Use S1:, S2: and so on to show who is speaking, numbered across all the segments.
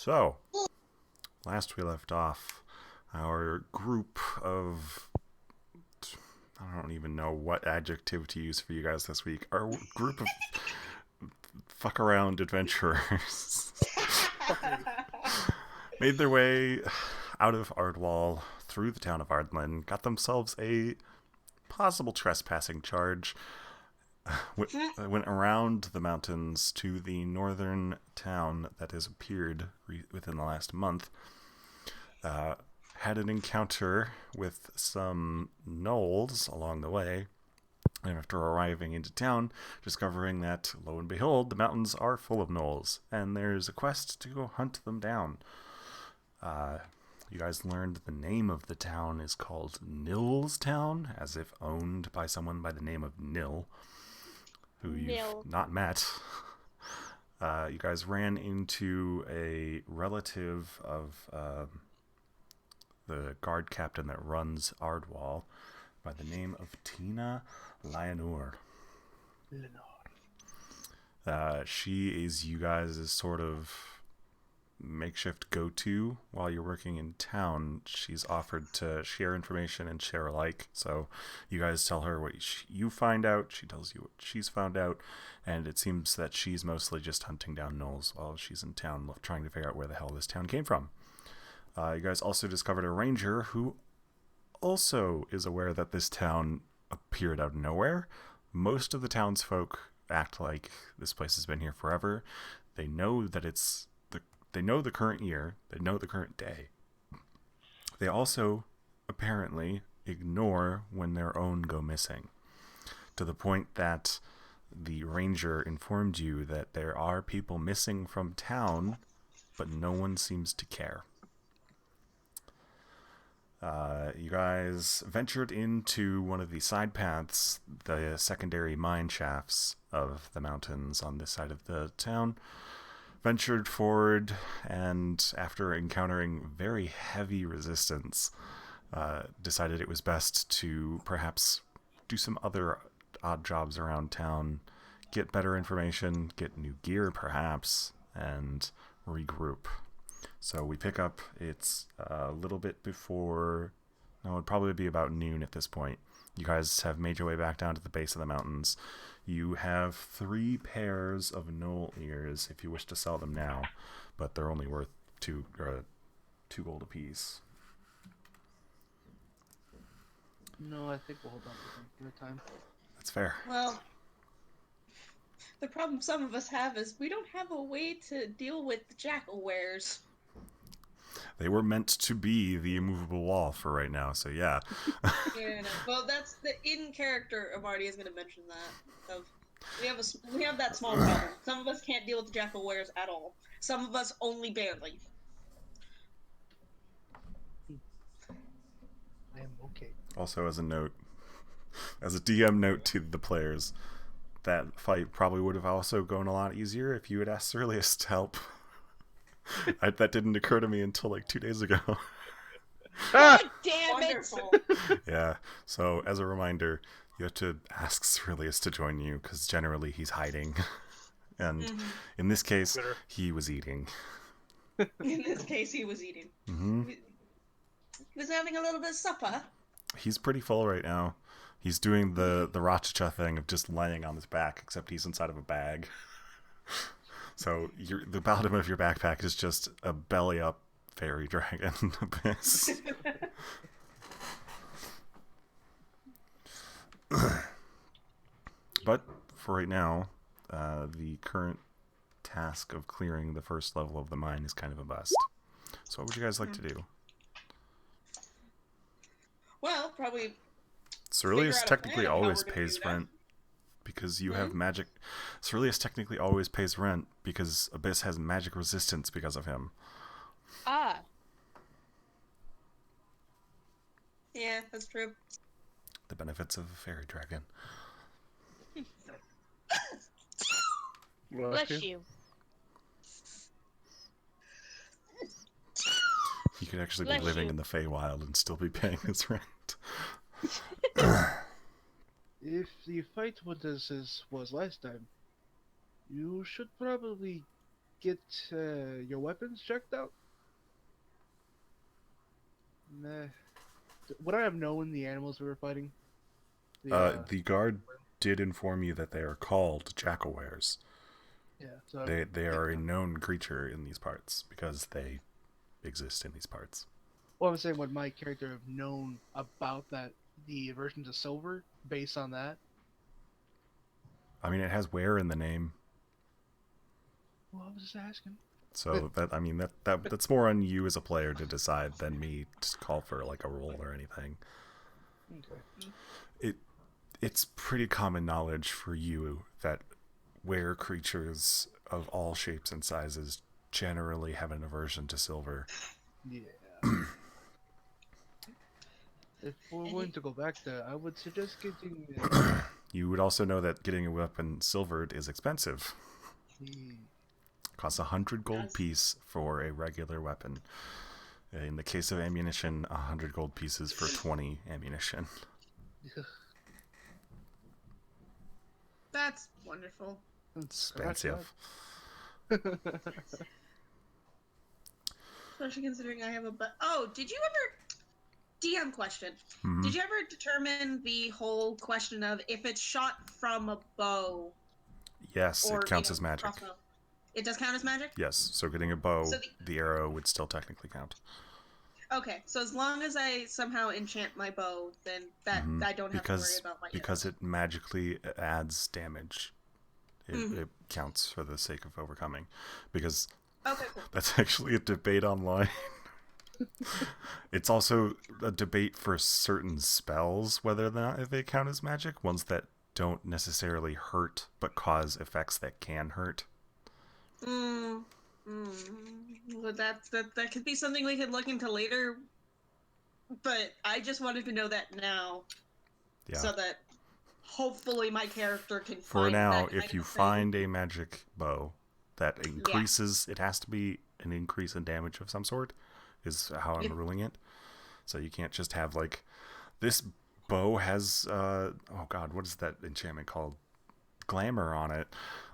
S1: So, last we left off, our group of... I don't even know what adjective to use for you guys this week. Our group of fuck around adventurers made their way out of Ardwall through the town of Ardlin, got themselves a possible trespassing charge, went around the mountains to the northern town that has appeared within the last month, had an encounter with some gnolls along the way, and after arriving into town, discovering that, lo and behold, the mountains are full of gnolls, and there's a quest to go hunt them down. You guys learned the name of the town is called Nill's Town, as if owned by someone by the name of Nill, who you've not met. You guys ran into a relative of the guard captain that runs Ardwall by the name of Tina Lionor. She is you guys' sort of makeshift go-to while you're working in town. She's offered to share information and share alike, so you guys tell her what you find out, she tells you what she's found out, and it seems that she's mostly just hunting down gnolls while she's in town trying to figure out where the hell this town came from. You guys also discovered a ranger who also is aware that this town appeared out of nowhere. Most of the townsfolk act like this place has been here forever. They know that they know the current year. They know the current day. They also apparently ignore when their own go missing, to the point that the ranger informed you that there are people missing from town, but no one seems to care. You guys ventured into one of the side paths, the secondary mine shafts of the mountains on this side of the town, ventured forward, and after encountering very heavy resistance, decided it was best to perhaps do some other odd jobs around town, get better information, get new gear perhaps, and regroup. So we pick up, it's a little bit before, no, it'd probably be about noon at this point. You guys have made your way back down to the base of the mountains. You have 3 pairs of gnoll ears if you wish to sell them now, but they're only worth 2 gold apiece.
S2: No, I think we'll hold on to them for the time.
S1: That's fair.
S3: Well, the problem some of us have is we don't have a way to deal with the jackal wares.
S1: They were meant to be the immovable wall for right now, so yeah.
S3: Yeah, no. Well, that's the in-character Amarty is going to mention that. We have that small problem. Some of us can't deal with the jackal wares at all. Some of us only barely.
S2: I am okay.
S1: Also, as a note, as a DM note to the players, that fight probably would have also gone a lot easier if you had asked Ceruleus to help. That didn't occur to me until like 2 days ago.
S4: God damn
S3: Wonderful.
S4: it!
S1: Yeah, so as a reminder, you have to ask Ceruleus to join you, because generally he's hiding. And in this case, he was eating.
S3: In this case, he was eating.
S1: Mm-hmm.
S3: He was having a little bit of supper.
S1: He's pretty full right now. He's doing the Rachacha thing of just laying on his back, except he's inside of a bag. So the bottom of your backpack is just a belly-up fairy dragon abyss. But for right now, the current task of clearing the first level of the mine is kind of a bust. So what would you guys like to do?
S3: Well, probably.
S1: Ceruleus
S3: Figure out a
S1: technically
S3: plan of how
S1: always
S3: we're gonna
S1: pays
S3: do that.
S1: rent because you have magic. Ceruleus technically always pays rent because Abyss has magic resistance because of him.
S4: Ah,
S3: Yeah, that's true.
S1: The benefits of a fairy dragon.
S4: bless you.
S1: He could actually
S4: Bless
S1: be living
S4: you.
S1: in the Feywild and still be paying his rent.
S2: If the fight was as was last time, you should probably get your weapons checked out? Nah. Would I have known the animals we were fighting?
S1: The guard did inform you that they are called jackalwares.
S2: Yeah. So
S1: They are a known creature in these parts because they exist in these parts.
S2: well, I'm saying, would my character have known about that, the aversion to silver, based on that?
S1: I mean, it has where in the name,
S2: Well, I was just asking.
S1: so that's more on you as a player to decide than me to call for like a roll or anything.
S2: Okay.
S1: It's pretty common knowledge for you that were creatures of all shapes and sizes generally have an aversion to silver.
S2: Yeah. If we're going to go back there, I would suggest getting
S1: You would also know that getting a weapon silvered is expensive.
S2: the
S1: Costs 100 gold piece for a regular weapon. In the case of ammunition, 100 gold pieces for 20 ammunition.
S3: That's wonderful.
S1: Expensive.
S3: Especially considering I have a oh, did you ever DM question?
S1: Mhm.
S3: Did you ever determine the whole question of if it's shot from a bow?
S1: Yes,
S3: Or,
S1: it counts as magic.
S3: crossbow? It does count as magic?
S1: Yes, so getting a bow,
S3: So
S1: the arrow would still technically count.
S3: Okay, so as long as I somehow enchant my bow, then that I don't have to worry about my
S1: because
S3: arrows.
S1: it magically adds damage. It counts for the sake of overcoming. Because
S3: Okay, cool.
S1: that's actually a debate online. It's also a debate for certain spells, whether or not they count as magic. Ones that don't necessarily hurt, but cause effects that can hurt.
S3: Well, that could be something we could look into later. But I just wanted to know that now.
S1: Yeah.
S3: So that hopefully my character can
S1: For
S3: find
S1: now,
S3: that kind
S1: if you
S3: of thing.
S1: find a magic bow that increases, it has to be an increase in damage of some sort, is how I'm ruling it. So you can't just have like, this bow has, oh god, what is that enchantment called? Glamour on it.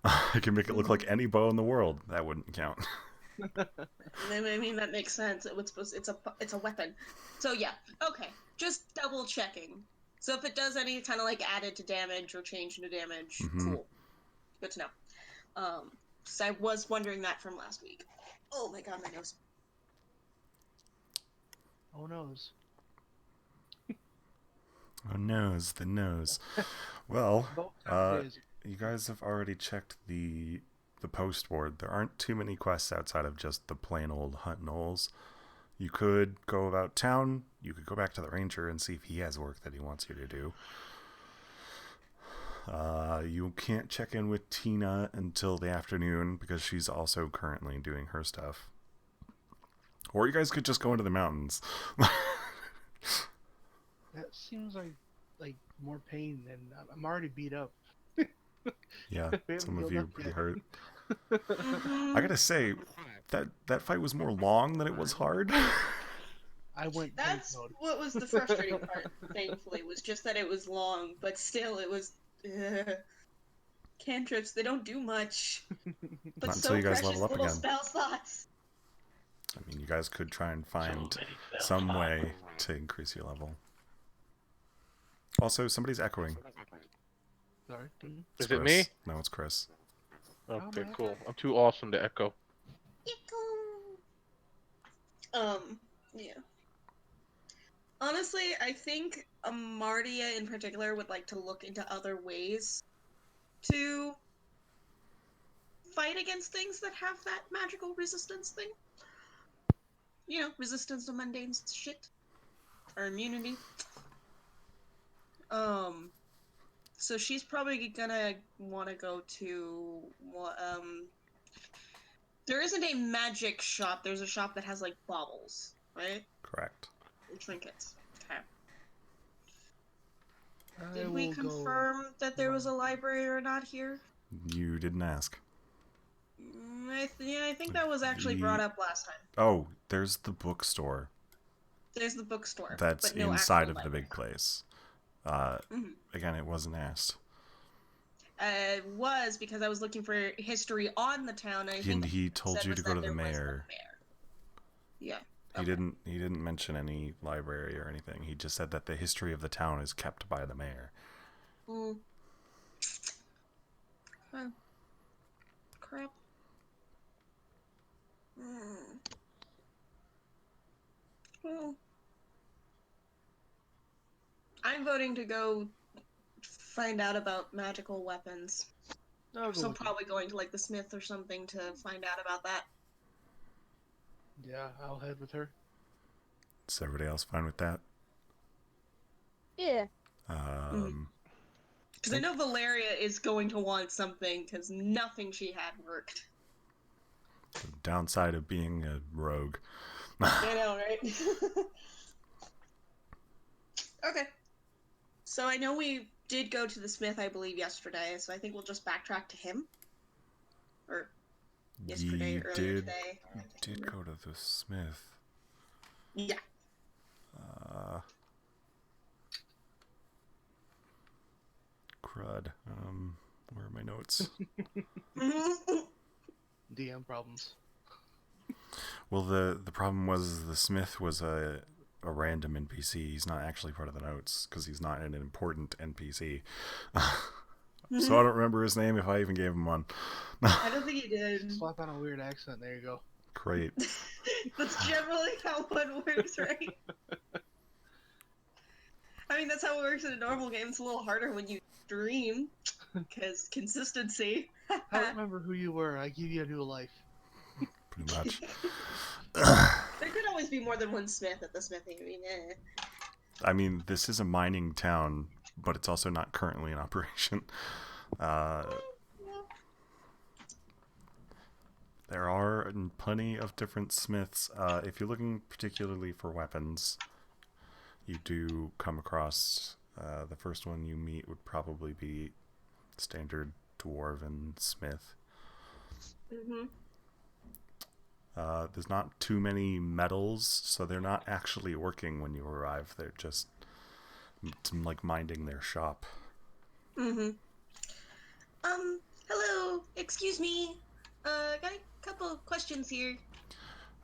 S1: I can make it look like any bow in the world. That wouldn't count.
S3: I mean, that makes sense. It's a weapon. So yeah, okay. Just double checking. So if it does any kind of like added to damage or change into damage, cool. Good to know. So I was wondering that from last week. Oh my god, my nose.
S2: Oh noes.
S1: Oh, nose, the nose. Well,
S2: Both days.
S1: you guys have already checked the post board. There aren't too many quests outside of just the plain old hunt gnolls. You could go about town. You could go back to the ranger and see if he has work that he wants you to do. You can't check in with Tina until the afternoon because she's also currently doing her stuff. Or you guys could just go into the mountains.
S2: That seems like more pain than I'm already beat up.
S1: Yeah, some of
S2: healed
S1: you are
S2: up
S1: pretty
S2: yet.
S1: hurt. I gotta say, that fight was more long than it was hard.
S2: I went.
S3: That's
S2: tank mode.
S3: what was the frustrating part. Thankfully, was just that it was long, but still, it was. Cantrips, they don't do much. But
S1: Not
S3: so
S1: until you guys
S3: precious
S1: level up
S3: little
S1: again.
S3: spell slots.
S1: I mean, you guys could try and find some way to increase your level. Also, somebody's echoing.
S2: Sorry.
S1: It's
S5: Is it
S1: Chris.
S5: me?
S1: No, it's Chris.
S5: Okay,
S2: man.
S5: cool. I'm too awesome to echo.
S3: Yeah. Honestly, I think Amardia in particular would like to look into other ways to fight against things that have that magical resistance thing. You know, resistance to mundane shit. Or immunity. So she's probably gonna want to go to, there isn't a magic shop, there's a shop that has, like, baubles, right?
S1: Correct.
S3: Or trinkets. Okay.
S2: I
S3: Did we
S2: will go-
S3: confirm that there was a library or not here?
S1: You didn't ask.
S3: I think that was actually brought up last time.
S1: Oh, there's the bookstore.
S3: There's the bookstore.
S1: That's
S3: but no
S1: inside
S3: actual
S1: of the
S3: library.
S1: big place.
S3: Mhm.
S1: Again, it wasn't asked.
S3: was because I was looking for history on the town, and I think
S1: He told you to go to the mayor.
S3: Yeah.
S1: He didn't mention any library or anything. He just said that the history of the town is kept by the mayor.
S3: Mm. Huh. Crap. Well, I'm voting to go find out about magical weapons. So probably going to like the smith or something to find out about that.
S2: Yeah, I'll head with her.
S1: Is everybody else fine with that?
S4: Yeah.
S3: Because I know Valeria is going to want something, because nothing she had worked.
S1: The downside of being a rogue.
S3: I know, right? Okay. So I know we did go to the smith, I believe, yesterday, so I think we'll just backtrack to him. Or yesterday, earlier today.
S1: You did go to the smith.
S3: Yeah.
S1: Crud. Where are my notes?
S2: DM problems.
S1: Well, the problem was the smith was a random NPC. He's not actually part of the notes because he's not an important NPC. So I don't remember his name if I even gave him one.
S3: I don't think he did.
S2: Slap on a weird accent. There you go.
S1: Great.
S3: That's generally how one works, right? I mean, that's how it works in a normal game. It's a little harder when you stream, because consistency.
S2: I don't remember who you were. I give you a new life.
S1: Pretty much.
S3: There could always be more than one smith at the smithing. I mean,
S1: I mean, this is a mining town, but it's also not currently in operation. There are plenty of different smiths. If you're looking particularly for weapons, you do come across the first one you meet would probably be standard dwarven smith.
S3: Mm-hmm.
S1: There's not too many metals, so they're not actually working when you arrive. They're just like minding their shop.
S3: Mm-hmm. Hello, excuse me. Got a couple of questions here.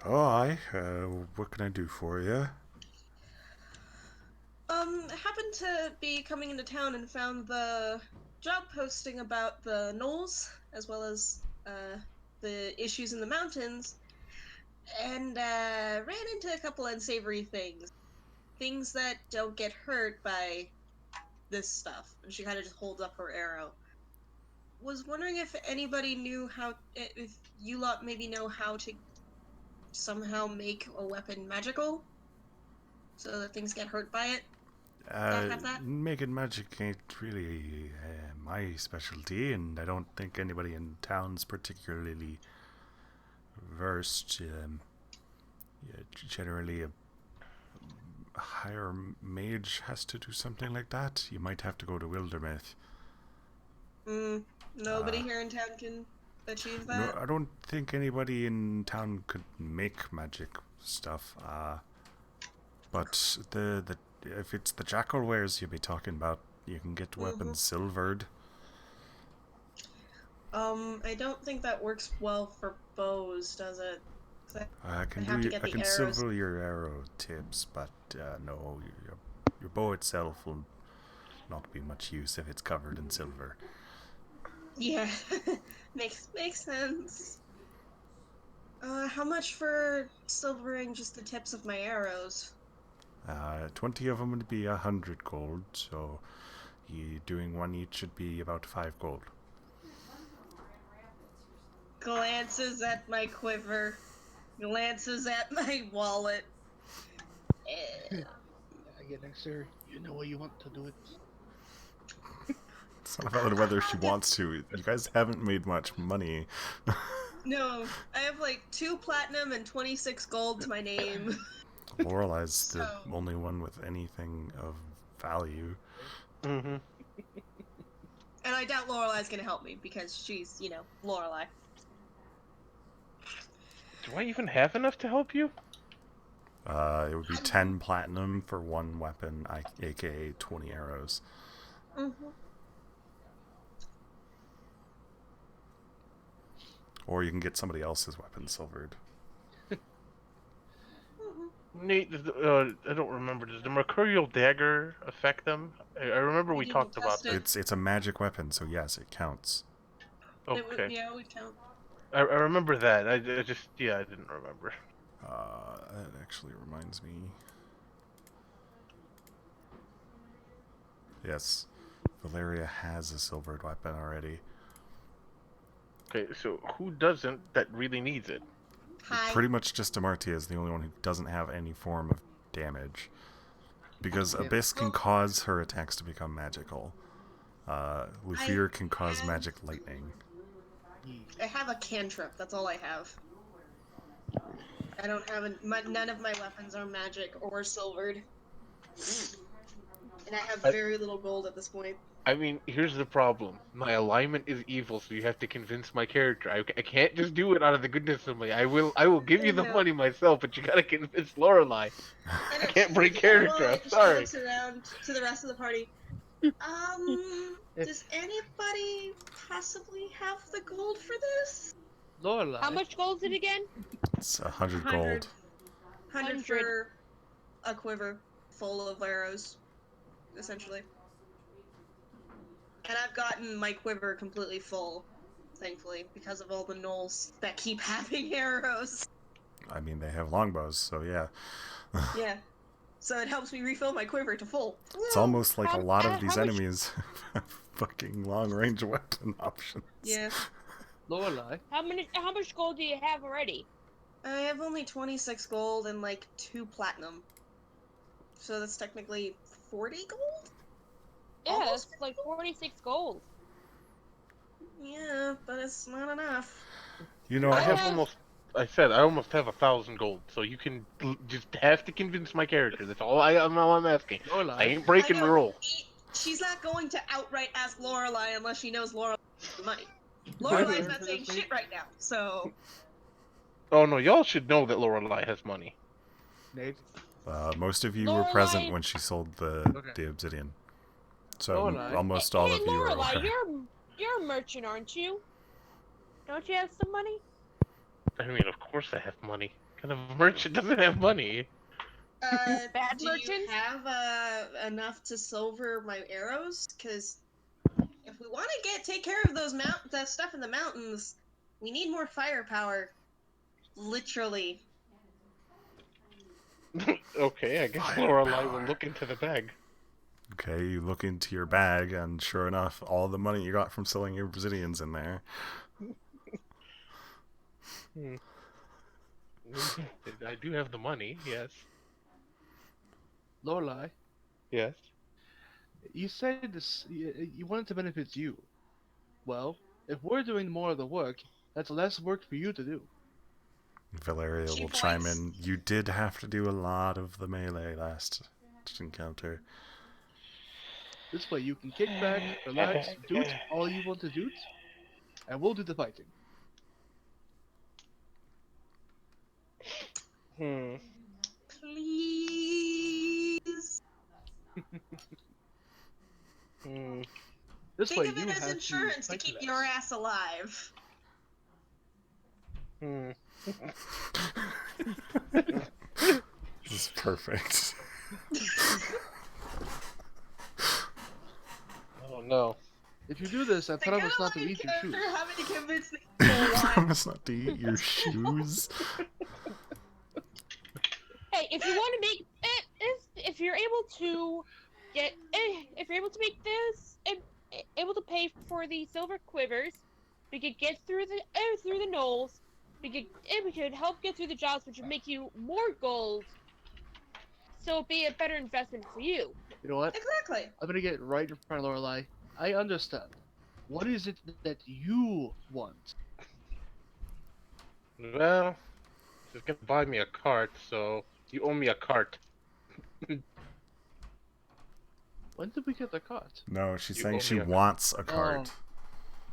S1: Oh, aye. What can I do for you?
S3: Happened to be coming into town and found the job posting about the gnolls, as well as, the issues in the mountains, and, ran into a couple unsavory things. Things that don't get hurt by this stuff. And she kind of just holds up her arrow. Was wondering if anybody knew if you lot maybe know how to somehow make a weapon magical, so that things get hurt by it. Have that?
S1: Making magic ain't really my specialty, and I don't think anybody in town's particularly versed. Generally, a higher mage has to do something like that. You might have to go to Wildermouth.
S3: Nobody here in town can achieve that?
S1: No, I don't think anybody in town could make magic stuff. But if it's the jackal wares you'll be talking about, you can get weapons silvered.
S3: I don't think that works well for bows, does it?
S1: I can silver your arrow tips, but no, your bow itself will not be much use if it's covered in silver.
S3: Yeah, makes sense. How much for silvering just the tips of my arrows?
S1: 20 of them would be 100 gold, so you doing one each should be about 5 gold.
S3: Glances at my quiver, glances at my wallet.
S2: I get next to her. You know what you want to do it.
S1: It's not about whether she wants to. You guys haven't made much money.
S3: No, I have like 2 platinum and 26 gold to my name.
S1: Lorelei's the only one with anything of value.
S5: Mm-hmm.
S3: And I doubt Lorelei's gonna help me because she's, Lorelei.
S5: Do I even have enough to help you?
S1: It would be 10 platinum for 1 weapon, aka 20 arrows.
S3: Mm-hmm.
S1: Or you can get somebody else's weapon silvered.
S5: Nate, I don't remember. Does the Mercurial Dagger affect them? I remember we
S3: didn't
S5: talked about
S3: test it.
S5: this.
S1: It's a magic weapon, so yes, it counts.
S5: Okay.
S3: Yeah, it would count.
S5: I remember that. I just, yeah, I didn't remember.
S1: That actually reminds me. Yes, Valeria has a silvered weapon already.
S5: Okay, so who doesn't that really needs it?
S3: Hi.
S1: Pretty much just Amartya is the only one who doesn't have any form of damage. Because Abyss can cause her attacks to become magical. Lufir can cause magic lightning.
S3: I have a cantrip. That's all I have. I don't have none of my weapons are magic or silvered, and I have very little gold at this point.
S5: I mean, here's the problem. My alignment is evil, so you have to convince my character. I can't just do it out of the goodness of me. I will give you the money myself, but you gotta convince Lorelai. I can't break character. I'm sorry.
S3: Looks around to the rest of the party. Does anybody possibly have the gold for this?
S2: Lorelai.
S4: How much gold is it again?
S1: It's 100 gold.
S3: 100 for a quiver full of arrows, essentially. And I've gotten my quiver completely full, thankfully, because of all the gnolls that keep having arrows.
S1: I mean, they have longbows, so yeah.
S3: Yeah. So it helps me refill my quiver to full.
S1: It's almost like a lot of these
S4: how much-
S1: enemies have fucking long-range weapon options.
S3: Yeah.
S2: Lorelai.
S4: How much gold do you have already?
S3: I have only 26 gold and like 2 platinum. So that's technically 40 gold?
S4: Yeah,
S3: Almost
S4: it's like 46 gold.
S3: Yeah, but it's not enough.
S1: You know,
S5: I have almost. I said I almost have 1,000 gold, so you can just have to convince my character. That's all I'm asking.
S2: Lorelai.
S5: I ain't breaking the rule.
S3: She's not going to outright ask Lorelai unless she knows Lorelai has the money. Lorelai's not saying shit right now, so...
S5: Oh no, y'all should know that Lorelai has money.
S2: Nate.
S1: most of you were present when she sold the obsidian. So
S2: Lorelai.
S1: almost all of you are
S4: Lorelai,
S1: aware.
S4: you're a merchant, aren't you? Don't you have some money?
S5: I mean, of course I have money. What kind of merchant doesn't have money?
S4: Bad
S3: do you
S4: merchants?
S3: have enough to silver my arrows? Because if we want to take care of that stuff in the mountains, we need more firepower. Literally.
S5: Okay, I guess Lorelai will look into the bag.
S1: Okay, you look into your bag, and sure enough, all the money you got from selling your obsidian's in there.
S5: I do have the money, yes.
S2: Lorelai.
S5: Yes.
S2: You said this. You wanted to benefit you. Well, if we're doing more of the work, that's less work for you to do.
S1: Valeria will chime in. You did have to do a lot of the melee last encounter.
S2: This way you can kick back, relax, do all you want to do, and we'll do the fighting.
S3: Please.
S2: This way
S3: Think of
S2: you
S3: it as
S2: have
S3: insurance to
S2: fight
S3: keep
S2: less.
S3: your ass alive.
S1: This is perfect.
S5: Oh no.
S2: If you do this, I promise not to eat your shoes.
S3: Having to convince me.
S1: Promise not to eat your shoes.
S4: Hey, if you want to make if you're able to make this and able to pay for the silver quivers, we could get through the gnolls. We could help get through the jobs, which would make you more gold. So it'd be a better investment for you.
S2: You know what?
S3: Exactly.
S2: I'm gonna get right in front of Lorelai. I understand. What is it that you want?
S5: Well, she's gonna buy me a cart, so you owe me a cart.
S2: When did we get the cart?
S1: No, she's
S5: You
S1: saying
S5: owe
S1: she
S5: me a cart.
S1: wants a cart.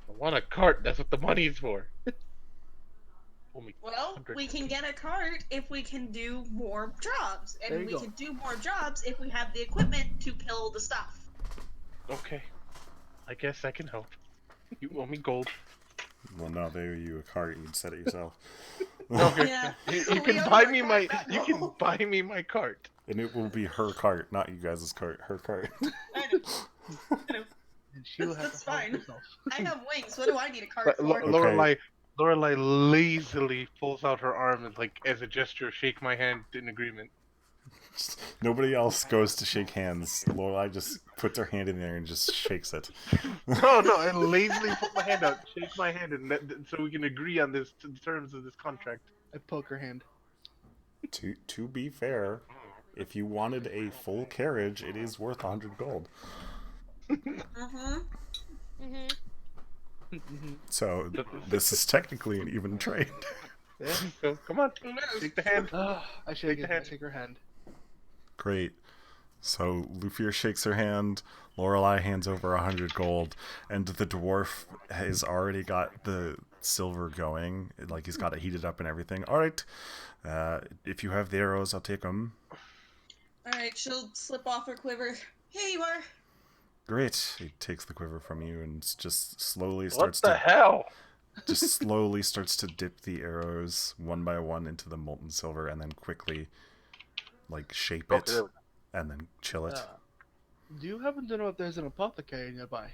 S5: I want a cart. That's what the money's for.
S3: Well, we can get a cart if we can do more jobs,
S2: There
S3: and
S2: you
S3: we
S2: go.
S3: can do more jobs if we have the equipment to kill the stuff.
S5: Okay. I guess I can help. You owe me gold.
S1: Well, no, they owe you a cart. You'd set it yourself.
S5: Okay.
S3: Yeah.
S5: You
S3: We
S5: can
S3: owe
S5: buy
S3: you a
S5: me
S3: cart,
S5: my.
S3: not
S5: You can
S3: gold.
S5: buy me my cart.
S1: And it will be her cart, not you guys' cart. Her cart.
S3: I know.
S2: And she will have
S3: That's
S2: to help
S3: fine.
S2: herself.
S3: I have wings. What do I need a cart for?
S5: Lorelai lazily pulls out her arm and, like, as a gesture, shake my hand in agreement.
S1: Nobody else goes to shake hands. Lorelai just puts her hand in there and just shakes it.
S5: No, I lazily put my hand out, shake my hand, and so we can agree on this the terms of this contract.
S2: I poke her hand.
S1: To be fair, if you wanted a full carriage, it is worth 100 gold.
S3: Mm-hmm.
S1: So this is technically an even trade.
S5: Yeah, so come on, shake the hand.
S2: I shake it. I shake her hand.
S1: Great. So Lufir shakes her hand, Lorelai hands over 100 gold, and the dwarf has already got the silver going. Like, he's got it heated up and everything. All right. If you have the arrows, I'll take them.
S3: Alright, she'll slip off her quiver. Here you are.
S1: Great. He takes the quiver from you and just slowly
S5: What
S1: starts
S5: the hell?
S1: just slowly starts to dip the arrows one by one into the molten silver, and then quickly, like, shape it,
S5: Okay.
S1: and then chill it.
S2: Do you happen to know if there's an apothecary nearby?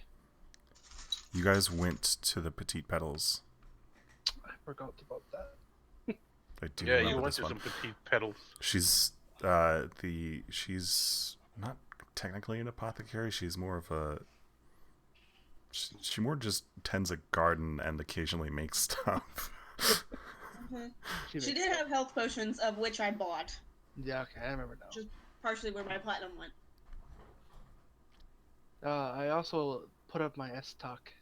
S1: You guys went to the Petite Petals.
S2: I forgot about that.
S1: I do
S5: Yeah, you
S1: remember
S5: went
S1: this
S5: to
S1: one.
S5: some petite petals.
S1: She's she's not technically an apothecary. She's more of a she more just tends a garden and occasionally makes stuff.
S3: She did have health potions, of which I bought.
S2: Yeah, okay, I remember now.
S3: Just partially where my platinum went.
S2: I also put up my S-Talk.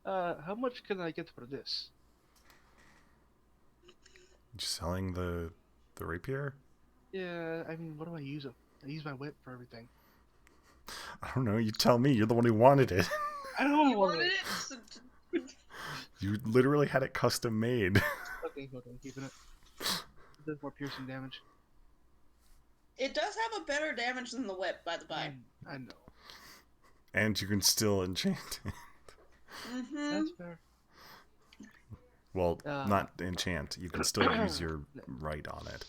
S2: How much can I get for this?
S1: You selling the rapier?
S2: Yeah, I mean, what do I use it? I use my whip for everything.
S1: I don't know. You tell me. You're the one who wanted it.
S2: I don't
S3: You
S2: want
S3: wanted
S2: it.
S3: it?
S1: You literally had it custom made.
S2: Okay, I'm keeping it. It does more piercing damage.
S3: It does have a better damage than the whip, by the by.
S2: I know.
S1: And you can still enchant it.
S3: Mm-hmm.
S2: That's fair.
S1: Well, not enchant. You can still use your right on it.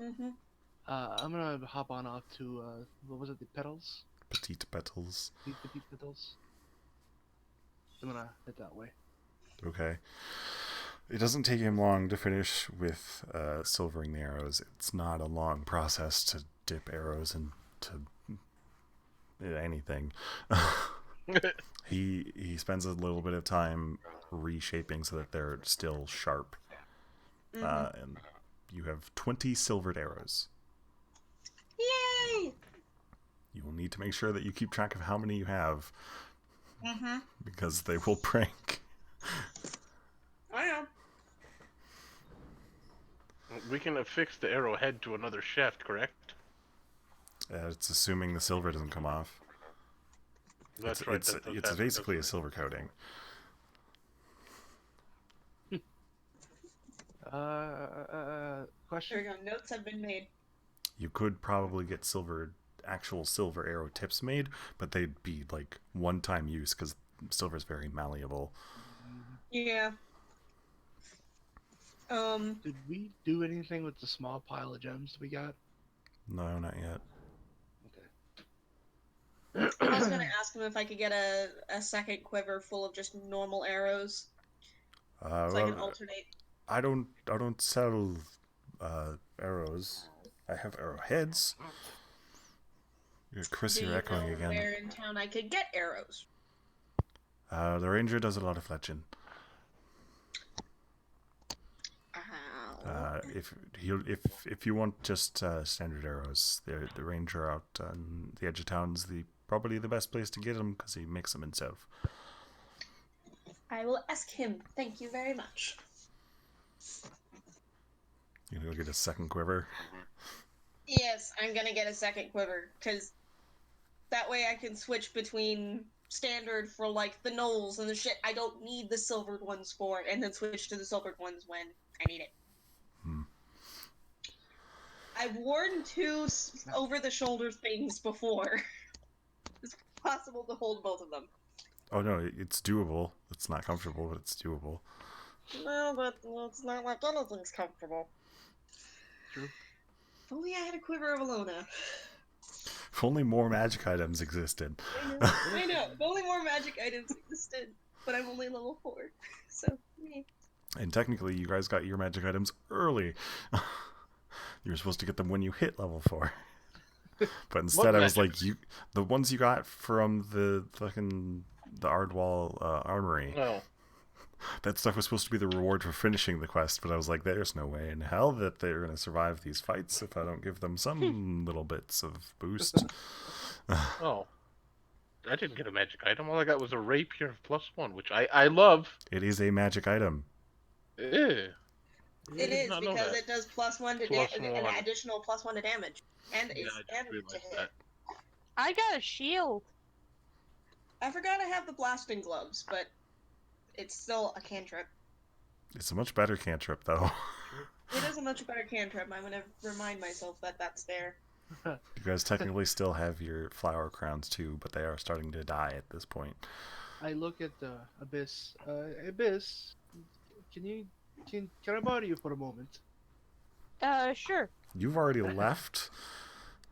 S3: Mm-hmm.
S2: I'm gonna hop on off to, what was it, the petals?
S1: Petite Petals.
S2: The petite petals? I'm gonna head that way.
S1: Okay. It doesn't take him long to finish with silvering the arrows. It's not a long process to dip arrows into anything. He spends a little bit of time reshaping so that they're still sharp. And you have 20 silvered arrows.
S3: Yay!
S1: You will need to make sure that you keep track of how many you have,
S3: Mm-hmm.
S1: because they will break.
S3: I know.
S5: We can affix the arrowhead to another shaft, correct?
S1: It's assuming the silver doesn't come off.
S5: That's right.
S1: It's basically a silver coating.
S2: Question?
S3: There we go. Notes have been made.
S1: You could probably get actual silver arrow tips made, but they'd be like one-time use because silver is very malleable.
S3: Yeah.
S2: Did we do anything with the small pile of gems we got?
S1: No, not yet.
S3: I was gonna ask him if I could get a second quiver full of just normal arrows, so I can alternate.
S1: I don't sell arrows. I have arrowheads. Chris,
S3: Do
S1: you're
S3: you
S1: echoing
S3: know
S1: again.
S3: where in town I could get arrows?
S1: The ranger does a lot of fletching. If you want just standard arrows, the ranger out on the edge of town is probably the best place to get them because he makes them himself.
S3: I will ask him. Thank you very much.
S1: You know, get a second quiver.
S3: Yes, I'm gonna get a second quiver, because that way I can switch between standard for, like, the knolls and the shit I don't need the silvered ones for, and then switch to the silvered ones when I need it. I've worn two over-the-shoulder things before. It's possible to hold both of them.
S1: Oh no, it's doable. It's not comfortable, but it's doable.
S3: No, but it's not like anything's comfortable.
S2: True.
S3: If only I had a quiver of Alona.
S1: If only more magic items existed.
S3: I know. If only more magic items existed, but I'm only level 4, so me.
S1: And technically, you guys got your magic items early. You were supposed to get them when you hit level 4. But instead, I was like, the ones you got from the Ardwall armory.
S5: No.
S1: That stuff was supposed to be the reward for finishing the quest, but I was like, there's no way in hell that they're going to survive these fights if I don't give them some little bits of boost.
S5: Oh. I didn't get a magic item. All I got was a rapier +1, which I love.
S1: It is a magic item.
S5: Ew.
S3: It is, because it does +1 to an additional +1 to damage. And
S5: Yeah,
S3: it's
S5: I just
S3: and to
S5: realized
S3: hit.
S5: that.
S4: I got a shield.
S3: I forgot I have the blasting gloves, but it's still a cantrip.
S1: It's a much better cantrip, though.
S3: It is a much better cantrip. I'm gonna remind myself that that's there.
S1: You guys technically still have your flower crowns, too, but they are starting to die at this point.
S2: I look at the Abyss. Abyss, can I bother you for a moment?
S4: Sure.
S1: You've already left?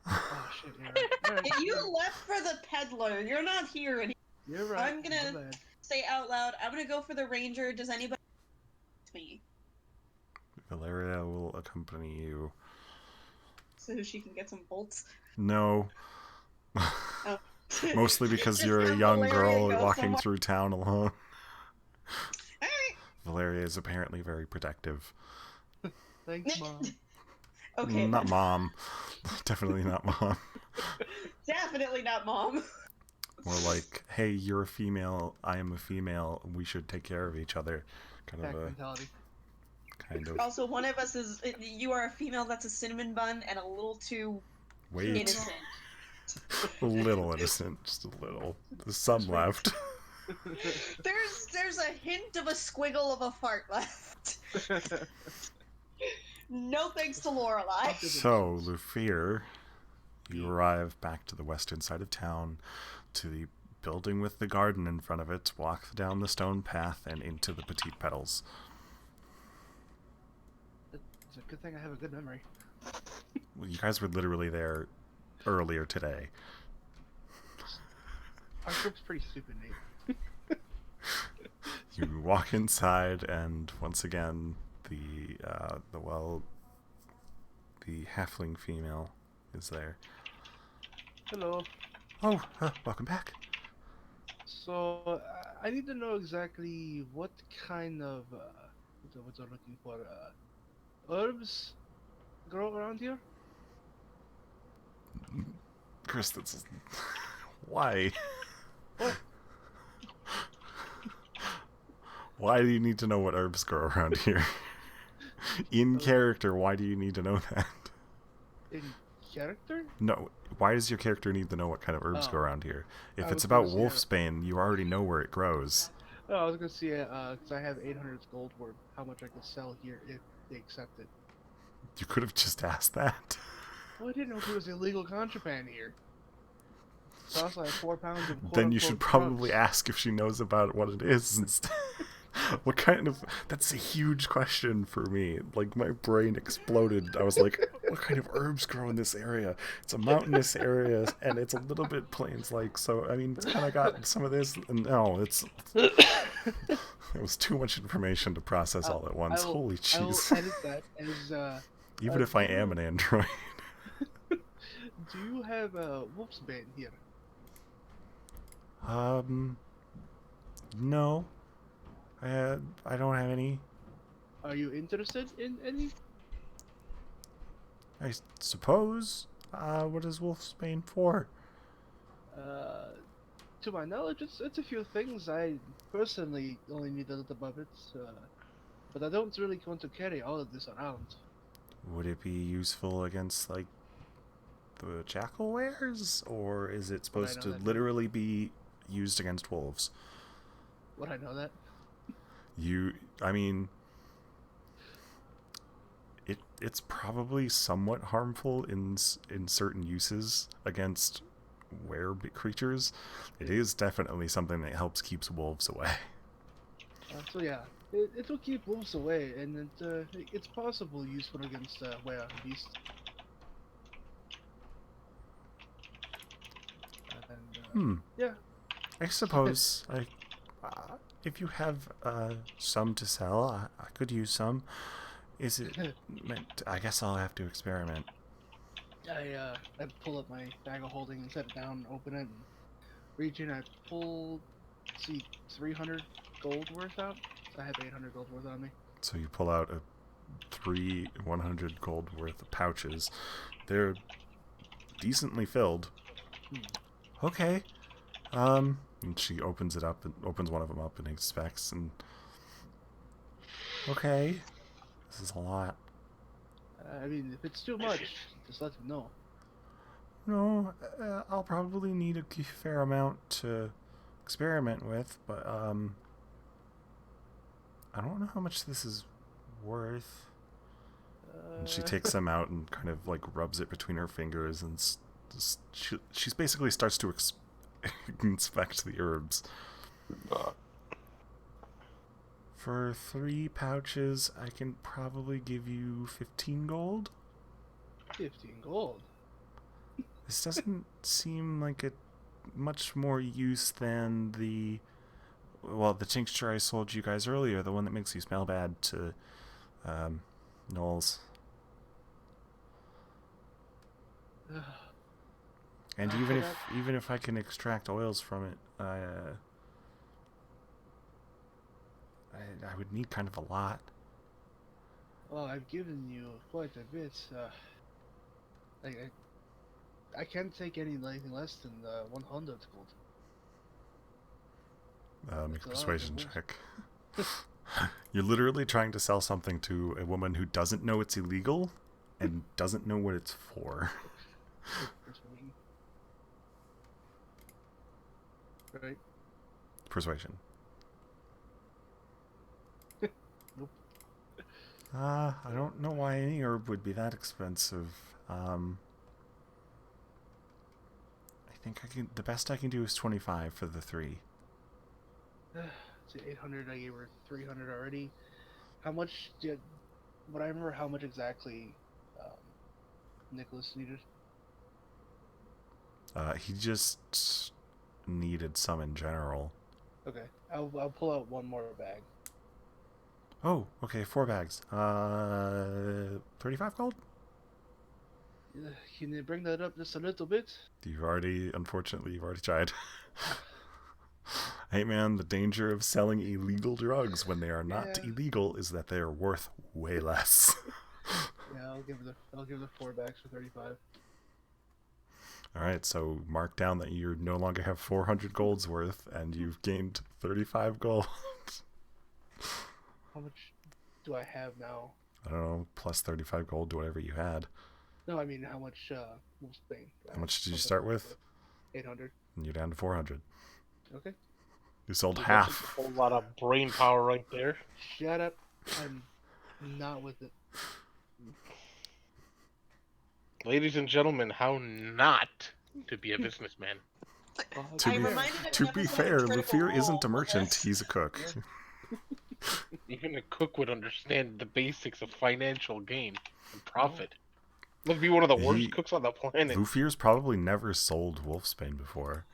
S2: Oh shit, yeah. Right.
S3: If you left for the peddler, you're not here anymore.
S2: You're right.
S3: I'm gonna
S2: my bad.
S3: say out loud, I'm gonna go for the ranger. Does anybody me?
S1: Valeria will accompany you.
S3: So she can get some bolts.
S1: No.
S3: Oh.
S1: Mostly because
S3: Just
S1: you're a
S3: have
S1: young
S3: Valeria
S1: girl
S3: go
S1: walking
S3: somewhere.
S1: through town alone.
S3: Alright.
S1: Valeria is apparently very protective.
S2: Thanks, Mom.
S3: Okay.
S1: Not mom. Definitely not mom.
S3: Definitely not mom.
S1: More like, hey, you're a female, I am a female, we should take care of each other. Kind
S2: Pack
S1: of a...
S2: mentality.
S1: Kind of...
S3: Also, one of us is you are a female that's a cinnamon bun and a little too
S1: Wait.
S3: innocent.
S1: A little innocent. Just a little. There's some left.
S3: There's a hint of a squiggle of a fart left. No thanks to Lorelai.
S1: So, Lufir, you arrive back to the western side of town, to the building with the garden in front of it, walk down the stone path, and into the petite petals.
S2: It's a good thing I have a good memory.
S1: Well, you guys were literally there earlier today.
S2: Our group's pretty stupid, Nate.
S1: You walk inside, and once again, the halfling female is there.
S2: Hello.
S1: Oh, welcome back.
S2: So, I need to know exactly what kind of, what's I'm looking for, herbs grow around here?
S1: Chris, that's... Why?
S2: What?
S1: Why do you need to know what herbs grow around here? In character, why do you need to know that?
S2: In character?
S1: No, why does your character need to know what kind of herbs
S2: Oh.
S1: grow around here? If
S2: I
S1: it's
S2: was
S1: about
S2: gonna say,
S1: wolfsbane, you already know where it grows.
S2: Oh, I was gonna see, because I have 800 gold worth, how much I could sell here if they accept it.
S1: You could have just asked that.
S2: Well, I didn't know if it was illegal contraband here. So I was like 4 pounds of
S1: Then you should probably
S2: drugs.
S1: ask if she knows about what it is instead. What kind of... That's a huge question for me. Like, my brain exploded. I was like, what kind of herbs grow in this area? It's a mountainous area, and it's a little bit plains-like, so, I mean, it's kind of got some of this. And no, it's... It was too much information to process all at once. Holy
S2: I will
S1: jeez.
S2: edit that as,
S1: Even if I am an android.
S2: do you have wolfsbane here?
S1: No. I don't have any.
S2: Are you interested in any?
S1: I suppose. What is wolfsbane for?
S2: To my knowledge, it's a few things. I personally only need a little of it, but I don't really want to carry all of this around.
S1: Would it be useful against, like, the jackal wares? Or is it supposed
S2: know
S1: to
S2: that.
S1: literally be used against wolves?
S2: Would I know that?
S1: I mean... It's probably somewhat harmful in certain uses against creatures, it is definitely something that helps keeps wolves away.
S2: So yeah, it will keep wolves away, and it's possible useful against were beasts. And yeah,
S1: I suppose if you have some to sell, I could use some. Is it meant? I guess I'll have to experiment.
S2: I pull up my bag of holding and set it down, open it, and reach in. I pull, see, 300 gold worth out. So I have 800 gold worth on me.
S1: So you pull out 100 gold worth of pouches. They're decently filled. Okay. And she opens it up and opens one of them up and inspects and. Okay. This is a lot.
S2: I mean, if it's too much, just let me know.
S1: No, I'll probably need a fair amount to experiment with, but I don't know how much this is worth. And she takes them out and kind of like rubs it between her fingers, and she's basically starts to inspect the herbs. For 3 pouches, I can probably give you 15 gold.
S2: 15 gold?
S1: This doesn't seem like it much more use than the tincture I sold you guys earlier, the one that makes you smell bad to Knowles. And even if I can extract oils from it, I would need kind of a lot.
S2: Well, I've given you quite a bit. I can't take anything less than 100 gold.
S1: Make a persuasion check. You're literally trying to sell something to a woman who doesn't know it's illegal and doesn't know what it's for.
S2: Right?
S1: Persuasion.
S2: Nope.
S1: I don't know why any herb would be that expensive. I think the best I can do is 25 for the 3.
S2: It's 800. I gave her 300 already. How much did? Would I remember how much exactly Nicholas needed?
S1: He just needed some in general.
S2: Okay, I'll pull out one more bag.
S1: Oh, okay, 4 bags. 35 gold?
S2: Can you bring that up just a little bit?
S1: Unfortunately, you've already tried. Hey man, the danger of selling illegal drugs when they are not illegal is that they are worth way less.
S2: Yeah, I'll give the 4 bags for 35.
S1: Alright, so mark down that you no longer have 400 golds worth, and you've gained 35 gold.
S2: How much do I have now?
S1: I don't know, plus 35 gold to whatever you had.
S2: No, I mean, how much Wolfsbane?
S1: How much did you start with?
S2: 800.
S1: And you're down to 400.
S2: Okay.
S1: You sold
S5: That's
S1: half.
S5: a whole lot of brain power right there.
S2: Shut up. I'm not with it.
S5: Ladies and gentlemen, how not to be a businessman.
S1: To be fair, Lufir isn't a merchant, he's a cook.
S5: Even a cook would understand the basics of financial gain and profit. Must be one of the worst cooks on the planet.
S1: Lufir's probably never sold Wolfsbane before.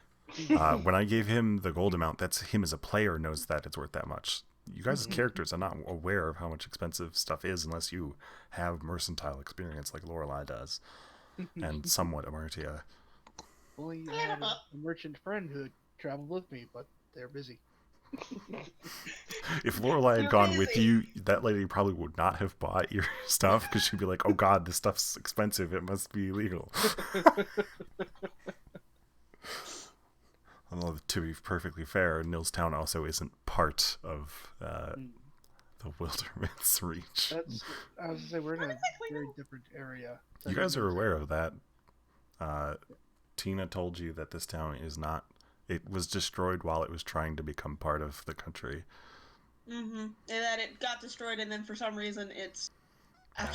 S1: When I gave him the gold amount, that's him as a player knows that it's worth that much. You guys as characters are not aware of how much expensive stuff is unless you have mercantile experience like Lorelei does. And somewhat Amartia.
S2: Only I had a merchant friend who traveled with me, but they're busy.
S1: If Lorelei had gone with you, that lady probably would not have bought your stuff because she'd be like, oh god, this stuff's expensive, it must be illegal. Although, to be perfectly fair, Nillstown also isn't part of the Wilderness Reach.
S2: I was going to say, we're in a very different area.
S1: You guys are aware of that. Tina told you that this town is not... It was destroyed while it was trying to become part of the country.
S3: Mm-hmm. And that it got destroyed, and then for some reason it's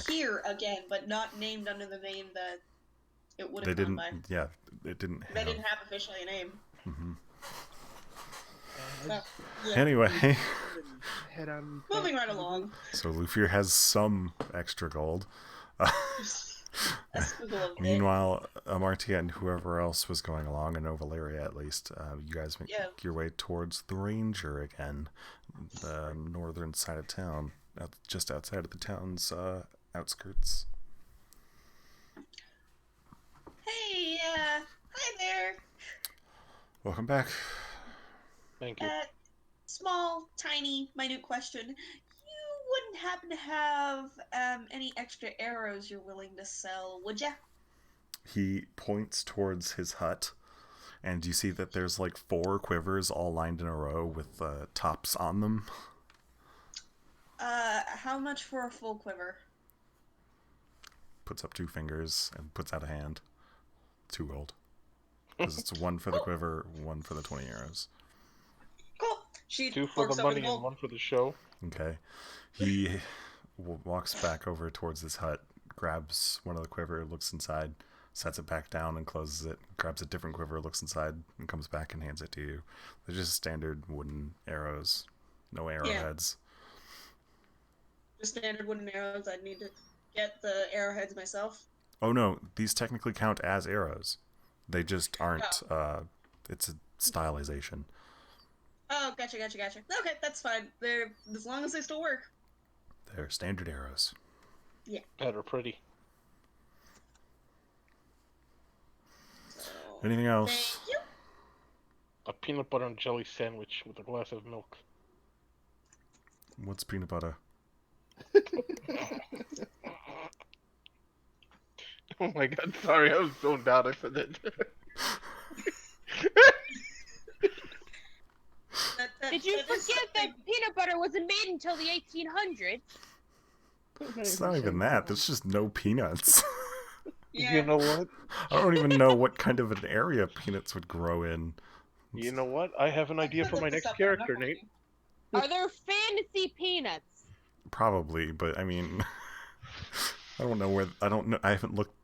S3: here again, but not named under the name that it would
S1: They
S3: have
S1: didn't.
S3: gone by.
S1: Yeah, it didn't
S3: They
S1: have.
S3: didn't have officially a name.
S1: Hmm.
S3: So, yeah.
S1: Anyway,
S2: Head on.
S3: Moving
S2: back
S3: right
S2: to the
S3: along.
S2: group.
S1: so Lufir has some extra gold.
S3: Just a squiggle of it.
S1: Meanwhile, Amartya and whoever else was going along, and Valeria at least, you guys make
S3: Yeah.
S1: your way towards the Ranger again, the northern side of town, just outside of the town's outskirts.
S3: Hey, hi there.
S1: Welcome back.
S5: Thank you.
S3: Small, tiny, minute question. You wouldn't happen to have any extra arrows you're willing to sell, would ya?
S1: He points towards his hut, and you see that there's like 4 quivers all lined in a row with tops on them.
S3: How much for a full quiver?
S1: Puts up 2 fingers and puts out a hand. 2 gold. Because it's 1 for the quiver, 1 for the 20 arrows.
S3: Cool. She
S5: 2 for
S3: forks
S5: the
S3: over
S5: money and
S3: gold.
S5: 1 for the show.
S1: Okay. He walks back over towards his hut, grabs one of the quiver, looks inside, sets it back down and closes it, grabs a different quiver, looks inside, and comes back and hands it to you. They're just standard wooden arrows. No arrowheads.
S3: Just standard wooden arrows. I'd need to get the arrowheads myself.
S1: Oh no, these technically count as arrows. They just aren't, it's a stylization.
S3: Oh, gotcha. Okay, that's fine. They're as long as they still work.
S1: They're standard arrows.
S5: That are pretty.
S3: So,
S1: Anything else?
S3: thank you.
S5: A peanut butter and jelly sandwich with a glass of milk.
S1: What's peanut butter?
S5: Oh my god, sorry, I was zoned out. I said that.
S4: Did you forget that peanut butter wasn't made until the 1800s?
S1: It's not even that. There's just no peanuts.
S3: Yeah.
S5: You know what?
S1: I don't even know what kind of an area peanuts would grow in.
S5: You know what? I have an idea for my next character, Nate.
S4: Are there fantasy peanuts?
S1: Probably, but I mean, I don't know where. I don't know. I haven't looked.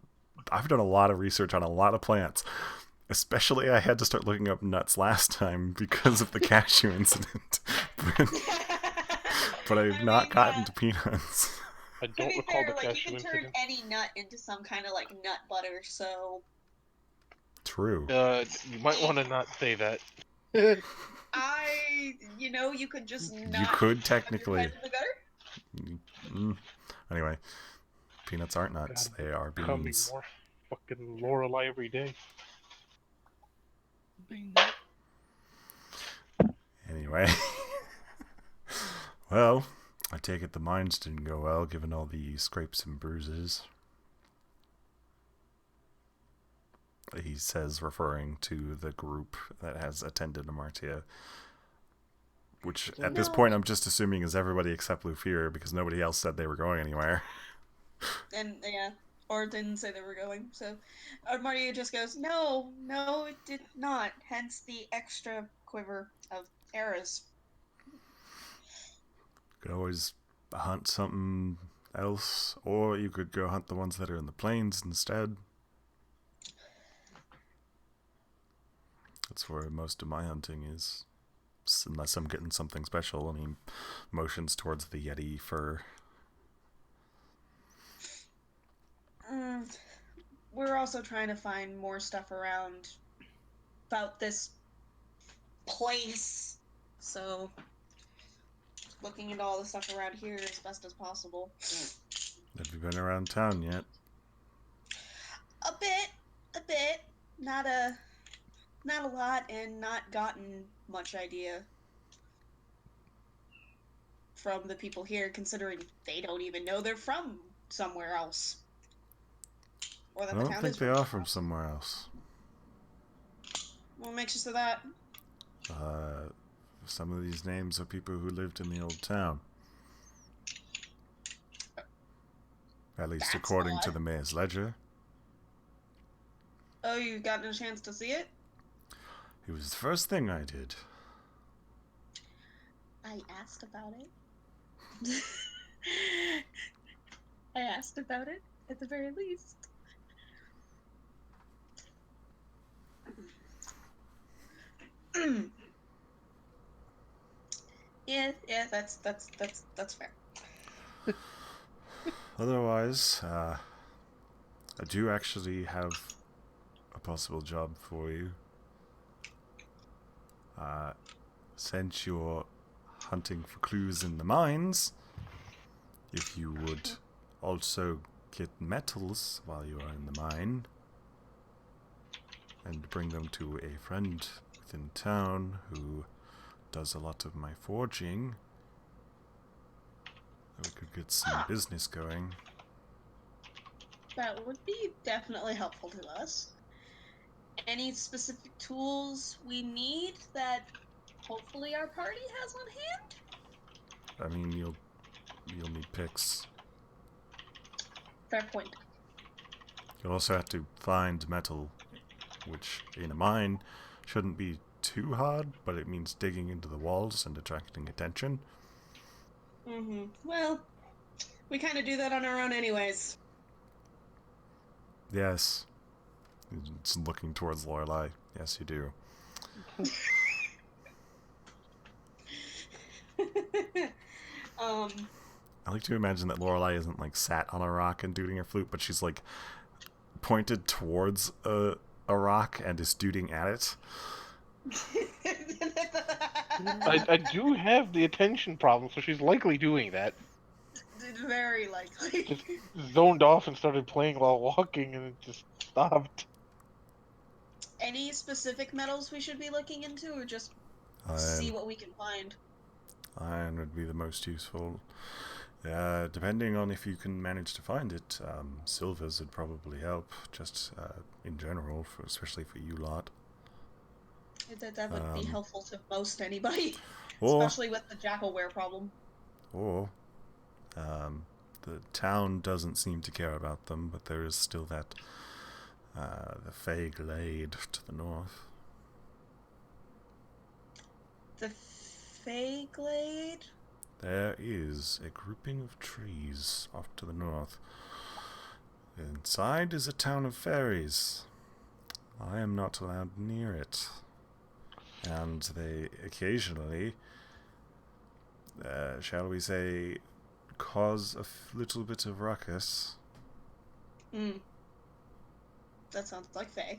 S1: I've done a lot of research on a lot of plants. Especially, I had to start looking up nuts last time because of the cashew incident. But I've not gotten to peanuts.
S5: I
S3: To
S5: don't
S3: be
S5: recall
S3: fair,
S5: the
S3: like, you
S5: cashew
S3: can turn
S5: incident.
S3: any nut into some kind of like nut butter, so
S1: True.
S5: You might want to not say that.
S3: you could just not
S1: You could
S3: have your
S1: technically.
S3: head in the gutter.
S1: Anyway, peanuts aren't nuts. They are
S5: Becoming
S1: beans.
S5: more fucking Lorelei every day.
S1: Anyway. Well, I take it the mines didn't go well, given all the scrapes and bruises. He says, referring to the group that has attended Amartya. Which, at this point, I'm just assuming is everybody except Lufir, because nobody else said they were going anywhere.
S3: And yeah, or didn't say they were going. So Mario just goes, no, it did not. Hence the extra quiver of arrows.
S1: Could always hunt something else, or you could go hunt the ones that are in the plains instead. That's where most of my hunting is. Unless I'm getting something special. I mean, motions towards the Yeti fur.
S3: We're also trying to find more stuff around about this place. So, looking into all the stuff around here as best as possible.
S1: Have you been around town yet?
S3: A bit. Not a lot, and not gotten much idea from the people here, considering they don't even know they're from somewhere else. Or that
S1: I
S3: the
S1: don't
S3: town
S1: think
S3: is
S1: they are from somewhere else.
S3: What makes you say that?
S1: Some of these names are people who lived in the old town. At least
S3: That's
S1: according to
S3: odd.
S1: the mayor's ledger.
S3: Oh, you've gotten a chance to see it?
S1: It was the first thing I did.
S3: I asked about it. I asked about it, at the very least. Yeah, that's fair.
S1: Otherwise, I do actually have a possible job for you. Since you're hunting for clues in the mines, if you would also get metals while you are in the mine and bring them to a friend within town who does a lot of my forging, we could get some business going.
S3: That would be definitely helpful to us. Any specific tools we need that hopefully our party has on hand?
S1: I mean, you'll need picks.
S3: Fair point.
S1: You'll also have to find metal, which in a mine shouldn't be too hard, but it means digging into the walls and attracting attention.
S3: Well, we kind of do that on our own anyways.
S1: Yes. It's looking towards Lorelei. Yes, you do. I like to imagine that Lorelei isn't like sat on a rock and duding her flute, but she's like pointed towards a rock and is duding at it.
S5: I do have the attention problem, so she's likely doing that.
S3: Very likely.
S5: Just zoned off and started playing while walking, and it just stopped.
S3: Any specific metals we should be looking into, or just see what we can find?
S1: Iron would be the most useful. Depending on if you can manage to find it, silvers would probably help, just in general, especially for you lot.
S3: That would be helpful to most anybody,
S1: Or,
S3: especially with the jackalware problem.
S1: Or, the town doesn't seem to care about them, but there is still that, the Fey Glade to the north.
S3: The Fey Glade?
S1: There is a grouping of trees off to the north. Inside is a town of fairies. I am not allowed near it. And they occasionally, shall we say, cause a little bit of ruckus.
S3: That sounds like Fae.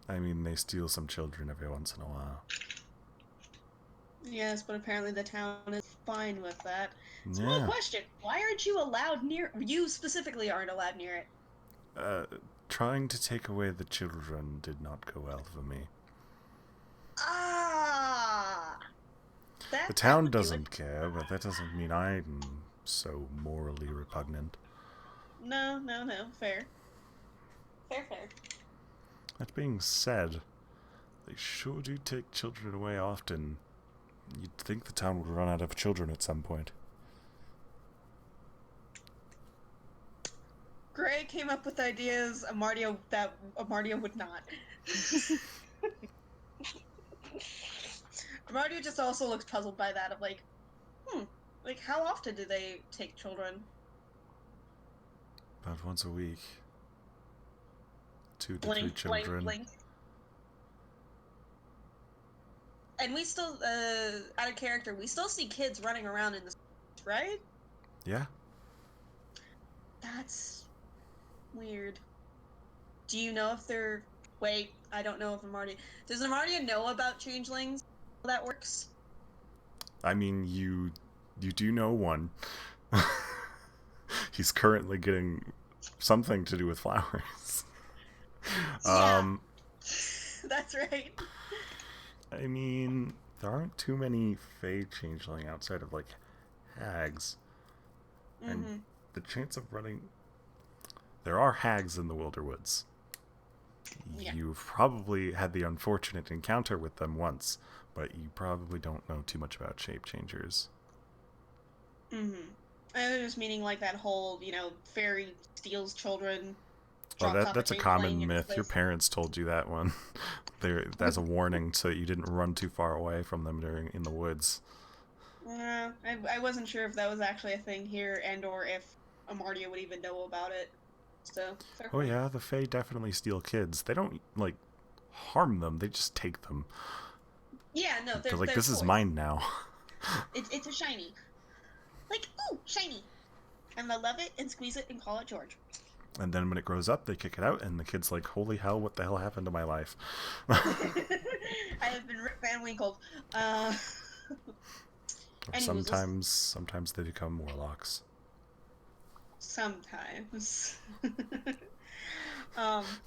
S1: I mean, they steal some children every once in a while.
S3: Yes, but apparently the town is fine with that. So
S1: Yeah.
S3: my question, why aren't you allowed near... You specifically aren't allowed near it.
S1: Trying to take away the children did not go well for me. The town doesn't care, but that doesn't mean I'm so morally repugnant.
S3: No, fair. Fair.
S1: That being said, they sure do take children away often. You'd think the town would run out of children at some point.
S3: Gray came up with ideas Amardia would not. Amardia just also looks puzzled by that, of like, like how often do they take children?
S1: About once a week. 2 to 3 children.
S3: Blink. And we still, out of character, we still see kids running around in the streets, right?
S1: Yeah.
S3: That's weird. Do you know if they're... Wait, I don't know if Amardia... Does Amardia know about changelings? How that works?
S1: I mean, you do know one. He's currently getting something to do with flowers.
S3: Yeah. That's right.
S1: I mean, there aren't too many Fey changeling outside of, like, hags. And the chance of running... There are hags in the Wilderwoods. Yeah. You've probably had the unfortunate encounter with them once, but you probably don't know too much about shape changers.
S3: I was just meaning like that whole, fairy steals children.
S1: Well, that's a common myth. Your parents told you that one. That's a warning so that you didn't run too far away from them in the woods.
S3: I wasn't sure if that was actually a thing here and or if Amardia would even know about it. So.
S1: Oh yeah, the Fae definitely steal kids. They don't, harm them. They just take them.
S3: Yeah, no,
S1: They're like,
S3: they're
S1: this is
S3: toys.
S1: mine now.
S3: It's a shiny. Like, ooh, shiny. And I love it and squeeze it and call it George.
S1: And then when it grows up, they kick it out, and the kid's like, holy hell, what the hell happened to my life?
S3: I have been Rip Van Winkle.
S1: Sometimes they become warlocks.
S3: Sometimes.
S1: The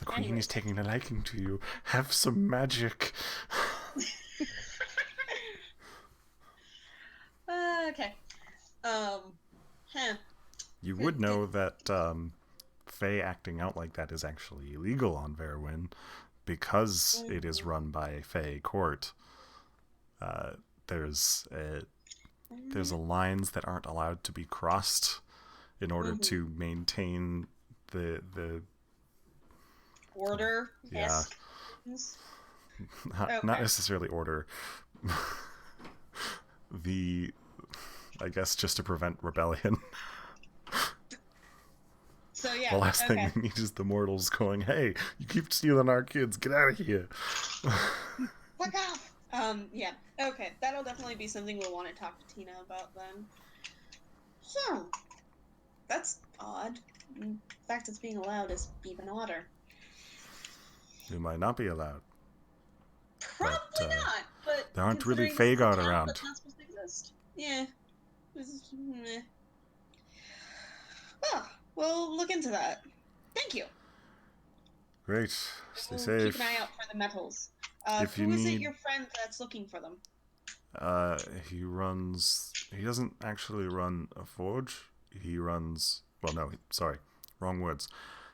S1: queen is taking a liking to you. Have some magic.
S3: Okay.
S1: You would know that Fae acting out like that is actually illegal on Verwyn because it is run by a Fae court. There's lines that aren't allowed to be crossed in order to maintain the
S3: order.
S1: Yeah. Not necessarily order. I guess just to prevent rebellion.
S3: So yeah.
S1: The last thing we need is the mortals going, hey, you keep stealing our kids, get out of here.
S3: Fuck off! Yeah. Okay, that'll definitely be something we'll want to talk to Tina about then. So, that's odd. The fact it's being allowed is even odder.
S1: It might not be allowed.
S3: Probably not, but
S1: there aren't really
S3: considering
S1: Fae
S3: this is a
S1: God
S3: town
S1: around.
S3: that's not supposed to exist. Yeah. Meh. Oh, we'll look into that. Thank you.
S1: Great. Stay
S3: We'll
S1: safe.
S3: keep an eye out for the metals.
S1: If you
S3: who is
S1: need...
S3: it your friend that's looking for them?
S1: He doesn't actually run a forge. He runs... Well, no, sorry. Wrong words.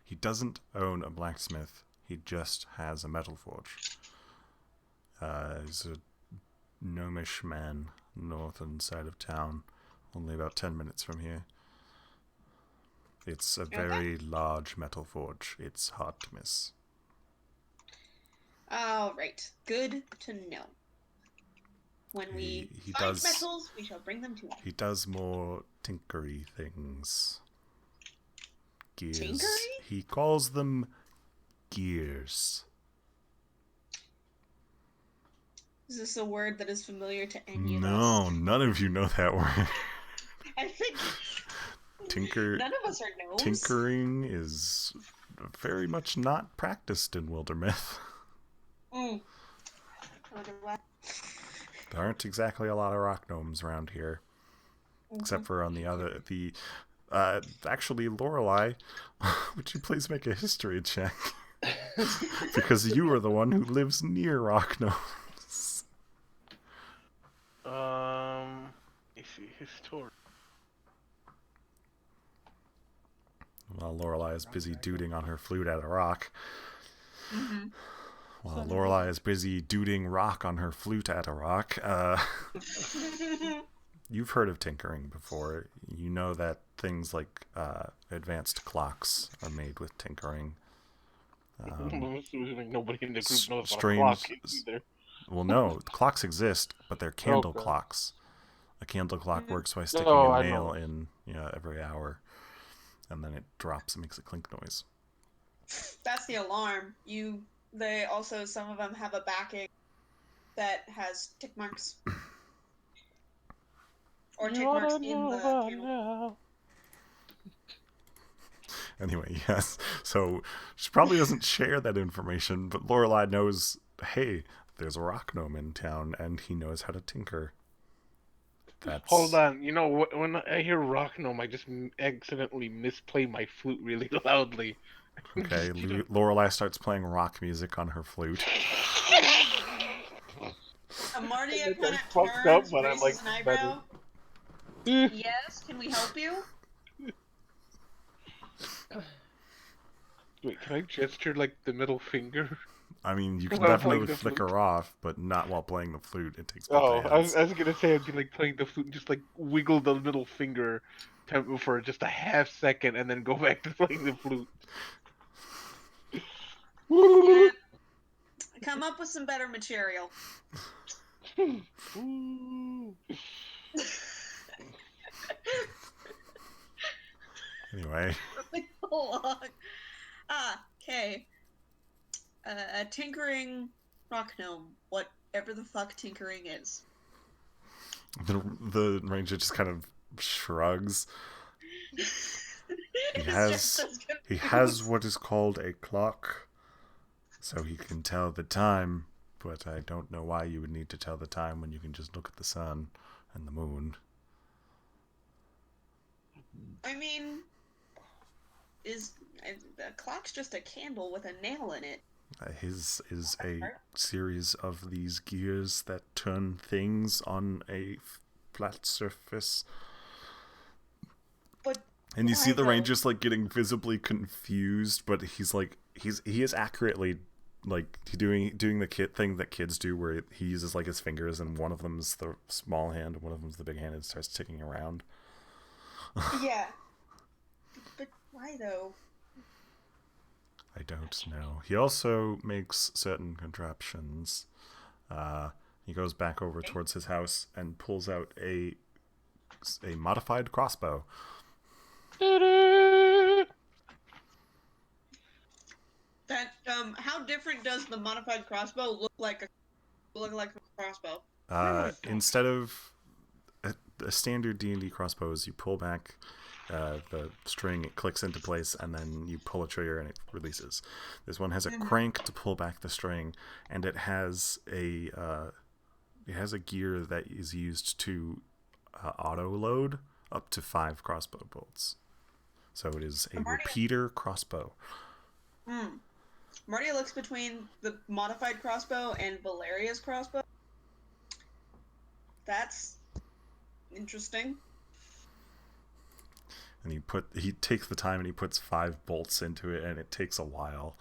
S1: He doesn't own a blacksmith. He just has a metal forge. He's a gnomish man, northern side of town. Only about 10 minutes from here. It's a very large metal forge. It's hard to miss.
S3: All right. Good to know. When we find metals, we shall bring them to him.
S1: He does more tinkery things. Gears.
S3: Tinkery?
S1: He calls them gears.
S3: Is this a word that is familiar to any of us?
S1: No, none of you know that word.
S3: I think none of us are gnomes.
S1: Tinkering is very much not practiced in Wildermyth. There aren't exactly a lot of rock gnomes around here, except for on actually, Lorelei, would you please make a history check? Because you are the one who lives near rock gnomes.
S5: You see, history.
S1: While Lorelei is busy duding on her flute at a rock. While Lorelei is busy duding rock on her flute at a rock, you've heard of tinkering before. You know that things like advanced clocks are made with tinkering.
S5: Nobody in the group knows what a
S1: strange,
S5: clock is either.
S1: Well, no, clocks exist, but they're candle clocks. A candle clock works by sticking a nail in every hour, and then it drops and makes a clink noise.
S3: That's the alarm. They also, some of them have a backing that has tick marks. Or tick marks in the candle.
S1: Anyway, yes. So she probably doesn't share that information, but Lorelei knows, hey, there's a rock gnome in town, and he knows how to tinker.
S5: Hold on. You know, when I hear rock gnome, I just accidentally misplay my flute really loudly.
S1: Okay, Lorelei starts playing rock music on her flute.
S3: Amardia kind of
S5: fucked up,
S3: turns,
S5: but I'm
S3: raises
S5: like,
S3: an eyebrow. Yes, can we help you?
S5: Wait, can I gesture like the middle finger?
S1: I mean, you can definitely flick her off, but not while playing the flute. It takes both hands.
S5: I was gonna say I'd be like playing the flute and just like wiggle the middle finger for just a half second and then go back to playing the flute.
S3: Yeah. Come up with some better material.
S1: Anyway.
S3: Okay. A tinkering rock gnome. What whatever the fuck tinkering is.
S1: The ranger just kind of shrugs. He has what is called a clock, so he can tell the time, but I don't know why you would need to tell the time when you can just look at the sun and the moon.
S3: I mean, the clock's just a candle with a nail in it.
S1: His is a series of these gears that turn things on a flat surface.
S3: But
S1: and you see the
S3: though?
S1: ranger's like getting visibly confused, but he is accurately like doing the kid thing that kids do, where he uses like his fingers, and one of them's the small hand, and one of them's the big hand, and starts ticking around.
S3: Yeah. But why though?
S1: I don't know. He also makes certain contraptions. He goes back over towards his house and pulls out a modified crossbow.
S3: That how different does the modified crossbow look like a crossbow?
S1: Instead of a standard D&D crossbow, is you pull back the string, it clicks into place, and then you pull a trigger and it releases. This one has a crank to pull back the string, and it has a gear that is used to auto load up to 5 crossbow bolts. So it is a repeater crossbow.
S3: Marty looks between the modified crossbow and Valeria's crossbow. That's interesting.
S1: And he takes the time and he puts 5 bolts into it, and it takes a while.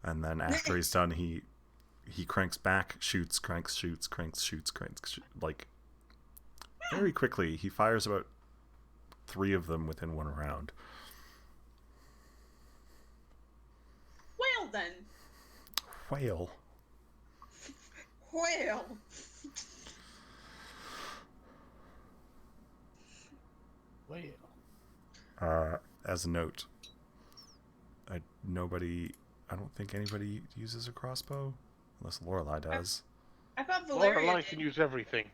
S1: And then after he's done, he cranks back, shoots, cranks, shoots, cranks, shoots, cranks, like very quickly. He fires about 3 of them within 1 round.
S3: Well then.
S1: Whale. As a note, I don't think anybody uses a crossbow, unless Lorelei does.
S3: I thought Valeria
S5: Lorelei can use everything.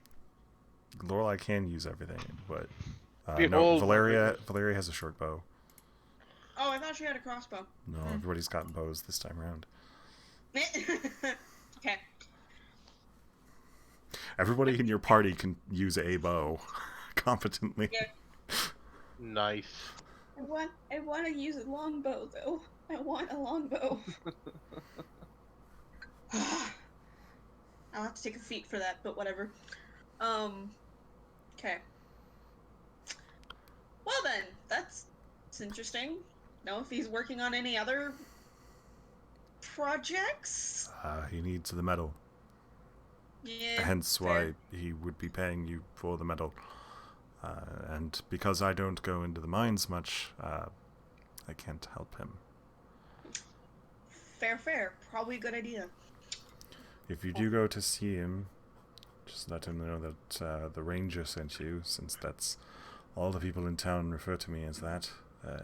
S1: Lorelei can use everything, but
S5: Behold,
S1: Valeria has a short bow.
S3: Oh, I thought she had a crossbow.
S1: No, everybody's got bows this time around.
S3: Okay.
S1: Everybody in your party can use a bow competently.
S3: Yeah.
S5: Nice.
S3: I want to use a longbow though. I want a longbow. I'll have to take a feat for that, but whatever. Okay. Well then, that's interesting. Know if he's working on any other projects?
S1: He needs the metal.
S3: Yeah.
S1: Hence
S3: fair.
S1: why he would be paying you for the metal. And because I don't go into the mines much, I can't help him.
S3: Fair. Probably a good idea.
S1: If you do go to see him, just let him know that the ranger sent you, since that's all the people in town refer to me as that.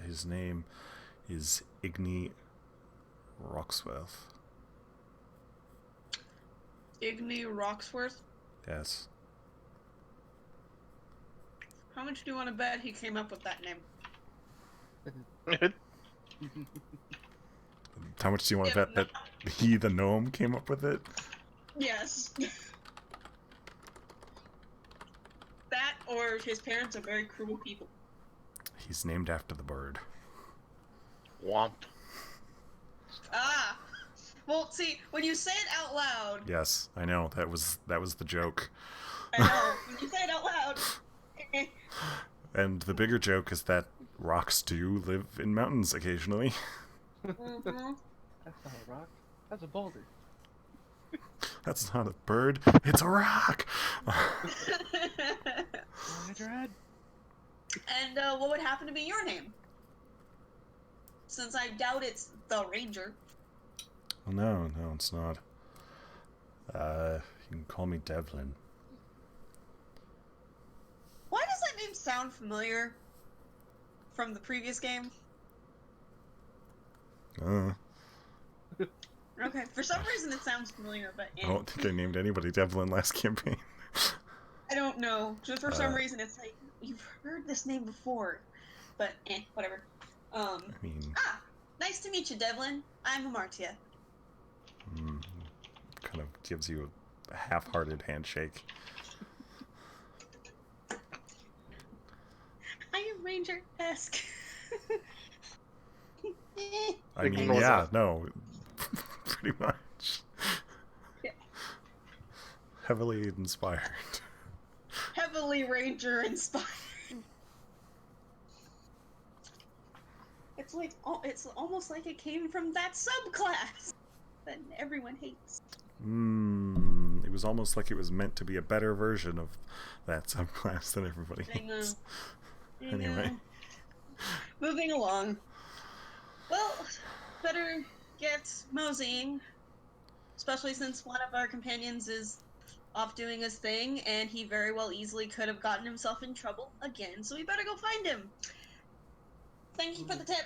S1: His name is Igni Roxworth.
S3: Igni Roxworth?
S1: Yes.
S3: How much do you want to bet he came up with that name?
S1: How much do you want to bet that he, the gnome, came up with it?
S3: Yes. That or his parents are very cruel people.
S1: He's named after the bird.
S5: Womp.
S3: Ah! Well, see, when you say it out loud...
S1: Yes, I know. That was the joke.
S3: I know. When you say it out loud...
S1: And the bigger joke is that rocks do live in mountains occasionally.
S3: Mm-hmm.
S2: That's not a rock. That's a boulder.
S1: That's not a bird. It's a rock.
S2: Dread.
S3: And what would happen to be your name? Since I doubt it's the Ranger.
S1: Well, no, it's not. You can call me Devlin.
S3: Why does that name sound familiar from the previous game?
S1: Uh,
S3: Okay. Okay, for some reason it sounds familiar, but
S1: I don't think I named anybody Devlin last campaign.
S3: I don't know. Just for some reason it's like, you've heard this name before, but whatever.
S1: I mean,
S3: Nice to meet you, Devlin. I'm Amartia.
S1: kind of gives you a half-hearted handshake.
S3: I am Ranger-esque.
S1: I mean,
S5: Ignore
S1: yeah,
S5: that.
S1: no, pretty much.
S3: Yeah.
S1: Heavily inspired.
S3: Heavily Ranger inspired. It's almost like it came from that subclass that everyone hates.
S1: It was almost like it was meant to be a better version of that subclass that everybody hates. Anyway.
S3: Moving along. Well, better get moseying, especially since one of our companions is off doing his thing, and he very well easily could have gotten himself in trouble again, so we better go find him. Thank you for the tip.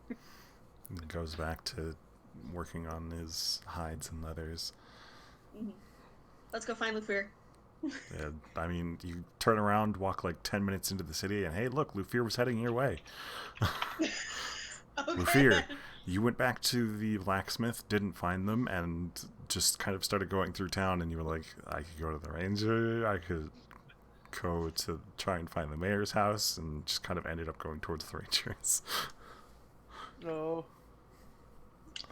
S1: It goes back to working on his hides and leathers.
S3: Let's go find Lufir.
S1: Yeah, I mean, you turn around, walk like 10 minutes into the city, and hey, look, Lufir was heading your way.
S3: Okay.
S1: Lufir, you went back to the blacksmith, didn't find them, and just kind of started going through town, and you were like, I could go to the ranger, I could go to try and find the mayor's house, and just kind of ended up going towards the rangers.
S2: No,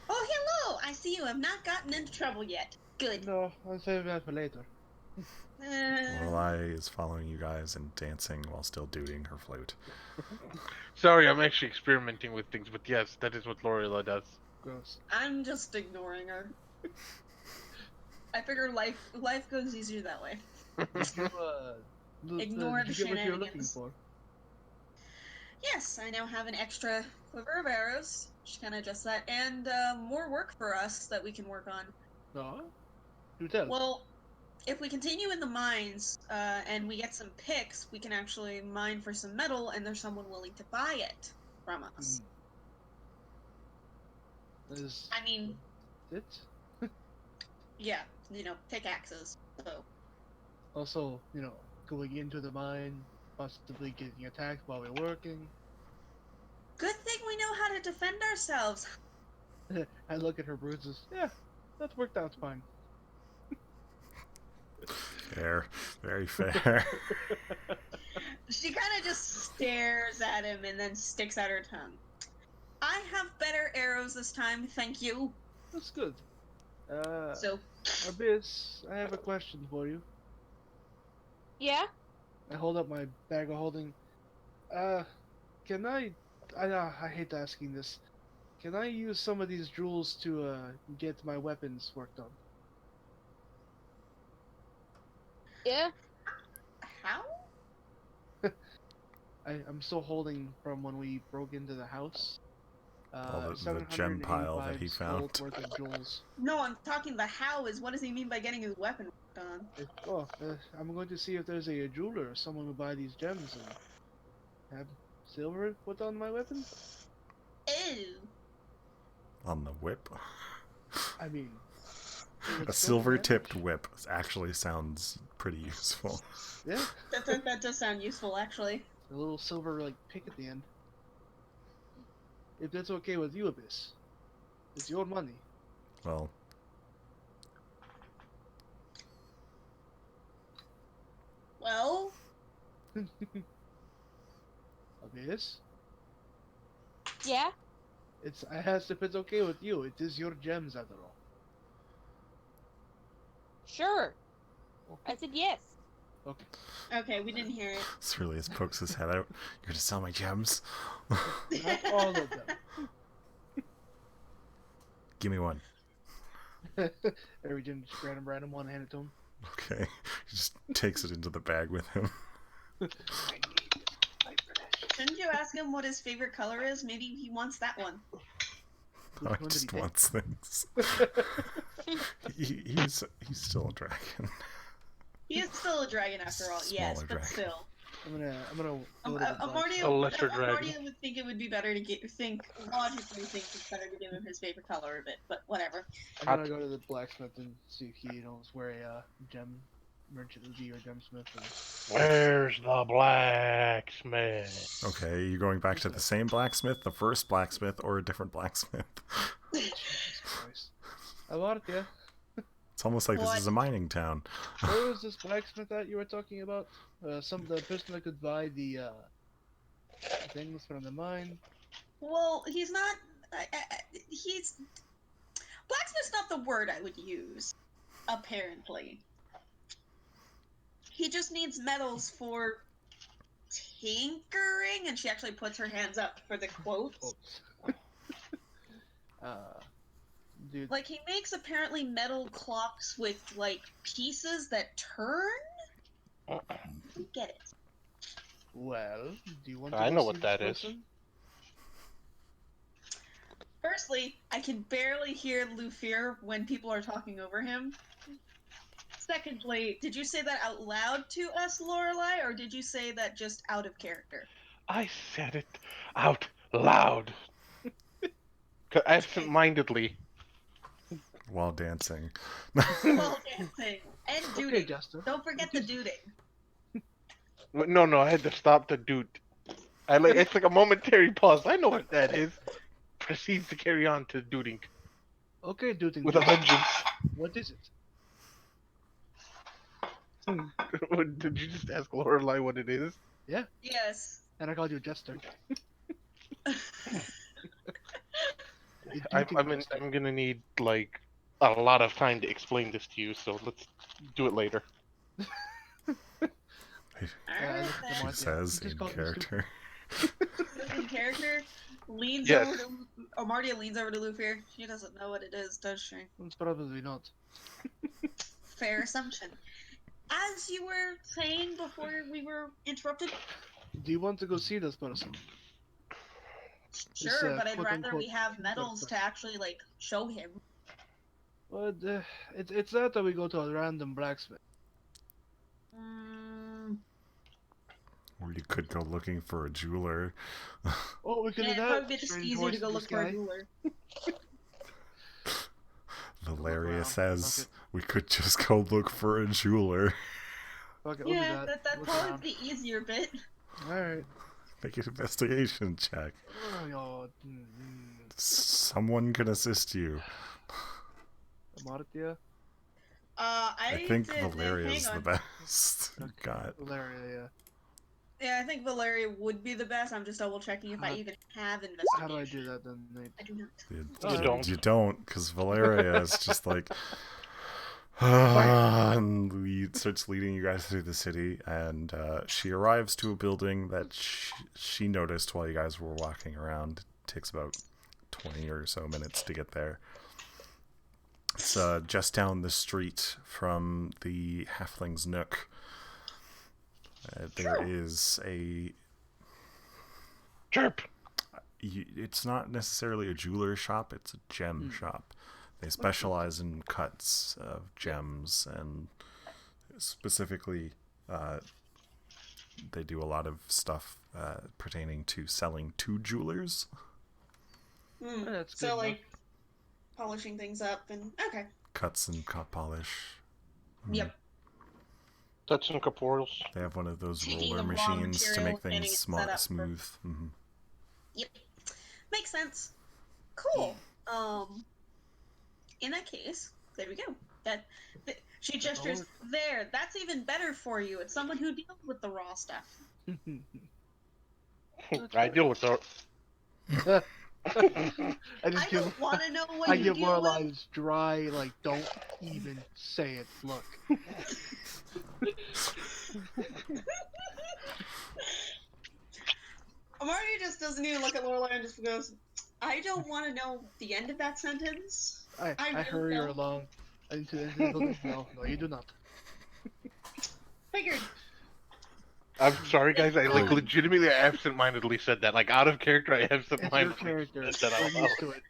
S3: Oh, hello! I see you have not gotten into trouble yet. Good.
S2: no, I'll save that for later.
S1: Lorelai is following you guys and dancing while still doing her flute.
S5: Sorry, I'm actually experimenting with things, but yes, that is what Lorelai does.
S2: Gross.
S3: I'm just ignoring her. I figure life goes easier that way. Ignore
S2: did
S3: the
S2: you get what you're looking
S3: shenanigans.
S2: for?
S3: Yes, I now have an extra quiver of arrows, just kind of just that, and more work for us that we can work on.
S2: No? Do tell.
S3: Well, if we continue in the mines and we get some picks, we can actually mine for some metal, and there's someone willing to buy it from us.
S2: Is
S3: I mean,
S2: it?
S3: yeah, pickaxes. So
S2: Also, going into the mine, possibly getting attacked while we're working.
S3: good thing we know how to defend ourselves.
S2: I look at her bruises. Yeah, that worked out fine.
S1: Fair. Very fair.
S3: She kind of just stares at him and then sticks out her tongue. I have better arrows this time, thank you.
S2: That's good.
S3: So,
S2: Abyss, I have a question for you.
S4: Yeah?
S2: I hold up my bag of holding. Can I hate asking this. Can I use some of these jewels to get my weapons worked on?
S4: Yeah?
S3: how?
S2: I'm still holding from when we broke into the house.
S1: The gem pile that he
S2: 785
S1: found.
S2: gold worth of jewels.
S3: No, I'm talking the how is what does he mean by getting his weapon worked on?
S2: I'm going to see if there's a jeweler or someone who buy these gems and have silver put on my weapon.
S3: Ew.
S1: On the whip.
S2: I mean,
S1: A silver-tipped whip actually sounds pretty useful.
S2: Yeah,
S3: That does sound useful, actually.
S2: a little silver pick at the end. If that's okay with you, Abyss, it's your money.
S1: Well,
S3: Well,
S2: Abyss,
S4: Yeah?
S2: I asked if it's okay with you. It is your gems after all.
S4: Sure. I said yes.
S2: Okay.
S3: okay, we didn't hear it.
S1: Ceruleus pokes his head out. You're gonna sell my gems?
S2: Not all of them.
S1: Give me one.
S2: Every gem just random one, hand it to him.
S1: Okay. He just takes it into the bag with him.
S2: I need my precious.
S3: Shouldn't you ask him what his favorite color is? Maybe he wants that one.
S1: Oh,
S2: Which
S1: he
S2: one did
S1: just
S2: he
S1: wants things. He's still a dragon.
S3: He is still a dragon after all, yes,
S1: Smaller
S3: but
S1: dragon.
S3: still.
S2: I'm gonna go to the
S3: Amardia,
S5: A lesser dragon.
S3: Amardia would think it would be better to logically think it's better to give him his favorite color of it, but whatever.
S2: I'm gonna go to the blacksmith and see if he knows where a gem merchant would be or gemsmith. And...
S5: Where's the blacksmith?
S1: Okay, you going back to the same blacksmith, the first blacksmith, or a different blacksmith?
S2: Jesus Christ. Amardia,
S1: It's almost like this
S3: What?
S1: is a mining town.
S2: where was this blacksmith that you were talking about? The person that could buy the things from the mine.
S3: Well, he's not. He's blacksmith's not the word I would use. Apparently, he just needs metals for tinkering, and she actually puts her hands up for the quotes.
S2: Dude.
S3: Like, he makes apparently metal clocks with like pieces that turn. I don't get it.
S2: Well, do you want to
S5: I
S2: go
S5: know
S2: see
S5: what
S2: this
S5: that is.
S2: person?
S3: Firstly, I can barely hear Lufir when people are talking over him. Secondly, did you say that out loud to us, Lorelei, or did you say that just out of character?
S5: I said it out loud. Absent-mindedly.
S1: While dancing.
S3: Well, dancing and
S2: Okay,
S3: duding.
S2: Justin.
S3: Don't forget the duding.
S5: No, I had to stop the dude. It's like a momentary pause. I know what that is. Proceeds to carry on to duding
S2: Okay, dude.
S5: with a vengeance.
S2: What is it?
S5: Did you just ask Lorelei what it is?
S3: Yes.
S2: And I called you Jester.
S5: I'm gonna need like a lot of time to explain this to you, so let's do it later.
S3: Alright,
S2: look at the
S3: then.
S2: mark.
S1: He says
S2: Just
S1: in
S2: call me
S1: character.
S3: In character, leans
S5: Yes.
S3: over to Amardia leans over to Lufir. She doesn't know what it is, does she?
S2: It's probably not.
S3: Fair assumption. As you were saying before we were interrupted,
S2: Do you want to go see this person?
S3: sure, but I'd rather
S2: quote-unquote
S3: we have medals to actually like show him.
S2: But it's not that we go to a random blacksmith.
S1: Or you could go looking for a jeweler.
S2: Oh, we could
S3: Yeah,
S2: do
S3: it'd
S2: that.
S3: probably be just
S2: Strange
S3: easier
S2: voice
S3: to go
S2: of
S3: look
S2: this
S3: for a
S2: guy.
S3: jeweler.
S1: Valeria
S2: around.
S1: says
S2: Okay.
S1: we could just go look for a jeweler.
S2: Fuck it, we'll do
S3: Yeah,
S2: that.
S3: that'd
S2: Look
S3: probably
S2: around.
S3: be the easier bit.
S2: Alright.
S1: Make an investigation check.
S2: Oh, God.
S1: Someone can assist you.
S2: Amardia?
S1: I think
S3: hang
S1: Valeria's the
S3: on.
S1: best. God.
S2: Valeria, yeah.
S3: Yeah, I think Valeria would be the best. I'm just double checking if I
S2: How-
S3: even have investigation.
S2: How do I do that then, Nate?
S3: I do not.
S1: You don't, because Valeria is just like, and starts leading you guys through the city, and she arrives to a building that she noticed while you guys were walking around. It takes about 20 or so minutes to get there. It's just down the street from the Halfling's Nook. There is a...
S5: Chirp!
S1: It's not necessarily a jeweler shop, it's a gem shop. They specialize in cuts of gems, and specifically they do a lot of stuff pertaining to selling to jewelers.
S2: That's good
S3: So,
S2: enough.
S3: like, polishing things up and... Okay.
S1: Cuts and cut polish.
S3: Yep.
S5: Touch and corporeals.
S1: They have one of those
S3: Taking
S1: roller
S3: the raw
S1: machines to
S3: material,
S1: make things
S3: getting it set up for-
S1: smooth. Mm-hmm.
S3: Yep. Makes sense. Cool. In that case, there we go. She gestures there. That's even better for you. It's someone who deals with the raw stuff.
S5: I deal with the.
S2: I
S3: I
S2: just give
S3: don't want to know what
S2: I
S3: you
S2: give
S3: deal
S2: Lorelai
S3: with.
S2: this dry, like, don't even say it look.
S3: Amardia just doesn't even look at Lorelai and just goes, I don't want to know the end of that sentence.
S2: I
S3: really
S2: hurry her
S3: don't.
S2: along into the building. No, you do not.
S3: Figured.
S5: I'm sorry, guys. I like legitimately absent-mindedly said that. Like out of character, I
S2: It's your
S5: absent-mindedly
S2: character.
S5: said that
S2: We're
S5: out
S2: used to it.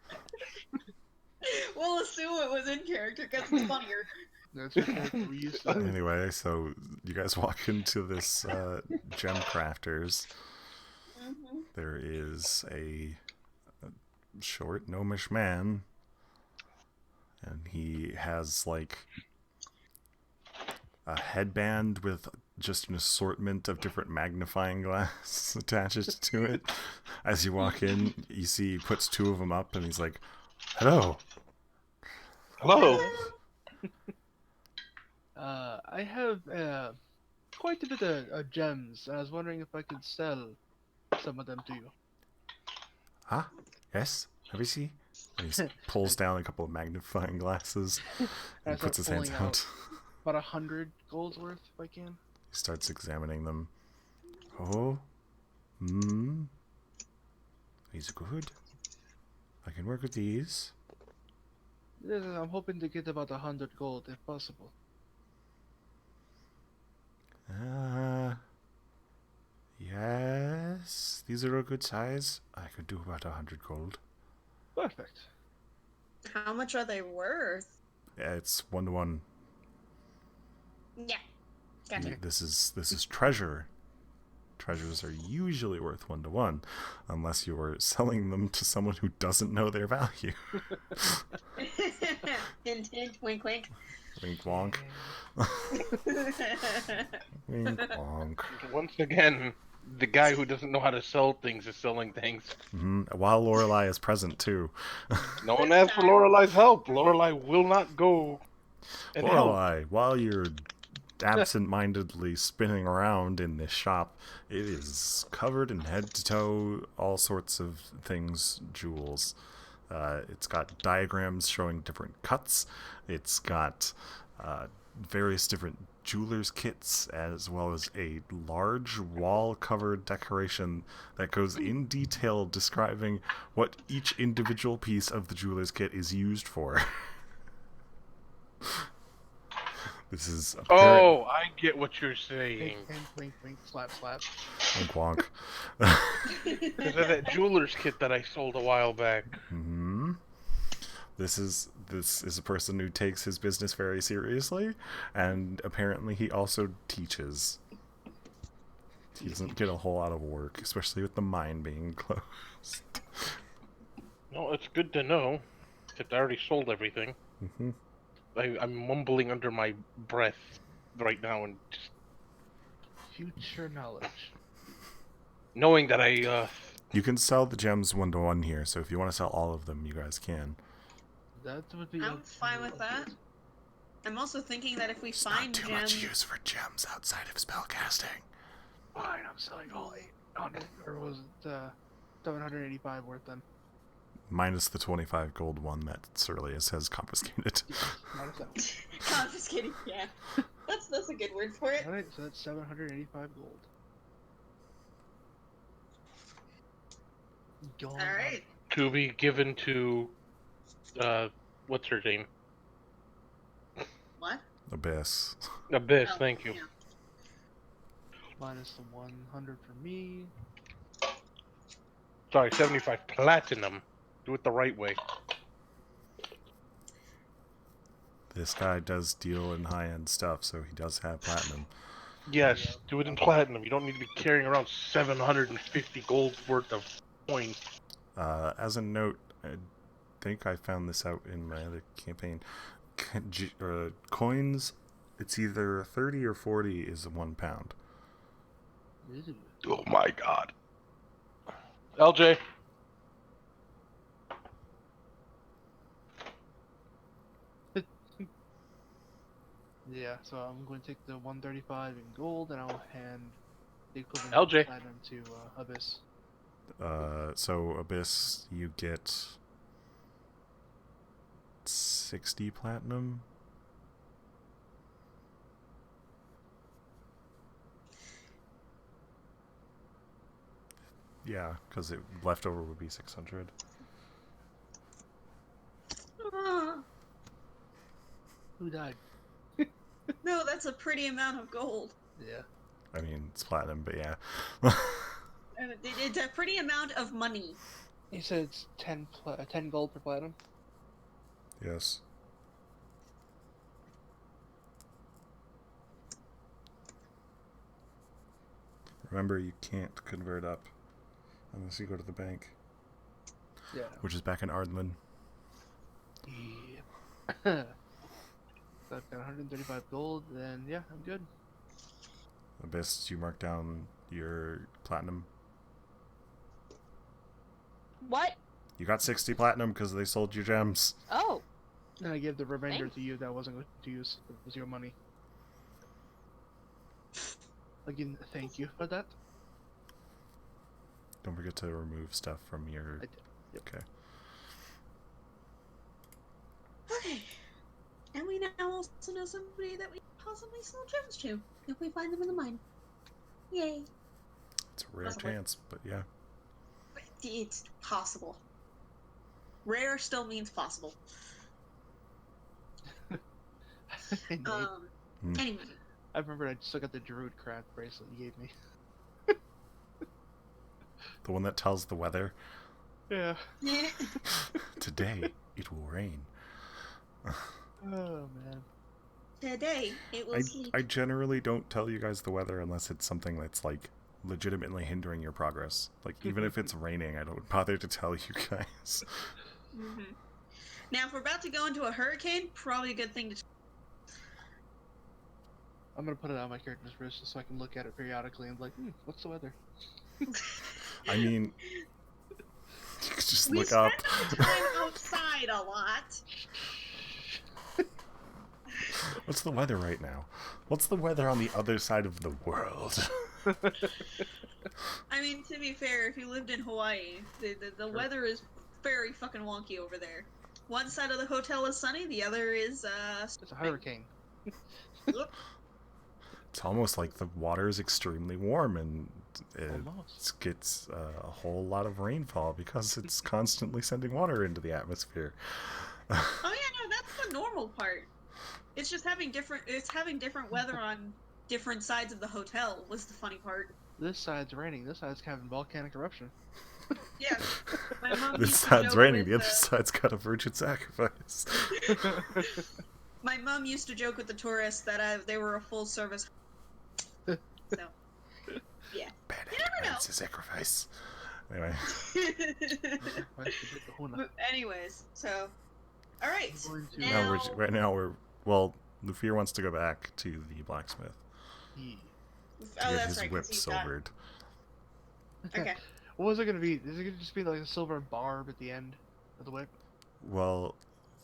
S3: We'll assume it was in character because it's funnier.
S2: That's what character we used to have.
S1: Anyway, so you guys walk into this gem crafters.
S3: Mm-hmm.
S1: There is a short gnomish man, and he has like a headband with just an assortment of different magnifying glass attached to it. As you walk in, you see he puts two of them up, and he's like, "Hello."
S5: Hello.
S2: I have quite a bit of gems. I was wondering if I could sell some of them to you.
S1: Ah, yes. Let me see. And he pulls down a couple of magnifying glasses
S2: I
S1: and
S2: start
S1: puts his hands
S2: pulling
S1: out.
S2: About 100 gold's worth, if I can.
S1: He starts examining them. Oh, these are good. I can work with these.
S2: Yes, I'm hoping to get about 100 gold, if possible.
S1: Yes. These are a good size. I could do about 100 gold.
S2: Perfect.
S3: How much are they worth?
S1: Yeah, it's 1-to-1.
S3: Yeah. Gotcha.
S1: This is treasure. Treasures are usually worth 1-to-1, unless you're selling them to someone who doesn't know their value.
S3: Hint, hint, wink, wink.
S1: Wink wonk. Wink wonk.
S5: Once again, the guy who doesn't know how to sell things is selling things.
S1: While Lorelei is present too.
S5: No one asked for Lorelai's help. Lorelei will not go and help.
S1: Lorelei, while you're absent-mindedly spinning around in this shop, it is covered in head to toe, all sorts of things, jewels. It's got diagrams showing different cuts. It's got various different jeweler's kits, as well as a large wall-covered decoration that goes in detail describing what each individual piece of the jeweler's kit is used for. This is
S5: Oh, I get what you're saying.
S2: Wink, wink, wink, wink, slap, slap.
S1: Wink wonk.
S5: Because of that jeweler's kit that I sold a while back.
S1: This is a person who takes his business very seriously, and apparently he also teaches. He doesn't get a whole lot of work, especially with the mine being closed.
S5: No, it's good to know. Except I already sold everything. I'm mumbling under my breath right now, and just
S2: Future knowledge.
S5: knowing that I
S1: You can sell the gems 1-to-1 here, so if you want to sell all of them, you guys can.
S2: That would be.
S3: I'm fine with that. I'm also thinking that if we
S1: It's
S3: find
S1: not too
S3: gems,
S1: much use for gems outside of spellcasting.
S2: Fine, I'm selling all 800, or was it 785 worth them?
S1: Minus the 25 gold one that Surlius has confiscated.
S2: Yes, minus that.
S3: confiscating. Yeah, that's a good word for it.
S2: Alright, so that's 785 gold.
S3: All right.
S5: to be given to what's her name?
S3: What?
S1: Abyss.
S5: Abyss.
S3: Oh,
S5: Thank you.
S3: yeah.
S2: Minus the 100 for me.
S5: Sorry, 75 platinum. Do it the right way.
S1: This guy does deal in high-end stuff, so he does have platinum.
S5: Yes, do it in platinum. You don't need to be carrying around 750 gold worth of coins.
S1: As a note, I think I found this out in my other campaign. Coins, it's either 30 or 40 is £1.
S2: Ooh.
S5: Oh my god. LJ.
S2: Yeah, so I'm going to take the 135 in gold, and I'll hand the equivalent
S5: LJ.
S2: of platinum to Abyss.
S1: So Abyss, you get 60 platinum. Yeah, because it leftover would be 600.
S2: Who died?
S3: No, that's a pretty amount of gold.
S2: Yeah.
S1: I mean, it's platinum, but yeah.
S3: It's a pretty amount of money.
S2: You said it's 10 gold per platinum?
S1: Yes. Remember, you can't convert up unless you go to the bank,
S2: Yeah.
S1: which is back in Ardlin.
S2: Yeah. So I've got 135 gold, then yeah, I'm good.
S1: Abyss, you mark down your platinum.
S4: What?
S1: You got 60 platinum because they sold you gems.
S4: Oh.
S2: And I gave the remainder
S4: Thanks.
S2: to you that I wasn't going to use. It was your money. Again, thank you for that.
S1: Don't forget to remove stuff from your...
S2: I did. Yep.
S1: Okay.
S3: Okay. And we now also know somebody that we possibly sell gems to if we find them in the mine. Yay.
S1: It's a rare
S3: Possibly.
S1: chance, but yeah.
S3: It's possible. Rare still means possible.
S2: Indeed.
S3: Anyway.
S2: I remember I still got the Druid craft bracelet you gave me.
S1: The one that tells the weather.
S2: Yeah.
S1: Today, it will rain.
S2: Oh, man.
S3: Today, it will sleep.
S1: I generally don't tell you guys the weather unless it's something that's, like, legitimately hindering your progress. Like, even if it's raining, I don't bother to tell you guys.
S3: Mm-hmm. Now, if we're about to go into a hurricane, probably a good thing to...
S2: I'm gonna put it on my character's wrist just so I can look at it periodically and be like, what's the weather?
S1: I mean, you could just
S3: We
S1: look
S3: spend
S1: up.
S3: our time outside a lot.
S1: What's the weather right now? What's the weather on the other side of the world?
S3: I mean, to be fair, if you lived in Hawaii, the weather is very fucking wonky over there. One side of the hotel is sunny, the other is,
S2: It's a hurricane.
S3: Yep.
S1: It's almost like the water is extremely warm and it
S2: Almost.
S1: gets a whole lot of rainfall because it's constantly sending water into the atmosphere.
S3: Oh yeah, no, that's the normal part. It's just having different weather on different sides of the hotel was the funny part.
S2: This side's raining, this side's having volcanic eruption.
S3: Yeah. My mom
S1: This
S3: used to
S1: side's
S3: joke
S1: raining,
S3: with,
S1: the other side's got a virgin sacrifice.
S3: My mom used to joke with the tourists that they were a full service. So, yeah.
S1: Bad
S3: You never know.
S1: It's a sacrifice. Anyway.
S3: But anyways, so, all right.
S2: Now,
S1: Right now we're well, Lufir wants to go back to the blacksmith to
S3: Oh,
S1: get
S3: that's
S1: his
S3: right.
S1: whip
S3: 'cause he's got-
S1: silvered.
S3: Okay.
S2: What was it gonna be? Is it gonna just be like a silver barb at the end of the whip?
S1: Well,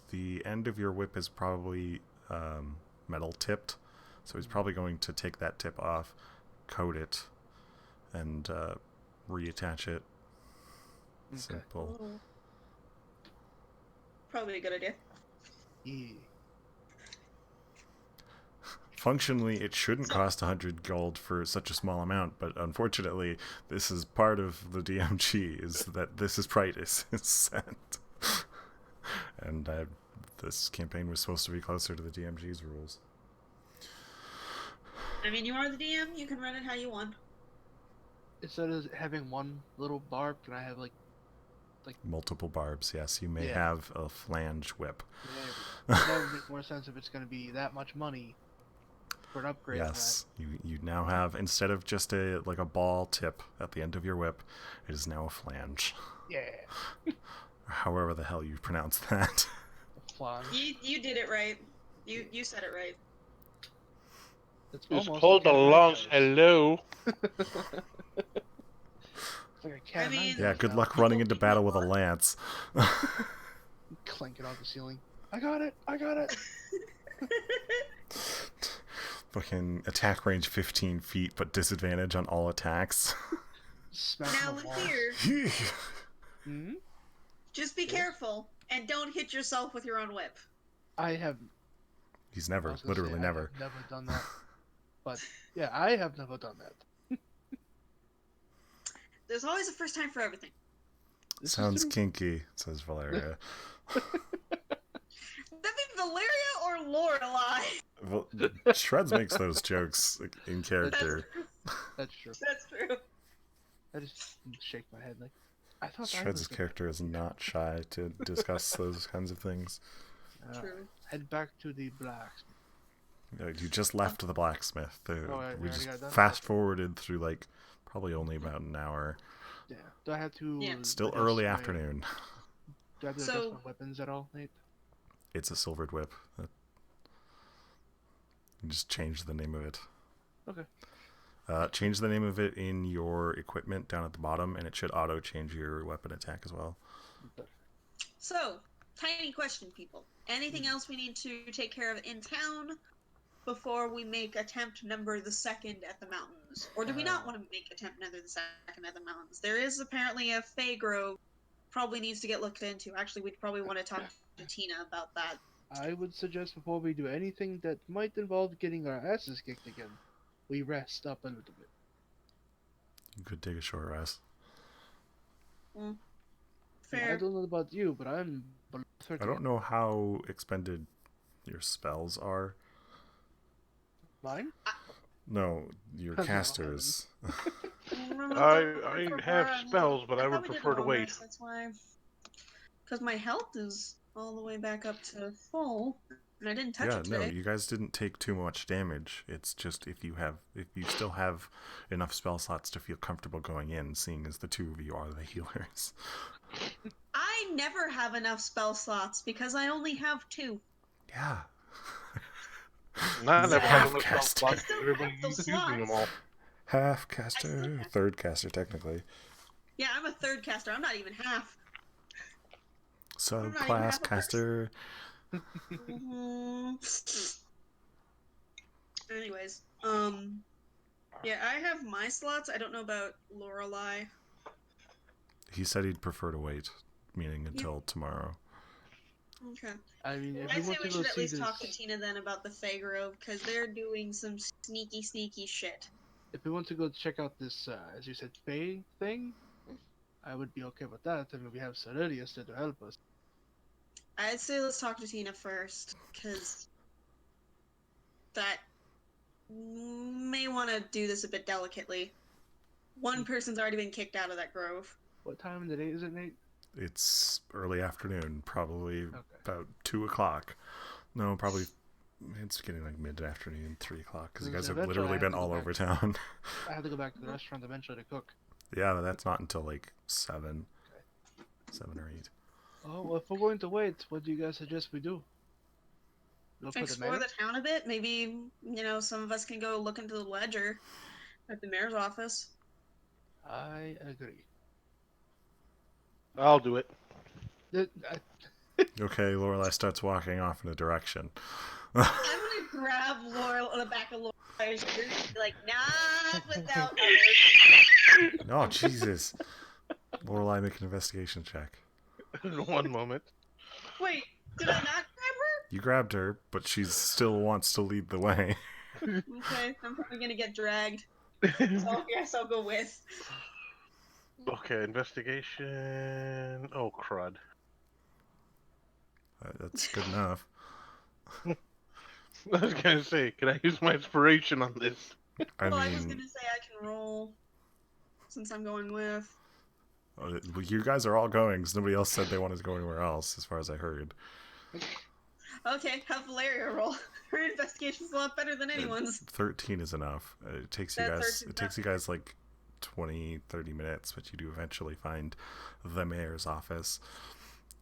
S1: the end of your whip is probably metal tipped, so he's probably going to take that tip off, coat it, and reattach it.
S2: Okay.
S1: Simple.
S3: Oh. Probably a good idea.
S2: Yeah.
S1: Functionally, it shouldn't cost 100 gold for such a small amount, but unfortunately, this is part of the DMG, is that this is price is set. And this campaign was supposed to be closer to the DMG's rules.
S3: I mean, you are the DM. You can run it how you want.
S2: Instead of having one little barb, can I have like
S1: Multiple barbs, yes. You may
S2: Yeah.
S1: have a flange whip.
S2: that would make more sense if it's gonna be that much money for an upgrade.
S1: Yes, you now have, instead of just a ball tip at the end of your whip, it is now a flange.
S2: Yeah.
S1: Or however the hell you pronounce that.
S2: Flange.
S3: You did it right. You said it right.
S2: It's
S5: It's
S2: almost
S5: called a
S2: like a
S5: launch.
S2: knife.
S5: Hello.
S2: It's like a cat
S3: I mean-
S2: knife
S1: Yeah,
S2: right
S1: good
S2: now.
S1: luck running into battle with a lance.
S2: Clank it off the ceiling. I got it! I got it!
S1: Fucking attack range 15 feet, but disadvantage on all attacks.
S2: Smack
S3: Now,
S2: the wall.
S3: here,
S2: Hmm?
S3: just be careful and don't hit yourself with your own whip.
S2: I have
S1: He's
S2: I
S1: never,
S2: was gonna
S1: literally
S2: say,
S1: never.
S2: I have never done that. But yeah, I have never done that.
S3: There's always a first time for everything.
S2: This is
S1: Sounds
S2: true.
S1: kinky, says Valeria.
S3: That be Valeria or Lorelai?
S1: Well, Shreds makes those jokes like, in character.
S2: That's true.
S3: That's true.
S2: I just shake my head like I thought I
S1: Shreds'
S2: was gonna-
S1: character is not shy to discuss those kinds of things.
S3: True.
S2: Head back to the blacksmith.
S1: You just left the blacksmith.
S2: Oh, I
S1: We
S2: already
S1: just
S2: got done?
S1: fast forwarded through like Probably only about an hour.
S2: Yeah. Do I have to?
S3: Yeah.
S1: Still
S2: adjust
S1: early
S2: my-
S1: afternoon.
S2: Do I have to
S3: So-
S2: adjust my weapons at all, Nate?
S1: It's a silvered whip. You just change the name of it.
S2: Okay.
S1: Change the name of it in your equipment down at the bottom, and it should auto change your weapon attack as well.
S3: So, tiny question, people. Anything else we need to take care of in town before we make attempt number the 2nd at the mountains? Or do we not want to make attempt number the 2nd at the mountains? There is apparently a Fey Grove probably needs to get looked into. Actually, we'd probably want to talk to Tina about that.
S2: I would suggest before we do anything that might involve getting our asses kicked again, we rest up a little bit.
S1: You could take a short rest.
S2: I
S3: Fair.
S2: don't know about you, but I'm below 30.
S1: I don't know how expended your spells are.
S2: Mine?
S1: No, your
S2: No,
S1: casters.
S5: I have spells, but I would
S3: thought we did
S5: prefer to
S3: long
S5: wait.
S3: rest, that's why. Because my health is all the way back up to full, and I didn't touch
S1: Yeah,
S3: it
S1: no,
S3: today.
S1: you guys didn't take too much damage. It's just if you still have enough spell slots to feel comfortable going in, seeing as the two of you are the healers.
S3: I never have enough spell slots because I only have 2.
S1: Yeah.
S5: Not enough
S1: Half
S5: time
S1: cast.
S5: to everybody
S3: Those
S5: using them
S3: slots.
S5: all.
S1: Half caster, third caster technically.
S3: Yeah, I'm a 3rd caster. I'm not even half.
S1: Subclass caster.
S3: Anyways, yeah, I have my slots. I don't know about Lorelei.
S1: He said he'd prefer to wait, meaning until tomorrow.
S3: Okay.
S2: I mean, if
S3: I'd
S2: you
S3: say
S2: want
S3: we
S2: to go
S3: should at
S2: see
S3: least
S2: this,
S3: talk to Tina then about the Fey Grove, because they're doing some sneaky shit.
S2: if we want to go check out this, as you said, Fae thing, I would be okay with that. I mean, we have Celerius there to help us.
S3: I'd say let's talk to Tina first, because that may want to do this a bit delicately. One person's already been kicked out of that grove.
S2: What time of the day is it, Nate?
S1: It's early afternoon, probably
S2: Okay.
S1: about 2 o'clock. No, probably it's getting like mid-afternoon, 3 o'clock, because you guys have
S2: Eventually I
S1: literally
S2: have
S1: been
S2: to go
S1: all
S2: back.
S1: over town.
S2: I have to go back to the restaurant eventually to cook.
S1: Yeah, but that's not until like 7 or 8.
S2: Oh, well, if we're going to wait, what do you guys suggest we do? Look for the
S3: Explore
S2: mayor?
S3: the town a bit. Maybe, some of us can go look into the ledger at the mayor's office.
S2: I agree.
S5: I'll do it.
S1: Okay, Lorelai starts walking off in a direction.
S3: I'm gonna grab Laurel on the back of Lorelai's shirt and be like, not without others.
S1: Oh, Jesus. Lorelai, make an investigation check.
S5: One moment.
S3: Wait, did I not grab her?
S1: You grabbed her, but she still wants to lead the way.
S3: Okay, I'm probably gonna get dragged. So I guess I'll go with.
S5: Okay, investigation. Oh, crud.
S1: That's good enough.
S5: I was gonna say, can I use my inspiration on this?
S1: I
S3: Well, I was
S1: mean,
S3: gonna say I can roll since I'm going with.
S1: well, you guys are all going because nobody else said they wanted to go anywhere else, as far as I heard.
S3: Okay, have Valeria roll. Her investigation's a lot better than anyone's.
S1: 13 is enough. It takes you
S3: That
S1: guys.
S3: 13's
S1: It takes you guys like 20, 30 minutes, but you do eventually find the mayor's office.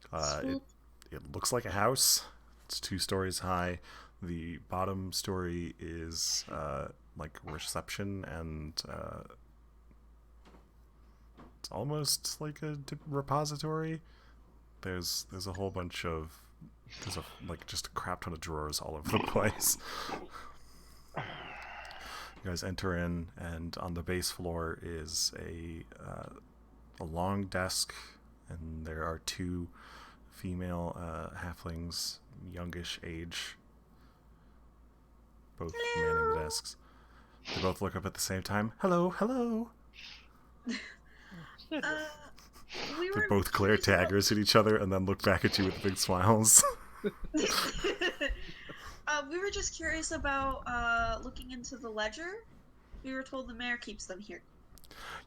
S3: Swoop.
S1: It looks like a house. It's 2 stories high. The bottom story is like reception, and it's almost like a repository. There's a whole bunch of just a crap ton of drawers all over the place. You guys enter in, and on the base floor is a long desk, and there are 2 female halflings, youngish age, both manning the desks. They both look up at the same time. Hello, hello.
S3: We
S1: They're
S3: were
S1: both clear
S3: curious about-
S1: taggers at each other and then look back at you with big smiles.
S3: We were just curious about looking into the ledger. We were told the mayor keeps them here.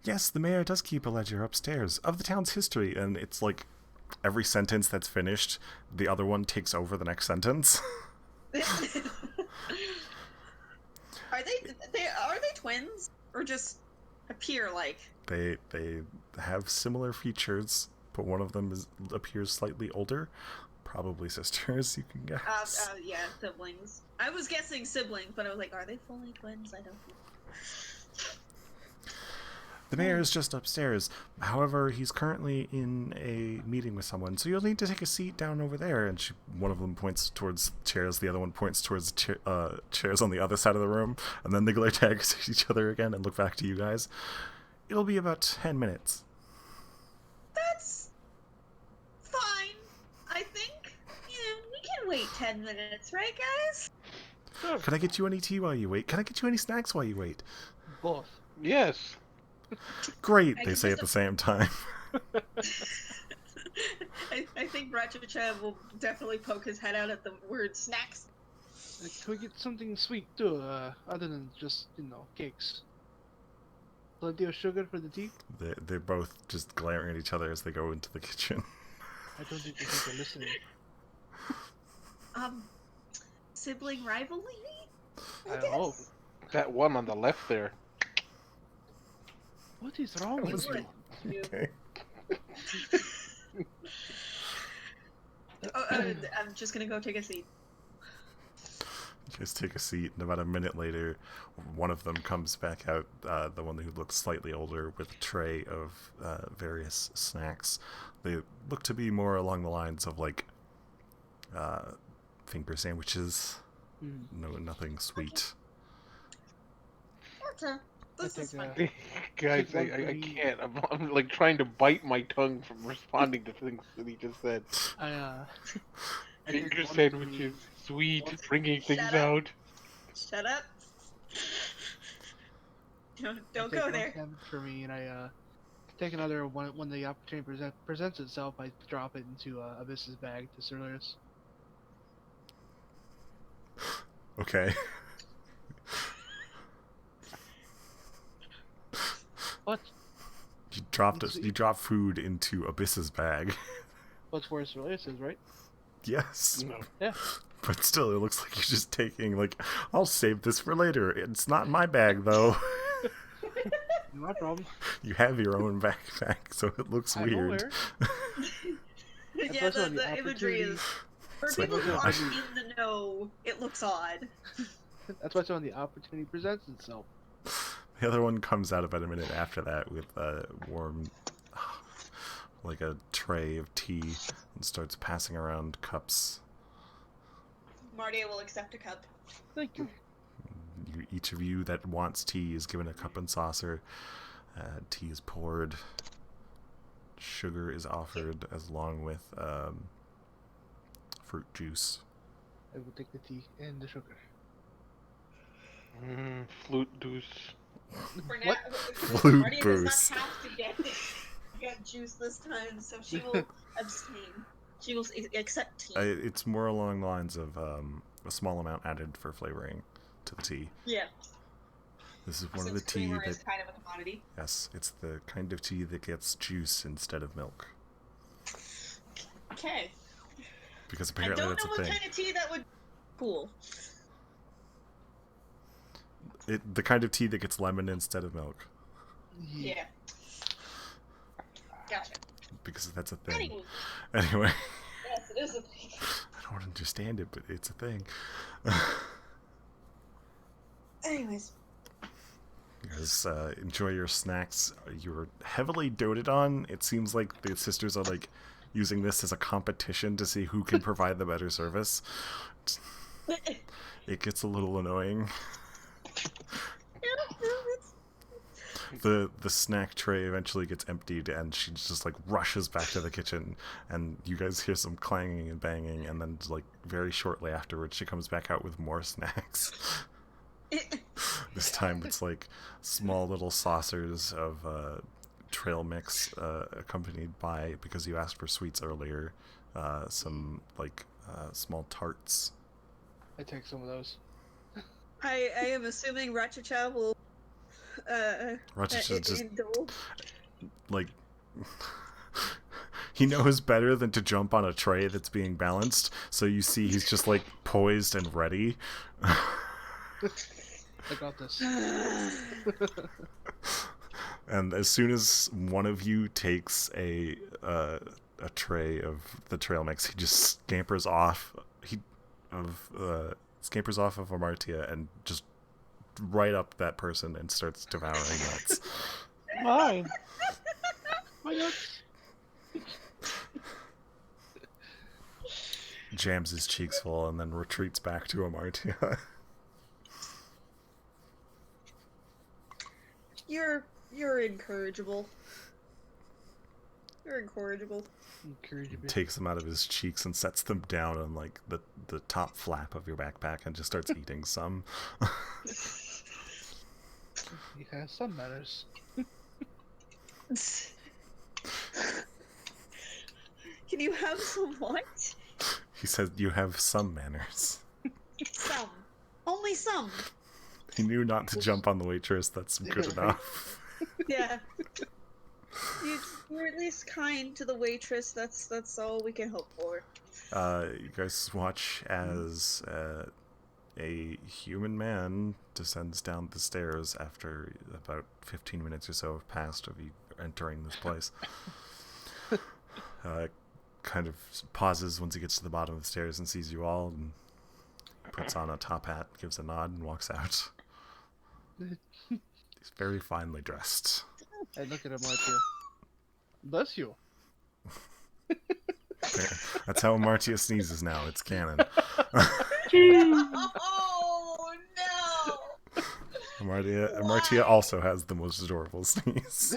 S1: Yes, the mayor does keep a ledger upstairs of the town's history, and it's like every sentence that's finished, the other one takes over the next sentence.
S3: Are they twins or just appear like?
S1: They have similar features, but one of them appears slightly older. Probably sisters, you can guess.
S3: Yeah, siblings. I was guessing siblings, but I was like, are they fully twins? I don't know.
S1: The mayor is just upstairs. However, he's currently in a meeting with someone, so you'll need to take a seat down over there. And one of them points towards chairs, the other one points towards chairs on the other side of the room, and then the glare tags at each other again and look back to you guys. It'll be about 10 minutes.
S3: That's fine, I think. Yeah, we can wait 10 minutes, right, guys?
S1: Can I get you any tea while you wait? Can I get you any snacks while you wait?
S2: Both.
S5: Yes.
S1: Great, they say at the same time.
S3: I think Ratchet will definitely poke his head out at the word snacks.
S2: Can we get something sweet too, other than just, cakes? Plenty of sugar for the tea?
S1: They're both just glaring at each other as they go into the kitchen.
S2: I don't think they're listening.
S3: Sibling rivalry?
S2: I hope.
S5: That one on the left there.
S2: What is wrong with you?
S1: Okay.
S3: I'm just gonna go take a seat.
S1: Just take a seat, and about a minute later, one of them comes back out, the one who looks slightly older, with a tray of various snacks. They look to be more along the lines of, like, finger sandwiches. No, nothing sweet.
S3: Okay. This is fine.
S5: Guys, I can't. I'm like trying to bite my tongue from responding to things that he just said.
S2: I
S5: Finger sandwiches, sweet, bringing things
S3: Shut up.
S5: out.
S3: Shut up. Don't go there.
S2: For me, and I take another one when the opportunity presents itself. I drop it into Abyss's bag to Cerberus.
S1: Okay.
S2: What?
S1: You dropped food into Abyss's bag.
S2: What's where Cerberus is, right?
S1: Yes.
S5: No.
S2: Yeah.
S1: But still, it looks like you're just taking, like, I'll save this for later. It's not my bag, though.
S2: No problem.
S1: You have your own backpack, so it looks
S2: I'm
S1: weird.
S2: aware.
S3: Yeah, the imagery is... For
S1: It's like,
S3: people who aren't in the know, it looks odd.
S2: That's why when the opportunity presents itself.
S1: The other one comes out about a minute after that with a warm, like a tray of tea, and starts passing around cups.
S3: Mardia will accept a cup.
S2: Thank you.
S1: Each of you that wants tea is given a cup and saucer. Tea is poured. Sugar is offered along with fruit juice.
S2: I will take the tea and the sugar.
S5: Flute deuce.
S3: For now,
S2: What?
S1: Flute
S3: Mardia does
S1: boost.
S3: not have to get juice this time, so she will abstain. She will accept tea.
S1: It's more along the lines of a small amount added for flavoring to the tea.
S3: Yeah.
S1: This is one of the
S3: Since
S1: tea
S3: creamer
S1: that...
S3: is kind of a commodity.
S1: Yes, it's the kind of tea that gets juice instead of milk.
S3: Okay.
S1: Because
S3: I
S1: apparently
S3: don't
S1: that's
S3: know
S1: a
S3: what
S1: thing.
S3: kind of tea that would... Cool.
S1: The kind of tea that gets lemon instead of milk.
S3: Yeah. Gotcha.
S1: Because that's a thing.
S3: Anyway.
S1: Anyway.
S3: Yes, it is a thing.
S1: I don't understand it, but it's a thing.
S3: Anyways.
S1: You guys enjoy your snacks. You're heavily doted on. It seems like the sisters are like using this as a competition to see who can provide the better service. It gets a little annoying. The snack tray eventually gets emptied, and she just like rushes back to the kitchen, and you guys hear some clanging and banging, and then like very shortly afterwards she comes back out with more snacks. This time it's like small little saucers of trail mix, accompanied by, because you asked for sweets earlier, some like small tarts.
S2: I take some of those.
S3: I am assuming Ratchacha will
S1: Ratchacha just
S3: indulge.
S1: like he knows better than to jump on a tray that's being balanced, so you see he's just like poised and ready.
S2: I got this.
S1: And as soon as one of you takes a tray of the trail mix, he just scampers off. Scampers off of Amartia and just right up that person and starts devouring nuts.
S2: Mine. My nuts.
S1: Jams his cheeks full and then retreats back to Amartia.
S3: You're incorrigible. You're incorrigible.
S1: Takes them out of his cheeks and sets them down on like the top flap of your backpack and just starts eating some.
S2: He has some manners.
S3: Can you have some what?
S1: He says you have some manners.
S3: Some. Only some.
S1: He knew not to jump on the waitress. That's good enough.
S3: Yeah. You're at least kind to the waitress. That's all we can hope for.
S1: You guys watch as a human man descends down the stairs after about 15 minutes or so have passed of you entering this place. Kind of pauses once he gets to the bottom of the stairs and sees you all and puts on a top hat, gives a nod, and walks out. He's very finely dressed.
S2: I look at him like you. Bless you.
S1: That's how Amartia sneezes now. It's canon.
S3: Oh no!
S1: Amartia also has the most adorable sneeze.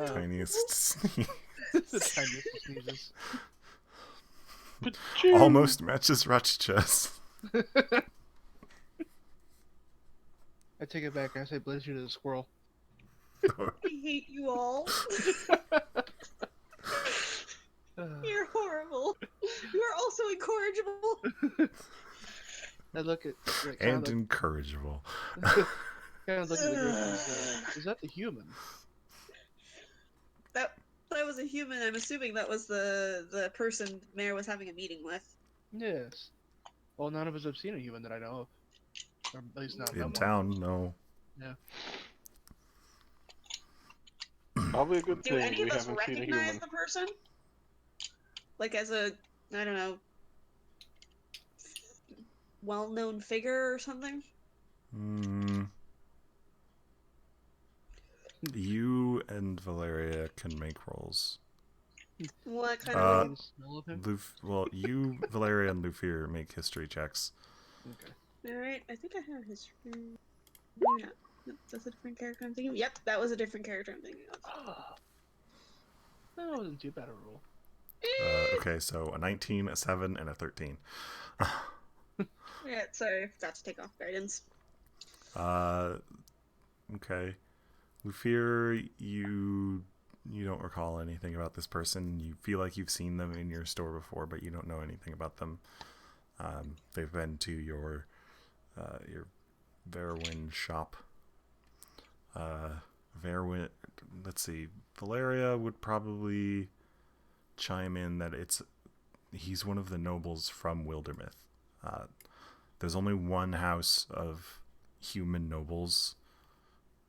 S1: Tiniest sneeze.
S2: The tiniest of sneezes.
S1: Almost matches Rachicha's.
S2: I take it back. I say bless you to the squirrel.
S3: I hate you all. You're horrible. You are also incorrigible.
S2: I look at
S1: And incorrigible.
S2: kind of look at the group and say, is that the human?
S3: That was a human. I'm assuming that was the person Mayor was having a meeting with.
S2: Yes. Well, none of us have seen a human that I know of. Or at least not
S1: In town, no.
S2: Yeah.
S5: Probably a good
S3: Do
S5: thing
S3: any
S5: we
S3: of us
S5: haven't seen a
S3: recognize
S5: human.
S3: the person? Like as a, I don't know, well-known figure or something?
S1: You and Valeria can make rolls.
S3: What kind of way?
S2: Smell of him?
S1: Well, you, Valeria, and Lufir make history checks.
S2: Okay.
S3: Alright, I think I have history. Maybe not. Nope, that's a different character I'm thinking of. Yep, that was a different character I'm thinking of.
S2: That wasn't too bad a roll.
S1: Okay, so a 19, a 7, and a 13.
S3: Yeah, sorry, I forgot to take off guidance.
S1: Okay. Lufir, you don't recall anything about this person. You feel like you've seen them in your store before, but you don't know anything about them. They've been to your Verwin shop. Verwin, let's see, Valeria would probably chime in that he's one of the nobles from Wildermyth. There's only one house of human nobles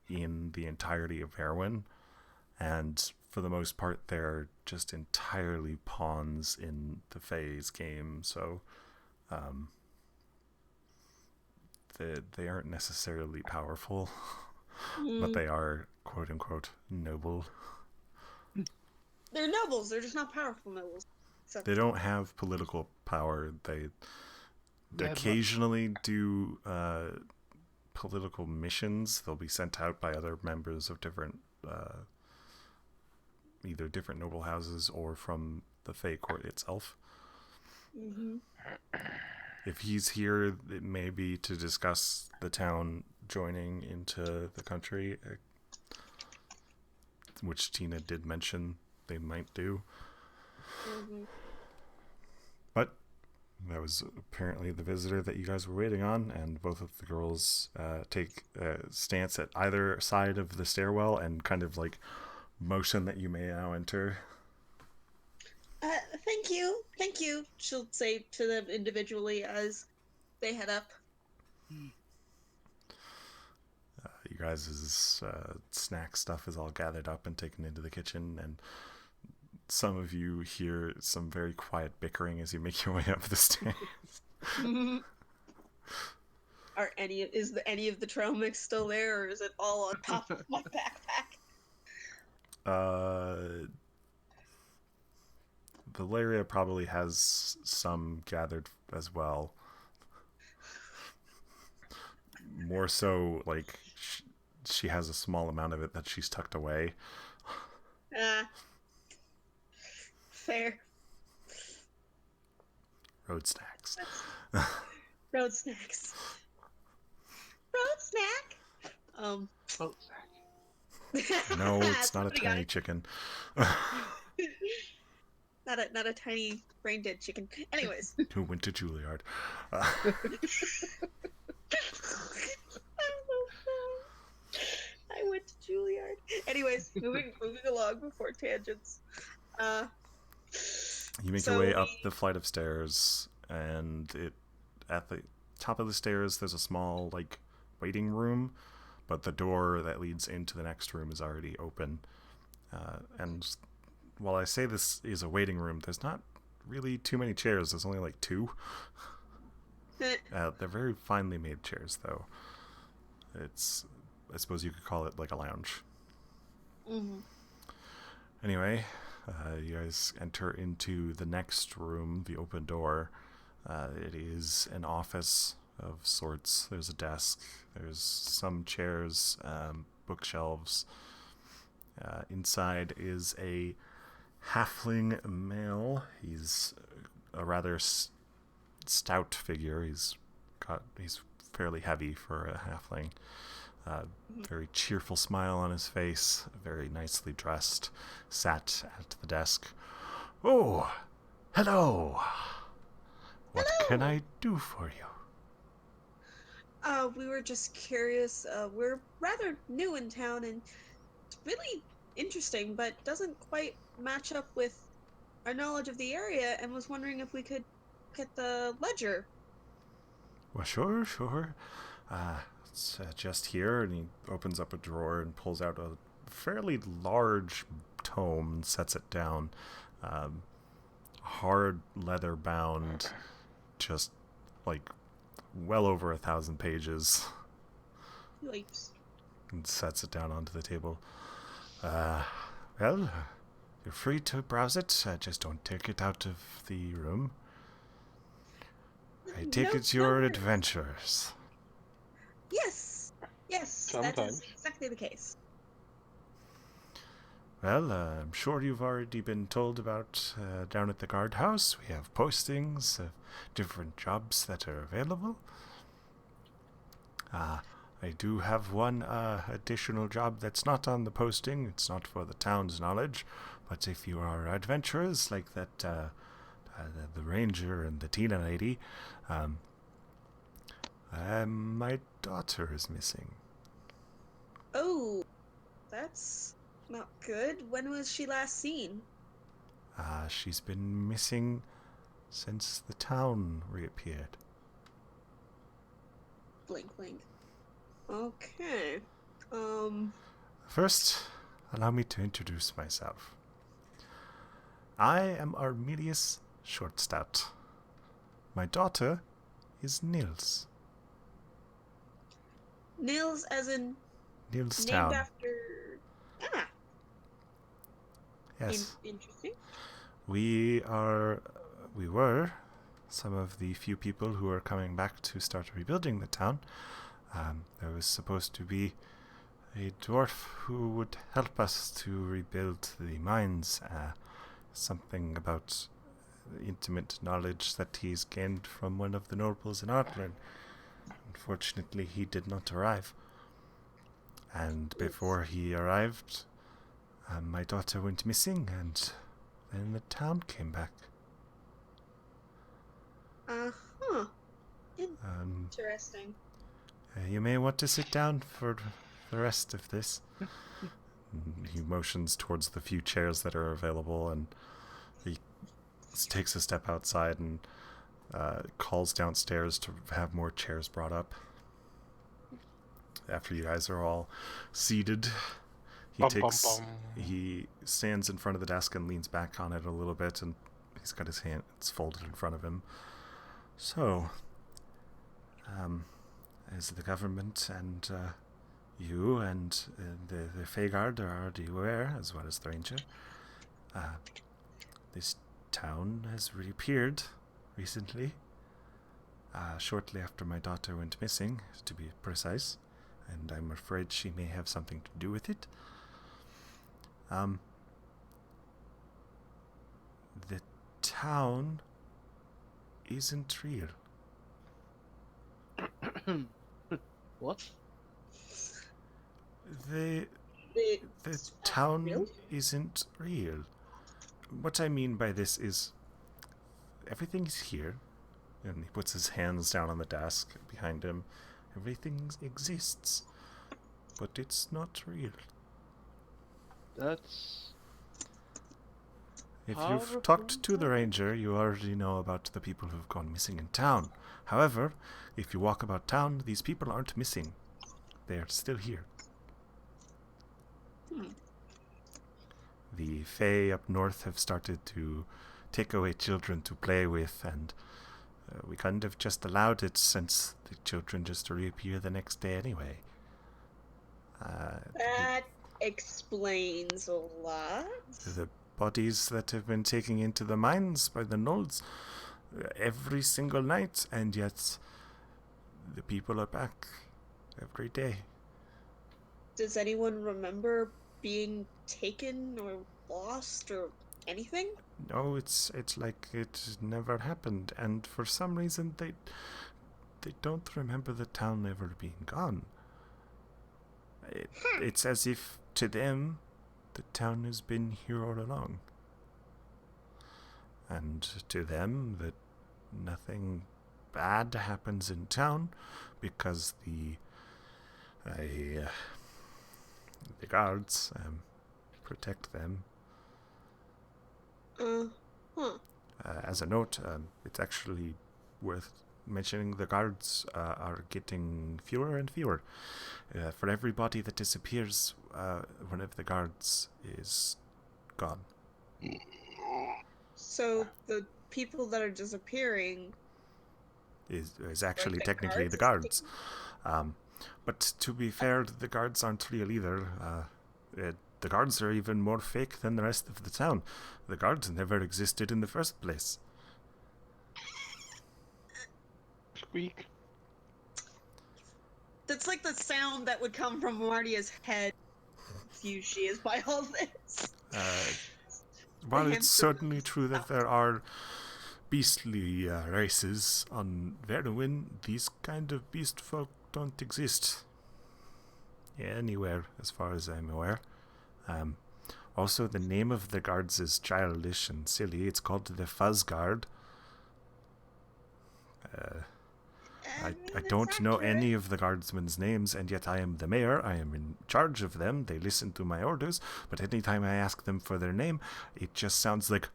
S1: in the entirety of Verwin, and for the most part they're just entirely pawns in the Fae's game, so they aren't necessarily powerful, but they are quote-unquote noble.
S3: They're nobles, they're just not powerful nobles.
S1: They don't have political power. They
S2: Yeah,
S1: occasionally do political missions. They'll be sent out by other members of different either different noble houses or from the Fae court itself.
S3: Mm-hmm.
S1: If he's here, it may be to discuss the town joining into the country, which Tina did mention they might do.
S3: Mm-hmm.
S1: But that was apparently the visitor that you guys were waiting on, and both of the girls take a stance at either side of the stairwell and kind of like motion that you may now enter.
S3: Thank you, she'll say to them individually as they head up.
S1: you guys' snack stuff is all gathered up and taken into the kitchen, and some of you hear some very quiet bickering as you make your way up the stairs.
S3: Is any of the trail mix still there, or is it all on top of my backpack?
S1: Valeria probably has some gathered as well. More so, like, she has a small amount of it that she's tucked away.
S3: Fair.
S1: Road snacks.
S3: Road snacks. Road snack.
S2: Oh,
S1: No, it's not a tiny chicken.
S3: Not a tiny brain dead chicken. Anyways.
S1: Who went to Juilliard?
S3: I went to Juilliard. Anyways, moving along before tangents.
S1: You make your way up the flight of stairs, and at the top of the stairs there's a small, like, waiting room, but the door that leads into the next room is already open. And while I say this is a waiting room, there's not really too many chairs. There's only like 2. They're very finely made chairs, though. I suppose you could call it like a lounge.
S3: Mm-hmm.
S1: Anyway, you guys enter into the next room, the open door. It is an office of sorts. There's a desk. There's some chairs, bookshelves. Inside is a halfling male. He's a rather stout figure. He's fairly heavy for a halfling. Very cheerful smile on his face. Very nicely dressed. Sat at the desk. Oh, hello. What can I do for you?
S3: We were just curious. We're rather new in town, and it's really interesting, but doesn't quite match up with our knowledge of the area, and was wondering if we could get the ledger.
S1: Well, sure. It's just here, and he opens up a drawer and pulls out a fairly large tome and sets it down. Hard leather bound, just like well over 1,000 pages.
S3: Yikes.
S1: And sets it down onto the table. Well, you're free to browse it. Just don't take it out of the room. I take it you're adventurers.
S3: Yes, that
S5: Sometimes.
S3: is exactly the case.
S1: Well, I'm sure you've already been told about down at the guardhouse. We have postings of different jobs that are available. I do have one additional job that's not on the posting. It's not for the town's knowledge, but if you are adventurers like that, the ranger and the Tina lady, my daughter is missing.
S3: Oh, that's not good. When was she last seen?
S1: She's been missing since the town reappeared.
S3: Blink, blink. Okay.
S1: First, allow me to introduce myself. I am Armelius Shortstout. My daughter is Nils.
S3: Nils, as in
S1: Nilstown.
S3: named after.
S1: Yes.
S3: Interesting.
S1: We were some of the few people who are coming back to start rebuilding the town. There was supposed to be a dwarf who would help us to rebuild the mines. Something about intimate knowledge that he's gained from one of the nobles in Artland. Unfortunately, he did not arrive. And before he arrived, my daughter went missing, and then the town came back.
S3: Interesting.
S1: You may want to sit down for the rest of this. He motions towards the few chairs that are available, and he takes a step outside and calls downstairs to have more chairs brought up. after you guys are all seated,
S5: Bum, bum, bum.
S1: he stands in front of the desk and leans back on it a little bit, and he's got his hands folded in front of him. So, as the government and you and the Fagard are already aware, as well as the Ranger, this town has reappeared recently, shortly after my daughter went missing, to be precise, and I'm afraid she may have something to do with it. The town isn't real.
S2: What?
S1: The
S3: It's
S1: town
S3: real?
S1: isn't real. What I mean by this is everything's here, and he puts his hands down on the desk behind him. Everything exists, but it's not real.
S2: That's...
S1: If
S2: How
S1: you've talked to the Ranger, you already know about the people who've gone missing in town. However, if you walk about town, these people aren't missing. They're still here. The Fae up north have started to take away children to play with, and we kind of just allowed it since the children just reappear the next day anyway.
S3: That explains a lot.
S1: The bodies that have been taken into the mines by the Knolls every single night, and yet the people are back every day.
S3: Does anyone remember being taken or lost or anything?
S1: No, it's like it never happened, and for some reason they don't remember the town ever being gone. It's as if to them the town has been here all along, and to them that nothing bad happens in town because the guards protect them. As a note, it's actually worth mentioning the guards are getting fewer and fewer. For every body that disappears, one of the guards is gone.
S3: So the people that are disappearing
S1: Is actually
S3: the
S1: technically the guards. But to be fair, the guards aren't real either. The guards are even more fake than the rest of the town. The guards never existed in the first place.
S5: Squeak.
S3: That's like the sound that would come from Martia's head. Confused she is by all this.
S1: While it's certainly true that there are beastly races on Verduin, these kind of beast folk don't exist anywhere, as far as I'm aware. Also, the name of the guards is childish and silly. It's called the Fuzz Guard. I don't know any of the guardsmen's names, and yet I am the mayor. I am in charge of them. They listen to my orders, but anytime I ask them for their name, it just sounds like...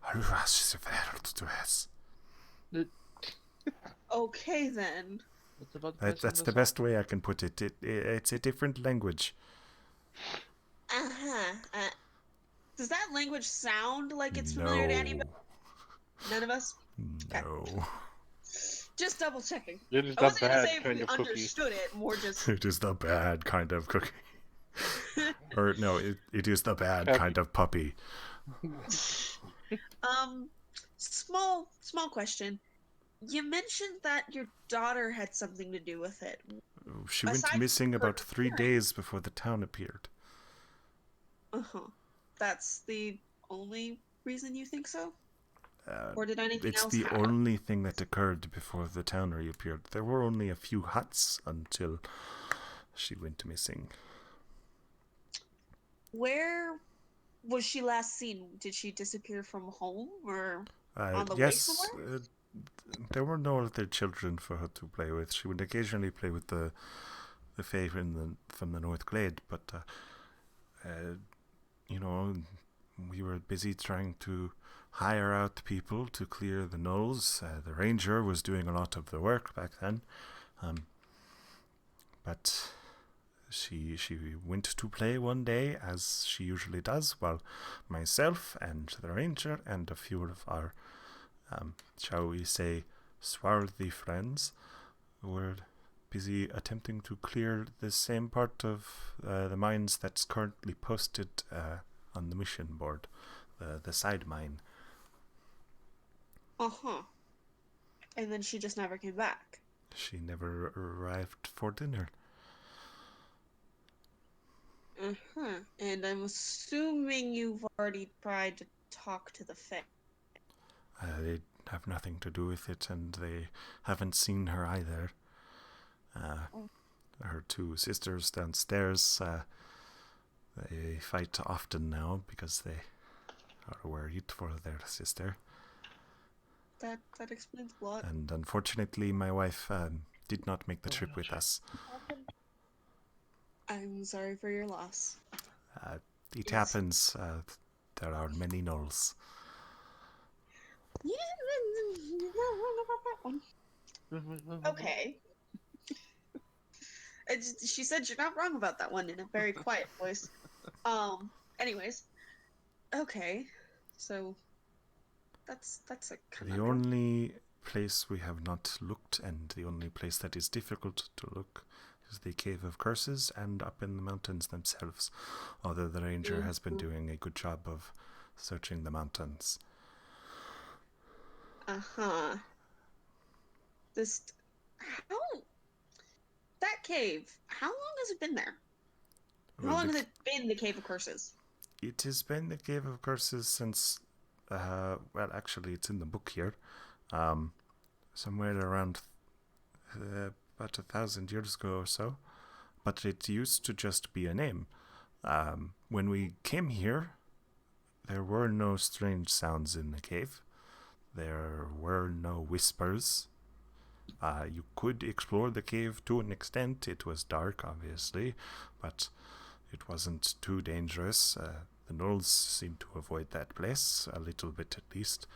S3: Okay then.
S2: What's about the
S1: That's the best way I can put it. It's a different language.
S3: Does that language sound like it's familiar to anybody? None of us?
S1: No.
S3: Just double checking.
S5: It is
S3: I
S5: the
S3: wasn't gonna
S5: bad
S3: say if
S5: kind
S3: we
S5: of cookie.
S3: understood it, more just...
S1: It is the bad kind of cookie. Or no, it is the bad kind of puppy.
S3: Small question. You mentioned that your daughter had something to do with it.
S1: She went
S3: Aside
S1: missing
S3: from her
S1: about 3 days before the town appeared.
S3: That's the only reason you think so? Or did anything
S1: It's
S3: else
S1: the
S3: happen?
S1: only thing that occurred before the town reappeared. There were only a few huts until she went missing.
S3: Where was she last seen? Did she disappear from home or on the way
S1: Yes,
S3: somewhere?
S1: there were no other children for her to play with. She would occasionally play with the Fae from the North Glade, but we were busy trying to hire out people to clear the knolls. The ranger was doing a lot of the work back then, but she went to play one day, as she usually does, while myself and the ranger and a few of our, shall we say, swarthy friends were busy attempting to clear the same part of the mines that's currently posted on the mission board, the side mine.
S6: Uh-huh. And then she just never came back.
S1: She never arrived for dinner.
S6: Uh-huh. And I'm assuming you've already tried to talk to the Fae.
S1: They have nothing to do with it, and they haven't seen her either. Her two sisters downstairs, they fight often now because they are worried for their sister.
S6: That explains a lot.
S1: And unfortunately, my wife did not make the trip with us.
S6: I'm sorry for your loss.
S1: It happens. There are many Knolls.
S6: Yeah, you're not wrong about that one. Okay. She said you're not wrong about that one in a very quiet voice. Anyways. Okay. So that's a
S1: The only place we have not looked, and the only place that is difficult to look, is the Cave of Curses and up in the mountains themselves, although the ranger has been doing a good job of searching the mountains.
S6: Uh-huh. That cave, how long has it been there? How long has it been the Cave of Curses?
S1: It has been the Cave of Curses since, well, actually, it's in the book here, somewhere around about 1,000 years ago or so, but it used to just be a name. When we came here, there were no strange sounds in the cave. There were no whispers. You could explore the cave to an extent. It was dark, obviously, but it wasn't too dangerous. The Knolls seemed to avoid that place, a little bit at least.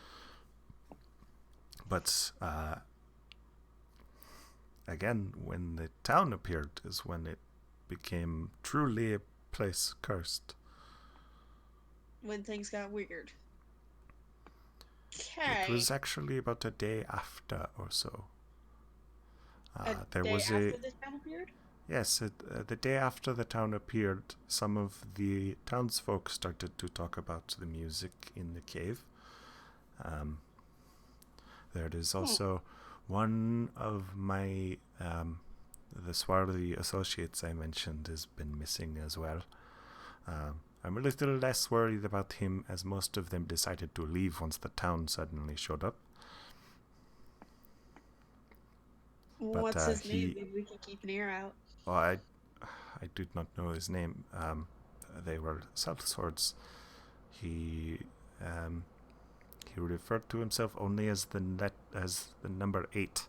S1: But, again, when the town appeared is when it became truly a place cursed.
S6: When things got weird. Okay.
S1: It was actually about a day after or so.
S6: After the town appeared?
S1: Yes, the day after the town appeared, some of the townsfolk started to talk about the music in the cave. There is also one of my the swarthy associates I mentioned has been missing as well. I'm a little less worried about him, as most of them decided to leave once the town suddenly showed up.
S6: What's his name? Maybe we can keep an ear out.
S1: Well, I did not know his name. They were sellswords. He referred to himself only as the number 8.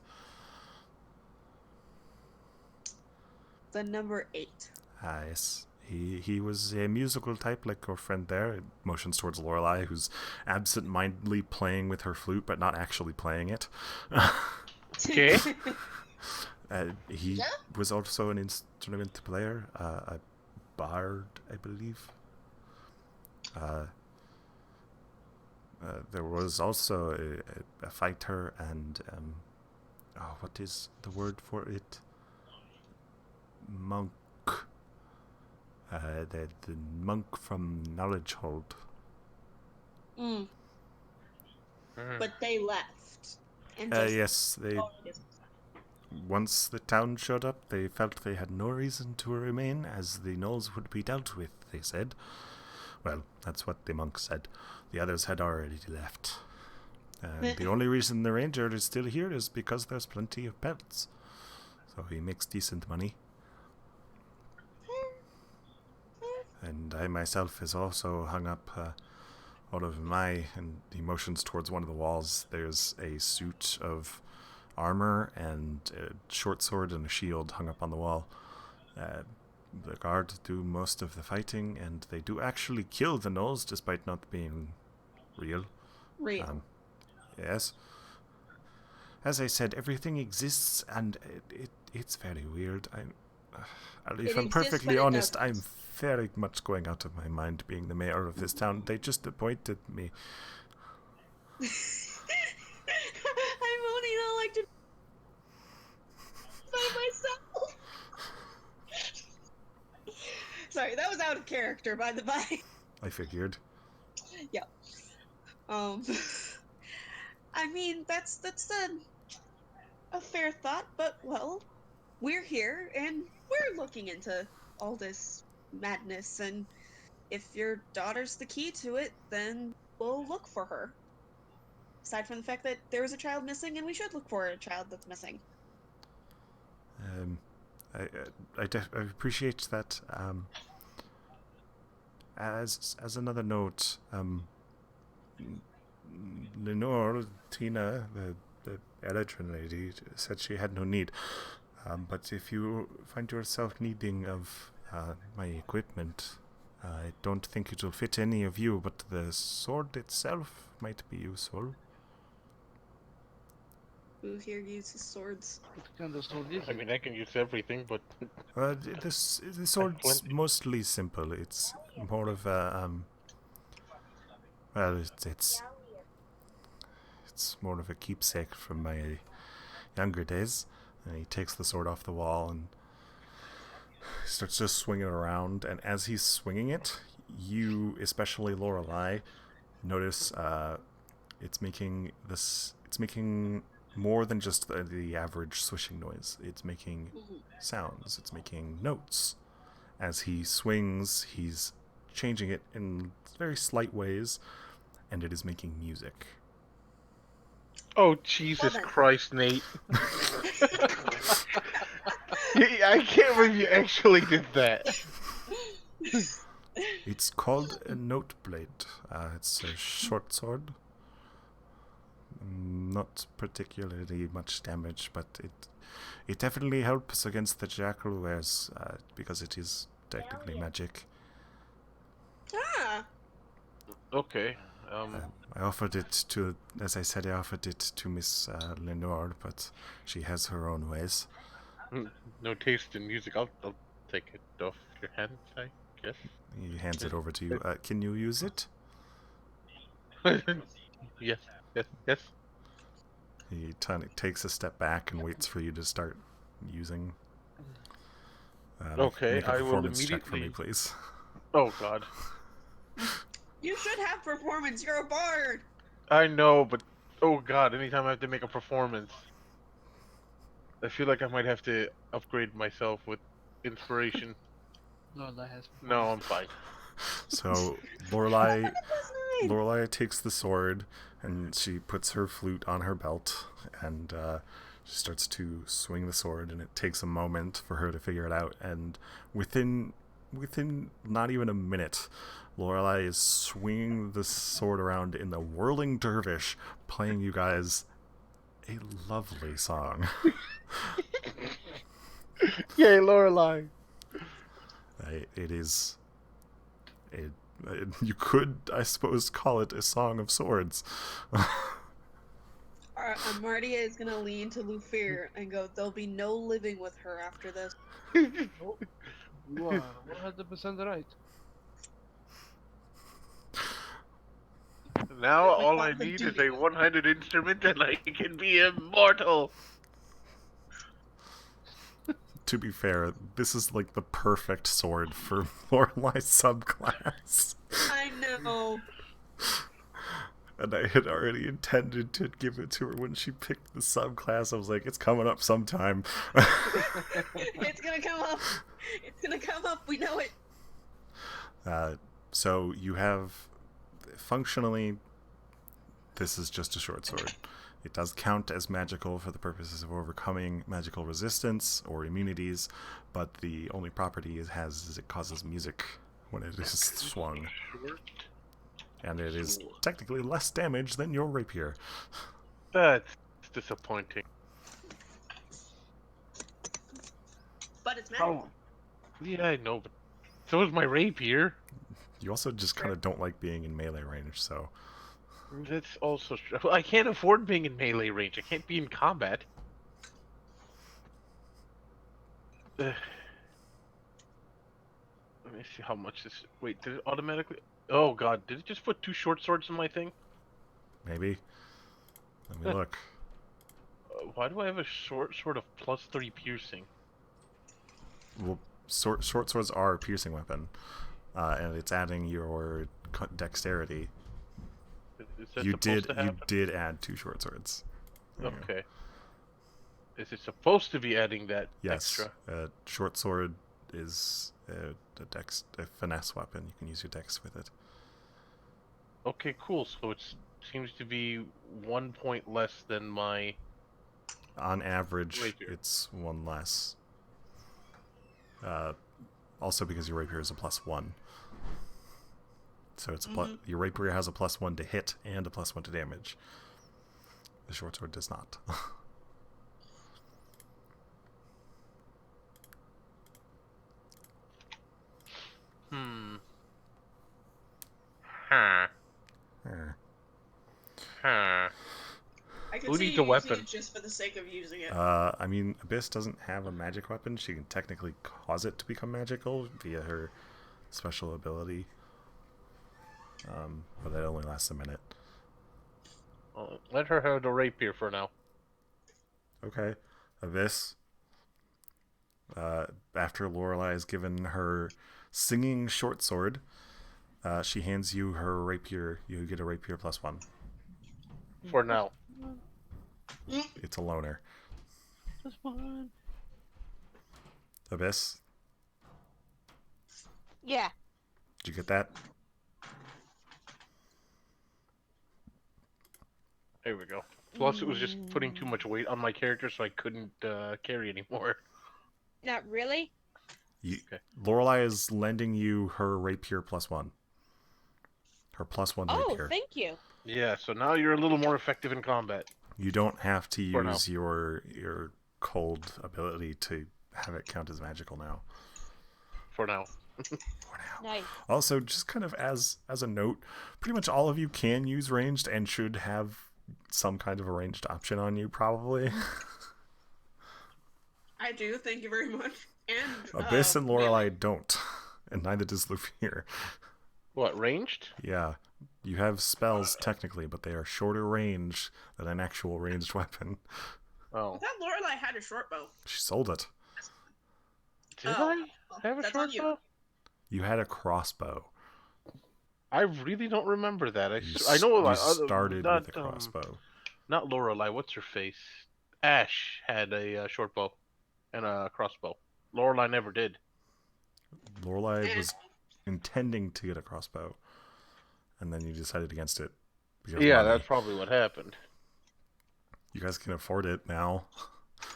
S6: The number 8.
S1: Yes. He was a musical type like your friend there. It motions towards Lorelei, who's absent-mindedly playing with her flute, but not actually playing it.
S5: Okay.
S1: He was also an instrument player, a bard, I believe. There was also a fighter and, what is the word for it? Monk. The monk from Knowledge Hold.
S6: But they left. And
S1: yes, they... Once the town showed up, they felt they had no reason to remain, as the Knolls would be dealt with, they said. Well, that's what the monk said. The others had already left. And the only reason the ranger is still here is because there's plenty of pelts. So he makes decent money. And I myself has also hung up out of my emotions towards one of the walls. There's a suit of armor and a short sword and a shield hung up on the wall. The guard do most of the fighting, and they do actually kill the Knolls despite not being real. Yes. As I said, everything exists, and it's very weird. If
S6: It
S1: I'm
S6: exists,
S1: perfectly
S6: but it
S1: honest,
S6: doesn't.
S1: I'm very much going out of my mind being the mayor of this town. They just appointed me.
S6: I'm only elected by myself. Sorry, that was out of character, by the by.
S1: I figured.
S6: Yeah. Um. I mean, that's a fair thought, but well, we're here and we're looking into all this madness, and if your daughter's the key to it, then we'll look for her. Aside from the fact that there is a child missing, and we should look for a child that's missing.
S1: Um, I appreciate that. As another note, Lenore, Tina, the Electron lady, said she had no need. But if you find yourself needing of my equipment, I don't think it will fit any of you, but the sword itself might be useful.
S6: Who here uses swords?
S2: What kind of sword is
S5: I
S2: it?
S5: mean, I can use everything, but
S1: The sword's
S5: plenty.
S1: mostly simple. It's more of a well, it's more of a keepsake from my younger days. And he takes the sword off the wall and starts just swinging it around. And as he's swinging it, you, especially Lorelei, notice it's making this. It's making more than just the average swishing noise. It's making sounds. It's making notes. As he swings, he's changing it in very slight ways, and it is making music.
S5: Oh, Jesus
S6: Well,
S5: Christ, Nate. I can't believe you actually did that.
S1: It's called a note blade. It's a short sword. Not particularly much damage, but it definitely helps against the jackal wares because it is technically magic.
S6: Ah,
S5: Okay.
S1: I offered it to, as I said, I offered it to Miss Lenore, but she has her own ways.
S5: No taste in music. I'll take it off your hands, I guess.
S1: He hands it over to you. Can you use it?
S5: Yes, yes.
S1: He takes a step back and waits for you to start using.
S5: Okay,
S1: make a
S5: I will
S1: performance check for me,
S5: immediately.
S1: please.
S5: Oh God.
S6: you should have performance. You're a bard.
S5: I know, but oh God, anytime I have to make a performance, I feel like I might have to upgrade myself with inspiration.
S2: No, that has.
S5: No, I'm fine.
S1: So Lorelei
S6: That's fine.
S1: Lorelei takes the sword and she puts her flute on her belt and she starts to swing the sword, and it takes a moment for her to figure it out, and within not even a minute, Lorelei is swinging the sword around in the whirling dervish, playing you guys a lovely song.
S5: Yay, Lorelei.
S1: It is you could, I suppose, call it a song of swords.
S6: Martia is gonna lean to Lufir and go, there'll be no living with her after this.
S2: Oh, you are 100% right.
S5: Now
S6: We
S5: all
S6: call
S5: I
S6: it the
S5: need is
S6: duty.
S5: a 100 instrument and I can be immortal.
S1: To be fair, this is like the perfect sword for Lorelei subclass.
S6: I know.
S1: And I had already intended to give it to her when she picked the subclass. I was like, it's coming up sometime.
S6: It's gonna come up. It's gonna come up. We know it.
S1: So you have, functionally, this is just a short sword. It does count as magical for the purposes of overcoming magical resistance or immunities, but the only property it has is it causes music when it is swung. And it is technically less damage than your rapier.
S5: That's disappointing.
S6: But it's magical.
S5: Yeah, I know, but so is my rapier.
S1: You also just kind of don't like being in melee range, so...
S5: That's also true. I can't afford being in melee range. I can't be in combat. me see how much this. Wait, did it automatically? Oh god, did it just put 2 short swords in my thing?
S1: Maybe. Let me look.
S5: Why do I have a short sword of +3 piercing?
S1: Well, short swords are a piercing weapon, and it's adding your dexterity.
S5: Is that
S1: You
S5: supposed to happen?
S1: did add 2 short swords. There you go.
S5: Okay. Is it supposed to be adding that
S1: Yes.
S5: extra?
S1: Short sword is a finesse weapon. You can use your dex with it.
S5: Okay, cool. So it seems to be 1 point less than my.
S1: On average,
S5: Rapier.
S1: it's 1 less. Also because your rapier is a +1. So it's your rapier has a +1 to hit and a +1 to damage. The short sword does not.
S5: Huh.
S1: Eh.
S5: Huh.
S6: I could
S5: Who
S6: see
S5: needs
S6: you
S5: a
S6: using
S5: weapon?
S6: it just for the sake of using it.
S1: I mean, Abyss doesn't have a magic weapon. She can technically cause it to become magical via her special ability. But that only lasts a minute.
S5: Let her have the rapier for now.
S1: Okay. Abyss. After Lorelei has given her singing short sword, she hands you her rapier. You get a rapier +1.
S5: For now.
S1: It's a loner.
S2: Just one.
S1: Abyss,
S4: Yeah.
S1: did you get that?
S5: There we go. Plus, it was just putting too much weight on my character, so I couldn't carry anymore.
S4: Not really.
S5: Okay.
S1: Lorelei is lending you her rapier +1. Her +1
S4: Oh,
S1: rapier.
S4: thank you.
S5: Yeah, so now you're a little more effective in combat.
S1: You don't have to
S5: For now.
S1: use your cold ability to have it count as magical now.
S5: For now.
S1: For now.
S4: Nice.
S1: Also, just kind of as a note, pretty much all of you can use ranged and should have some kind of a ranged option on you, probably.
S6: I do, thank you very much. And
S1: Abyss and Lorelei
S6: melee.
S1: don't, and neither does Lufir.
S5: What, ranged?
S1: Yeah, you have spells technically, but they are shorter range than an actual ranged weapon.
S6: I
S5: Oh.
S6: thought Lorelei had a short bow.
S1: She sold it.
S5: Did
S6: Oh,
S5: I have a
S6: that's
S5: short
S6: on you.
S5: bow?
S1: You had a crossbow.
S5: I really don't remember that. I
S1: You
S5: know
S1: you started
S5: not,
S1: with a crossbow.
S5: Not Lorelei, what's her face? Ash had a short bow and a crossbow. Lorelei never did.
S1: Lorelei was intending to get a crossbow, and then you decided against it. Because
S5: Yeah,
S1: money.
S5: that's probably what happened.
S1: You guys can afford it now.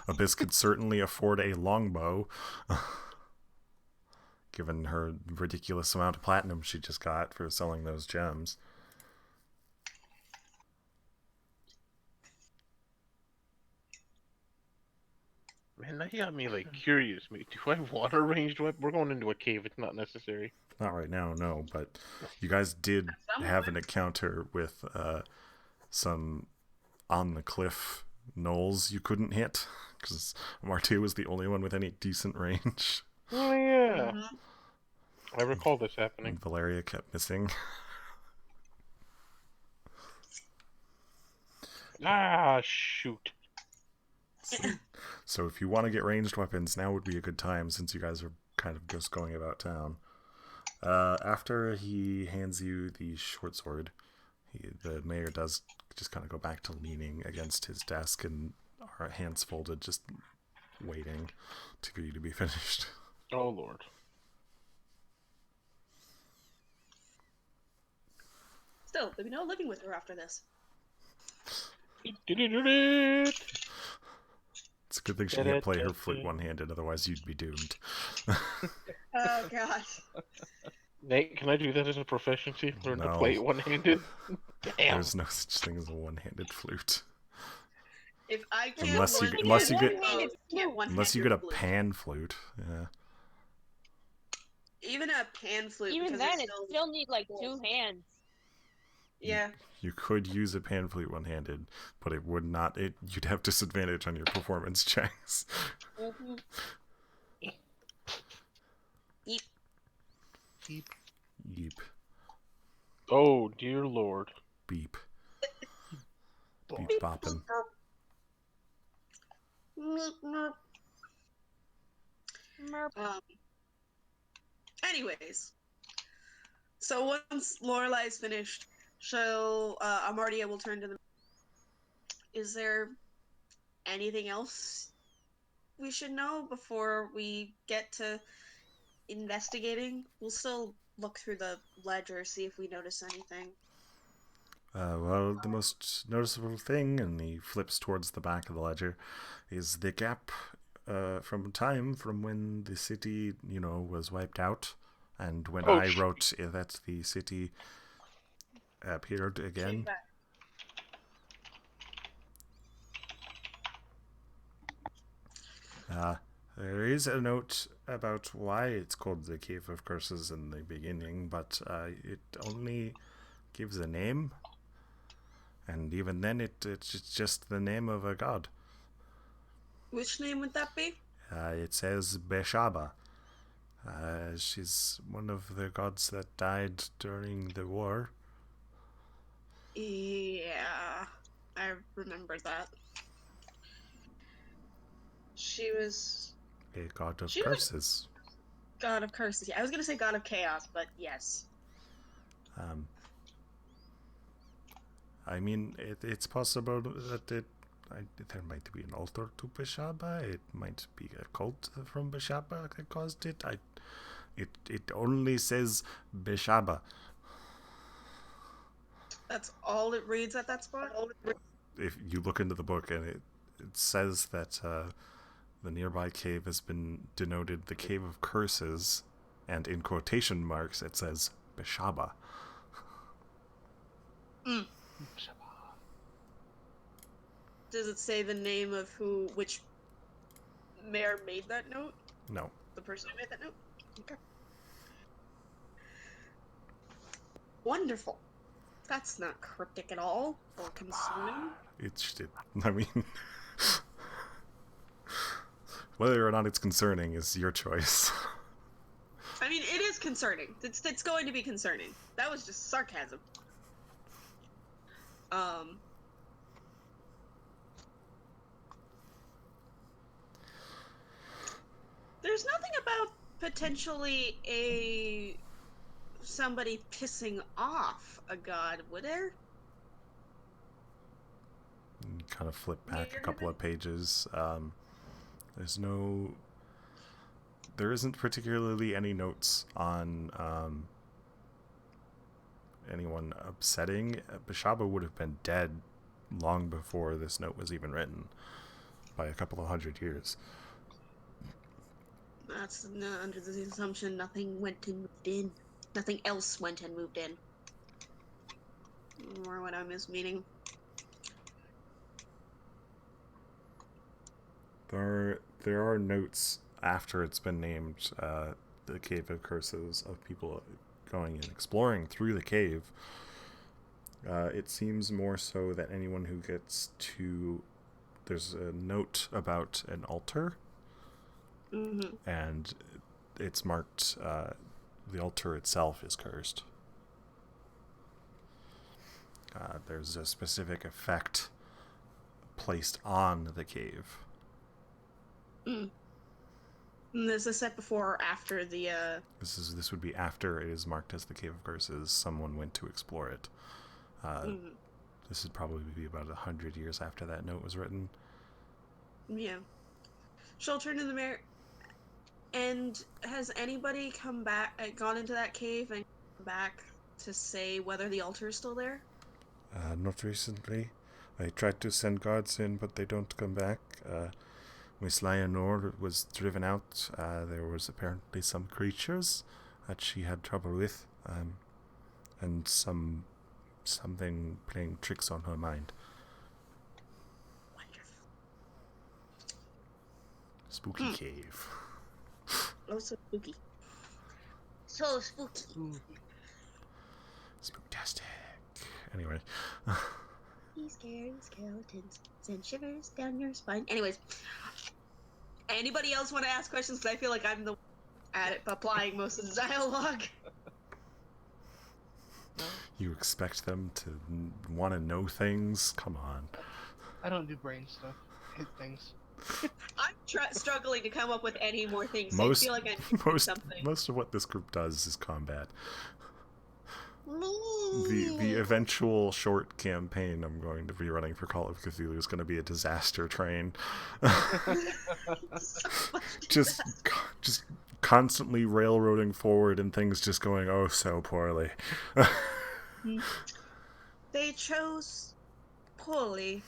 S1: Abyss could certainly afford a longbow, given her ridiculous amount of platinum she just got for selling those gems.
S5: Man, that got me curious. Do I want a ranged weapon? We're going into a cave. It's not necessary.
S1: Not right now, no, but you guys did have an encounter with some on the cliff gnolls you couldn't hit, because Martia was the only one with any decent range.
S5: Oh, yeah. I recall this happening.
S1: And Valeria kept missing.
S5: Ah, shoot.
S1: So if you want to get ranged weapons, now would be a good time, since you guys are kind of just going about town. After he hands you the short sword, the mayor does just kind of go back to leaning against his desk and our hands folded, just waiting for you to be finished.
S5: Oh, Lord.
S6: Still, there'll be no living with her after this.
S5: It's
S1: It's a good thing she can't play her flute one-handed, otherwise you'd be doomed.
S6: Oh god.
S5: Nate, can I do that as a proficiency? Learn to
S1: No.
S5: play it one-handed? Damn.
S1: There's no such thing as a one-handed flute.
S6: If I can't
S1: Unless you
S6: one-handed
S1: unless you get
S6: bow, can't
S1: unless you get a
S6: one-handed flute.
S1: pan flute. Yeah.
S6: Even a pan flute.
S4: Even
S6: because
S4: then,
S6: it's
S4: it still need like 2 hands.
S6: Yeah.
S1: You could use a pan flute one-handed, but it would not. You'd have disadvantage on your performance checks.
S6: Mm-hmm. Yeep.
S5: Yeep.
S1: Yeep.
S5: Oh, dear lord.
S1: Beep.
S5: Bop.
S1: Beep bopping.
S4: Merp.
S6: Anyways, so once Lorelai's finished, I'm already able to turn to the. Is there anything else we should know before we get to investigating? We'll still look through the ledger, see if we notice anything.
S1: Well, the most noticeable thing, and he flips towards the back of the ledger, is the gap from time from when the city, was wiped out, and when
S5: Oh,
S1: I wrote that the city appeared again. There is a note about why it's called the Cave of Curses in the beginning, but it only gives a name, and even then it's just the name of a god.
S6: Which name would that be?
S1: It says Beshaba. She's one of the gods that died during the war.
S6: Yeah, I remember that. She was
S1: A god of
S6: She was-
S1: curses.
S6: God of Curses. Yeah, I was gonna say God of Chaos, but yes.
S1: I mean, it's possible that there might be an altar to Beshaba. It might be a cult from Beshaba that caused it. It only says Beshaba.
S6: That's all it reads at that spot?
S1: If you look into the book, and it says that the nearby cave has been denoted the Cave of Curses, and in quotation marks it says Beshaba.
S6: Does it say the name of which mayor made that note?
S1: No.
S6: The person who made that note? Okay. Wonderful. That's not cryptic at all, or concerning.
S1: I mean, whether or not it's concerning is your choice.
S6: I mean, it is concerning. It's going to be concerning. That was just sarcasm. There's nothing about potentially somebody pissing off a god, would there?
S1: You kind of flip back
S6: Yeah,
S1: a couple of pages. There isn't particularly any notes on anyone upsetting. Beshaba would have been dead long before this note was even written, by a couple of 100 years.
S6: That's under the assumption nothing went and moved in. Nothing else went and moved in. Or what I'm mismeaning.
S1: There are notes after it's been named the Cave of Curses of people going and exploring through the cave. It seems more so that anyone who gets to... There's a note about an altar, and it's marked... the altar itself is cursed. There's a specific effect placed on the cave.
S6: Is this set before or after the
S1: This would be after it is marked as the Cave of Curses. Someone went to explore it. This would probably be about 100 years after that note was written.
S6: Yeah. She'll turn to the mayor. And has anybody gone into that cave and come back to say whether the altar is still there?
S1: Not recently. I tried to send guards in, but they don't come back. Miss Leonore was driven out. There was apparently some creatures that she had trouble with, and something playing tricks on her mind.
S6: Wonderful.
S1: Spooky cave.
S6: Oh, so spooky. So spooky.
S1: Spooktastic. Anyway.
S6: These scary skeletons send shivers down your spine. Anyways, anybody else want to ask questions? Because I feel like I'm the one at it applying most of the dialogue.
S1: You expect them to want to know things? Come on.
S2: I don't do brain stuff. Hit things.
S6: I'm struggling to come up with any more things. I
S1: Most
S6: feel like I'm missing something.
S1: most of what this group does is combat. The eventual short campaign I'm going to be running for Call of Cthulhu is going to be a disaster train. just constantly railroading forward and things just going oh so poorly.
S6: They chose poorly.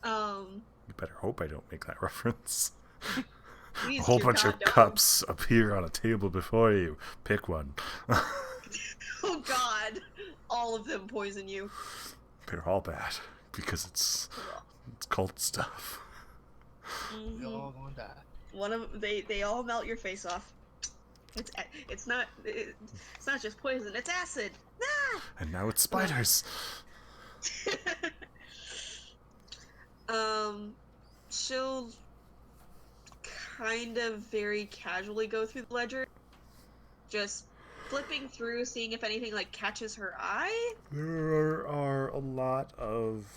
S1: You better hope I don't make that reference.
S6: Please
S1: A whole
S6: do
S1: bunch
S6: God,
S1: of
S6: don't.
S1: cups appear on a table before you. Pick one.
S6: Oh God! All of them poison you.
S1: They're all bad because it's cult stuff.
S2: We all gonna die.
S6: One of they all melt your face off. It's not just poison. It's acid. Ah!
S1: And now it's spiders.
S6: She'll kind of very casually go through the ledger, just flipping through, seeing if anything like catches her eye.
S1: There are a lot of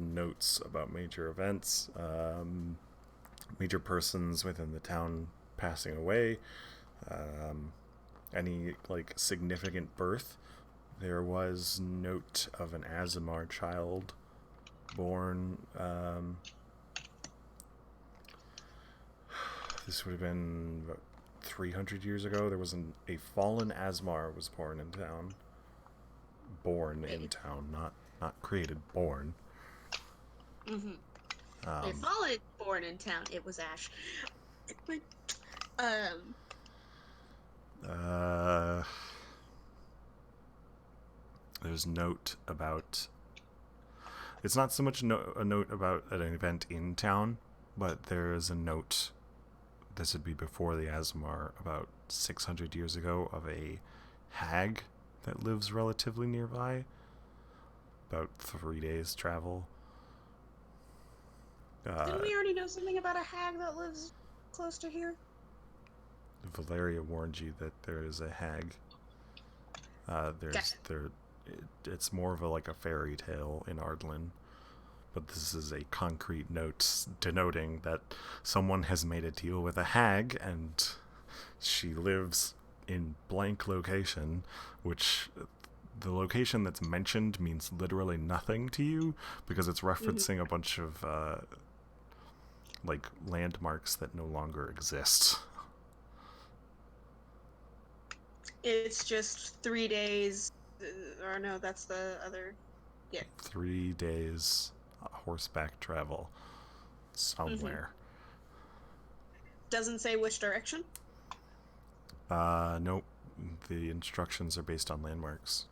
S1: notes about major events, major persons within the town passing away, any like significant birth. There was note of an Azamar child born. This would have been about 300 years ago. There was a fallen Asmar was born in town. Born in town, not created. Born.
S6: Mm-hmm. A fallen born in town. It was Ash.
S1: There's note about. It's not so much a note about an event in town, but there is a note. This would be before the Asmar, about 600 years ago, of a hag that lives relatively nearby. About 3 days travel.
S6: Didn't we already know something about a hag that lives close to here?
S1: Valeria warned you that there is a hag. It's more of a fairy tale in Ardlin. But this is a concrete note denoting that someone has made a deal with a hag and she lives in blank location, which the location that's mentioned means literally nothing to you because it's referencing a bunch of landmarks that no longer exist.
S6: It's just 3 days, or no, that's the other. Yeah.
S1: 3 days horseback travel somewhere.
S6: Doesn't say which direction?
S1: Nope. The instructions are based on landmarks.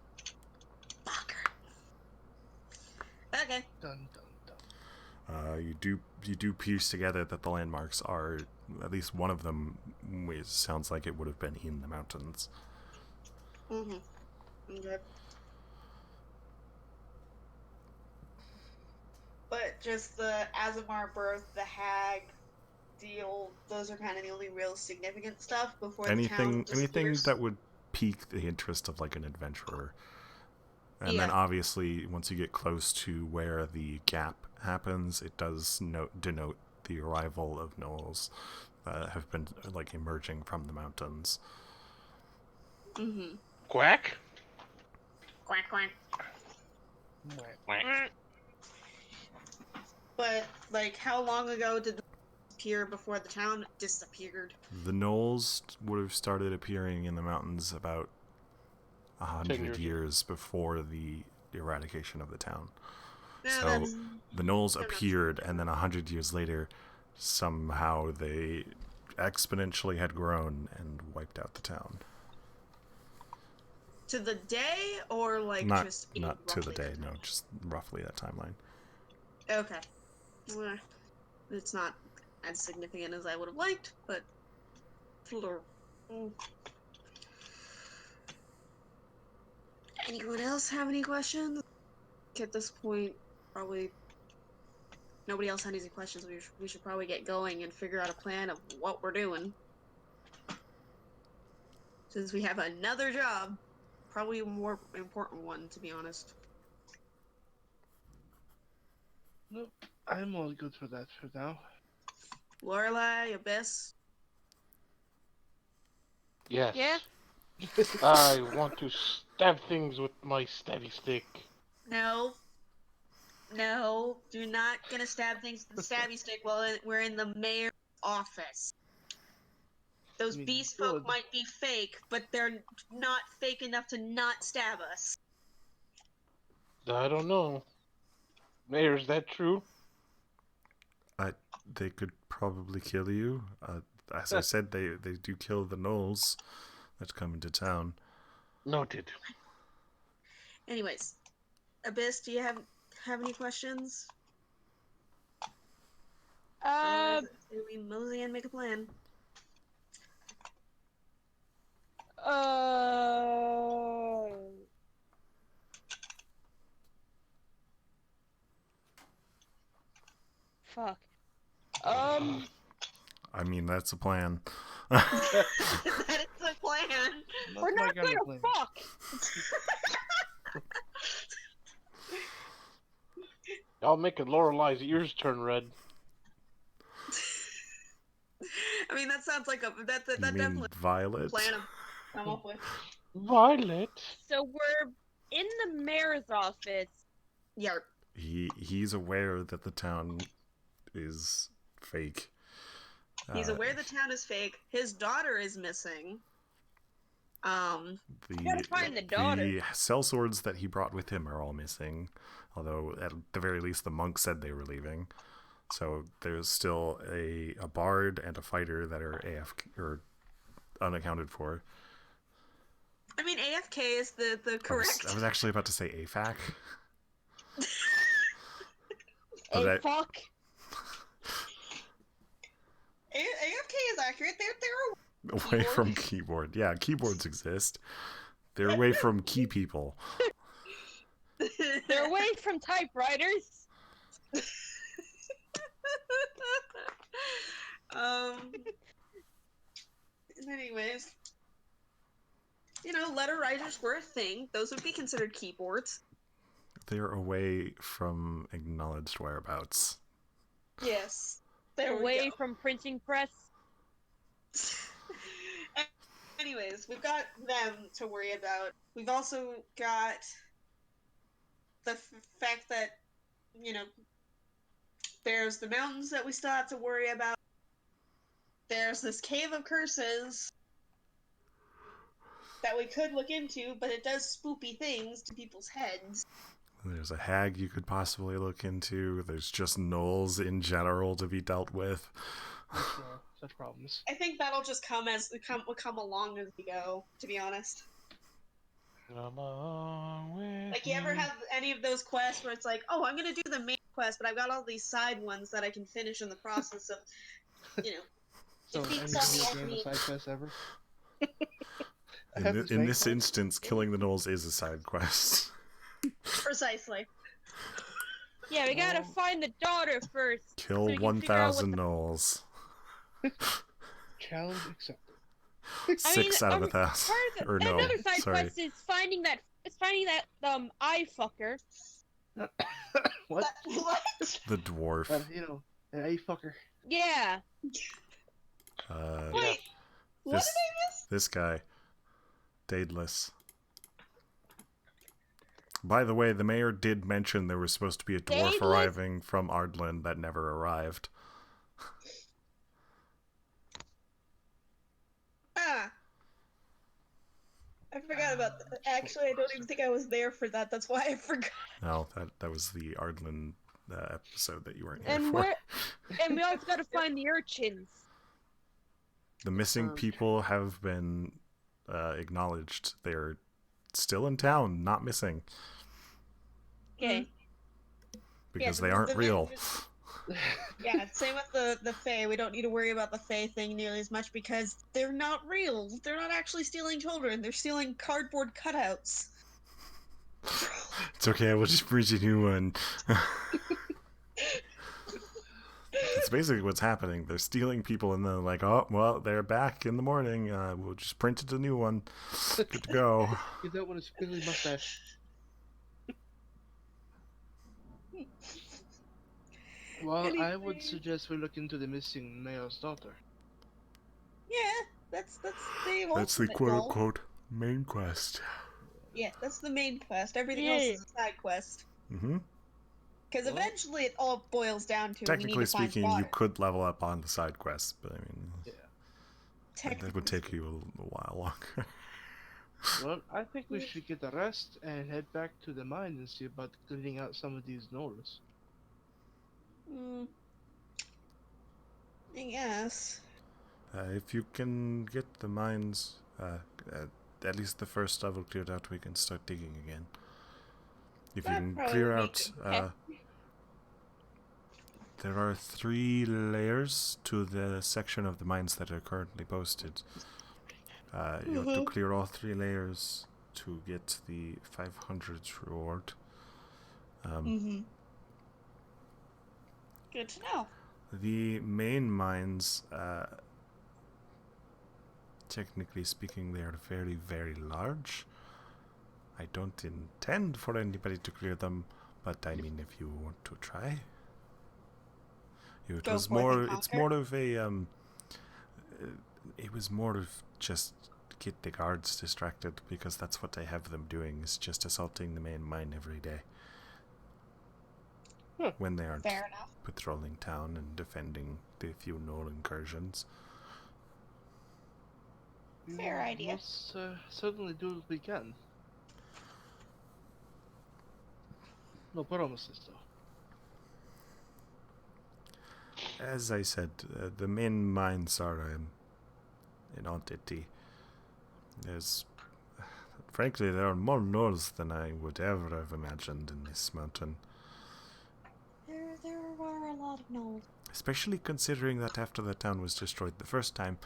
S6: Fucker. Okay.
S2: Dun dun dun.
S1: You do piece together that the landmarks are, at least one of them sounds like it would have been in the mountains.
S6: Okay. But just the Azamar birth, the hag deal, those are kind of the only real significant stuff before the town
S1: anything
S6: disappears.
S1: that would pique the interest of an adventurer. And then obviously once you get close to where the gap happens, it does denote the arrival of gnolls that have been emerging from the mountains.
S5: Quack?
S6: Quack, quack.
S5: Quack.
S6: But, how long ago did they appear before the town disappeared?
S1: The gnolls would have started appearing in the mountains about 100 years before the eradication of the town. So the gnolls appeared, and then 100 years later, somehow they exponentially had grown and wiped out the town.
S6: To the day, or
S1: Not to the
S6: roughly
S1: day,
S6: that
S1: no,
S6: time?
S1: just roughly that timeline.
S6: Okay. Well, it's not as significant as I would have liked, but... Anyone else have any questions? At this point, probably nobody else had any questions. We should probably get going and figure out a plan of what we're doing. Since we have another job, probably a more important one, to be honest.
S2: Nope. I'm all good for that for now.
S6: Lorelei, Abyss.
S5: Yes.
S4: Yeah?
S5: I want to stab things with my stabby stick.
S6: No. No, you're not gonna stab things with the stabby stick while we're in the mayor's office. Those
S2: I mean,
S6: beast
S2: good.
S6: folk might be fake, but they're not fake enough to not stab us.
S5: I don't know. Mayor, is that true?
S1: They could probably kill you. As I said, they do kill the gnolls that come into town.
S5: Noted.
S6: Anyways, Abyss, do you have any questions? Do we mosey and make a plan?
S4: Fuck.
S1: I mean, that's a plan.
S6: That is the plan.
S4: We're not gonna fuck!
S5: Y'all making Lorelei's ears turn red.
S6: I mean, that sounds like that
S1: You mean
S6: definitely
S1: Violet?
S6: plan to come up with.
S5: Violet?
S4: So we're in the mayor's office.
S6: Yeah.
S1: He's aware that the town is fake.
S6: He's aware the town is fake. His daughter is missing.
S4: Gotta find the daughter.
S1: The sellswords that he brought with him are all missing. Although, at the very least, the monk said they were leaving. So there's still a bard and a fighter that are AFK, or unaccounted for.
S6: I mean, AFK is the correct.
S1: I was actually about to say AFAK.
S4: Oh, fuck.
S6: AFK is accurate. They're
S1: away from keyboard. Yeah, keyboards exist. They're away from key people.
S4: They're away from typewriters.
S6: Anyways, letter writers were a thing. Those would be considered keyboards.
S1: They're away from acknowledged whereabouts.
S6: Yes. There
S4: away from printing press.
S6: Anyways, we've got them to worry about. We've also got the fact that, there's the mountains that we still have to worry about. There's this cave of curses that we could look into, but it does spoopy things to people's heads.
S1: There's a hag you could possibly look into. There's just gnolls in general to be dealt with.
S2: Such problems.
S6: I think that'll just come along as we go, to be honest.
S5: Come on with
S6: Like, you ever have any of those quests where it's like, oh, I'm gonna do the main quest, but I've got all these side ones that I can finish in the process of,
S2: So,
S6: defeat
S2: any
S6: some
S2: game of side quests ever?
S1: In this instance, killing the gnolls is a side quest.
S6: Precisely.
S4: Yeah, we gotta find the daughter first.
S1: Kill
S4: so
S1: 1,000 gnolls.
S2: Challenge accepted.
S1: 6 out of 1,000. Or no,
S4: another side
S1: sorry.
S4: quest is finding that eye fucker.
S2: What?
S6: What?
S1: The dwarf.
S2: An A fucker.
S4: Yeah.
S6: Wait, what did I miss?
S1: This guy. Daedalus. By the way, the mayor did mention there was supposed to be a dwarf
S4: Daedalus?
S1: arriving from Ardland that never arrived.
S6: I forgot about that. Actually, I don't even think I was there for that. That's why I forgot.
S1: No, that was the Ardland episode that you weren't here
S4: And
S1: for.
S4: we always gotta find the urchins.
S1: The missing people have been acknowledged. They're still in town, not missing.
S4: Okay.
S1: Because
S6: Yeah,
S1: they aren't real.
S6: Yeah, same with the Fae. We don't need to worry about the Fae thing nearly as much because they're not real. They're not actually stealing children. They're stealing cardboard cutouts.
S1: It's okay, we'll just bridge a new one. That's basically what's happening. They're stealing people, and then like, oh, well, they're back in the morning. We'll just print it a new one. Good to go.
S2: You don't want a squiggly mustache. Well, I would
S6: Anyway.
S2: suggest we look into the missing mayor's daughter.
S6: Yeah, that's the
S1: That's the
S6: ultimate goal.
S1: quote-unquote main quest.
S6: Yeah, that's the main quest. Everything
S4: Yeah.
S6: else is a side quest.
S1: Mm-hmm.
S6: Because
S2: Well,
S6: eventually it all boils down to we need
S1: Technically
S6: to find
S1: speaking,
S6: water.
S1: you could level up on the side quests, but I mean, that would take
S6: Technically.
S1: you a while longer.
S2: well, I think we should get a rest and head back to the mine and see about cleaning out some of these knolls.
S6: Mm, I guess.
S1: If you can get the mines, at least the first level cleared out, we can start digging again. If you
S6: That
S1: can
S6: probably
S1: clear
S6: would be
S1: out,
S6: good.
S1: there are 3 layers to the section of the mines that are currently posted. You have to clear all 3 layers to get the 500 reward.
S6: Good to know.
S1: The main mines, technically speaking, they are very, very large. I don't intend for anybody to clear them, but I mean, if you want to try. It
S6: Go
S1: was
S6: forth and
S1: more. It's
S6: conquer.
S1: more of a. It was more of just get the guards distracted, because that's what they have them doing, is just assaulting the main mine every day. When they aren't
S6: Fair enough.
S1: patrolling town and defending the few Knoll incursions.
S6: Fair idea.
S2: Let's certainly do what we can. No promises, though.
S1: As I said, the main mines are an entity. Frankly, there are more Knolls than I would ever have imagined in this mountain.
S6: There are a lot of gnolls.
S1: Especially considering that after the town was destroyed the first time,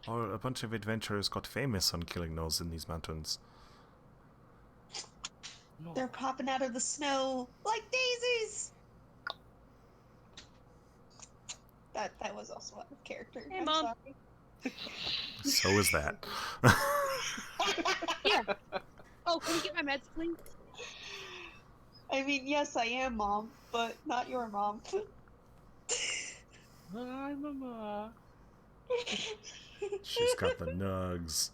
S1: a bunch of adventurers got famous on killing Knolls in these mountains.
S2: No.
S6: They're popping out of the snow like daisies. That was also out of character.
S4: Hey,
S6: I'm
S4: Mom.
S6: sorry.
S1: So is that.
S4: Yeah. Oh, can you get my meds, please?
S6: I mean, yes, I am mom, but not your mom.
S2: Hi, Mama.
S1: She's got the nugs.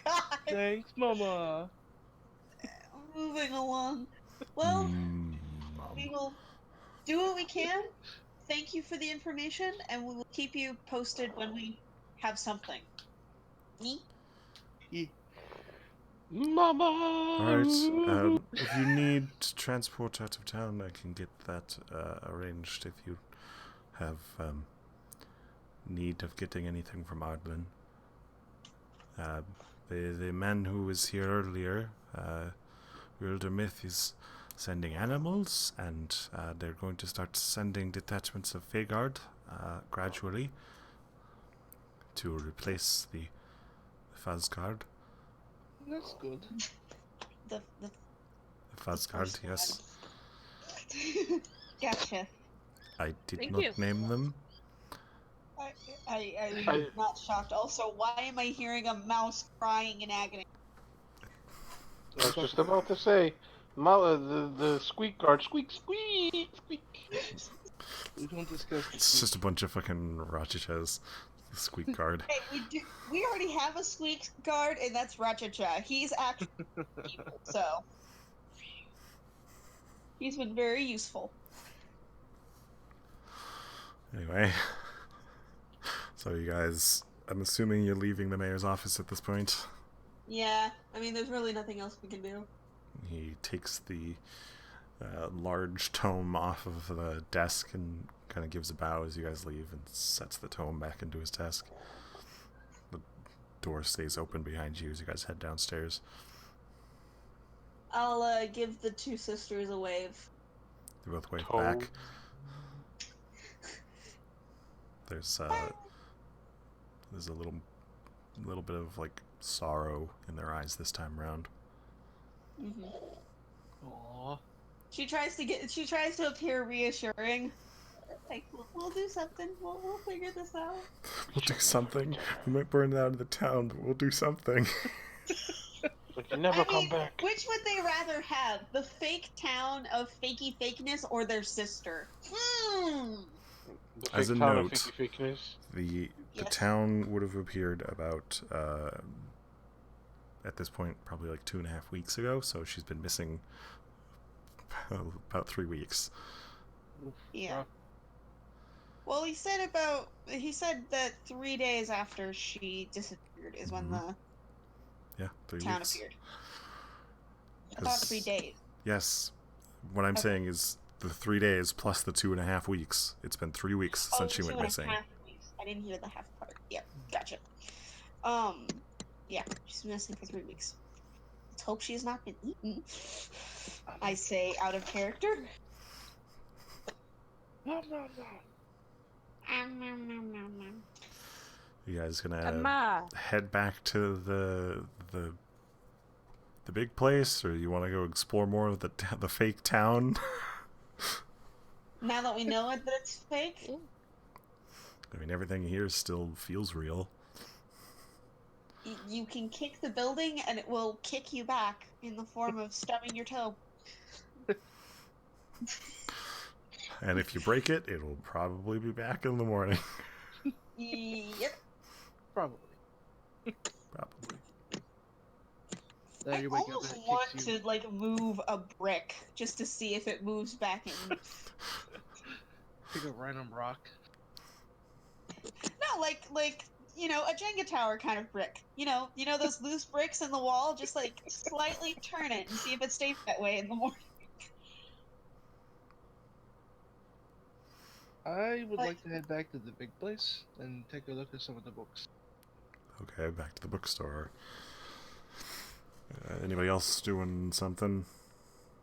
S6: God.
S2: Thanks, Mama.
S6: Moving along. Well,
S1: Mom.
S6: we will do what we can. Thank you for the information, and we will keep you posted when we have something. Me?
S2: Yeah.
S5: Mama.
S1: Alright, if you need transport out of town, I can get that arranged if you have need of getting anything from Ardlin. The man who was here earlier, Wilder Myth, is sending animals, and they're going to start sending detachments of Fagard gradually to replace the Fazgard.
S2: That's good.
S6: The
S1: Fazgard, yes.
S6: Gotcha.
S1: I did
S4: Thank
S1: not
S4: you.
S1: name them.
S6: I'm not shocked. Also, why am I hearing a mouse crying in agony?
S5: I was just about to say, the squeak guard, squeak, squeak, squeak.
S2: We don't discuss the
S1: It's just a bunch of fucking Rachichas. The squeak guard.
S6: Hey, we already have a squeak guard, and that's Rachacha. He's actually people, so he's been very useful.
S1: Anyway. So you guys, I'm assuming you're leaving the mayor's office at this point.
S6: Yeah, I mean, there's really nothing else we can do.
S1: He takes the large tome off of the desk and kind of gives a bow as you guys leave and sets the tome back into his desk. The door stays open behind you as you guys head downstairs.
S6: I'll give the two sisters a wave.
S1: They both wave
S5: Tome.
S1: back. There's a little bit of like sorrow in their eyes this time around.
S6: Mm-hmm.
S2: Aww.
S6: She tries to appear reassuring, okay. We'll do something. We'll figure this out.
S1: We'll do something. We might burn it out of the town, but we'll do something.
S5: But you never
S6: I
S5: come
S6: mean,
S5: back.
S6: which would they rather have? The fake town of fakey fakeness or their sister?
S5: The
S1: As
S5: fake
S1: a
S5: town of
S1: note,
S5: fakey fakeness.
S1: the
S6: Yes.
S1: town would have appeared about at this point probably like 2.5 weeks ago, so she's been missing about 3 weeks.
S6: Yeah.
S5: Rough.
S6: Well, he said that 3 days after she disappeared is when the
S1: Yeah, 3
S6: town
S1: weeks.
S6: appeared. I thought 3 days.
S1: Yes. What I'm saying is the 3 days plus the 2.5 weeks. It's been 3 weeks since she went missing.
S6: 2.5 weeks. I didn't hear the half part. Yep, gotcha. Yeah, she's been missing for 3 weeks. Let's hope she has not been eaten. I say out of character.
S5: No.
S1: You guys gonna
S4: Amma.
S1: head back to the big place, or you want to go explore more of the fake town?
S6: Now that we know that it's fake,
S1: I mean, everything here still feels real.
S6: you can kick the building and it will kick you back in the form of stubbing your toe.
S1: And if you break it, it'll probably be back in the morning.
S6: Yep.
S2: Probably.
S1: Probably.
S2: Then
S6: I
S2: you wake up
S6: almost
S2: and it
S6: want
S2: kicks you.
S6: to like move a brick just to see if it moves back in.
S2: Pick a random rock.
S6: No, like a Jenga tower kind of brick. You know those loose bricks in the wall. Just like slightly turn it and see if it stays that way in the morning.
S2: I would like to head back to the big place and take a look at some of the books.
S1: Okay, back to the bookstore. Anybody else doing something?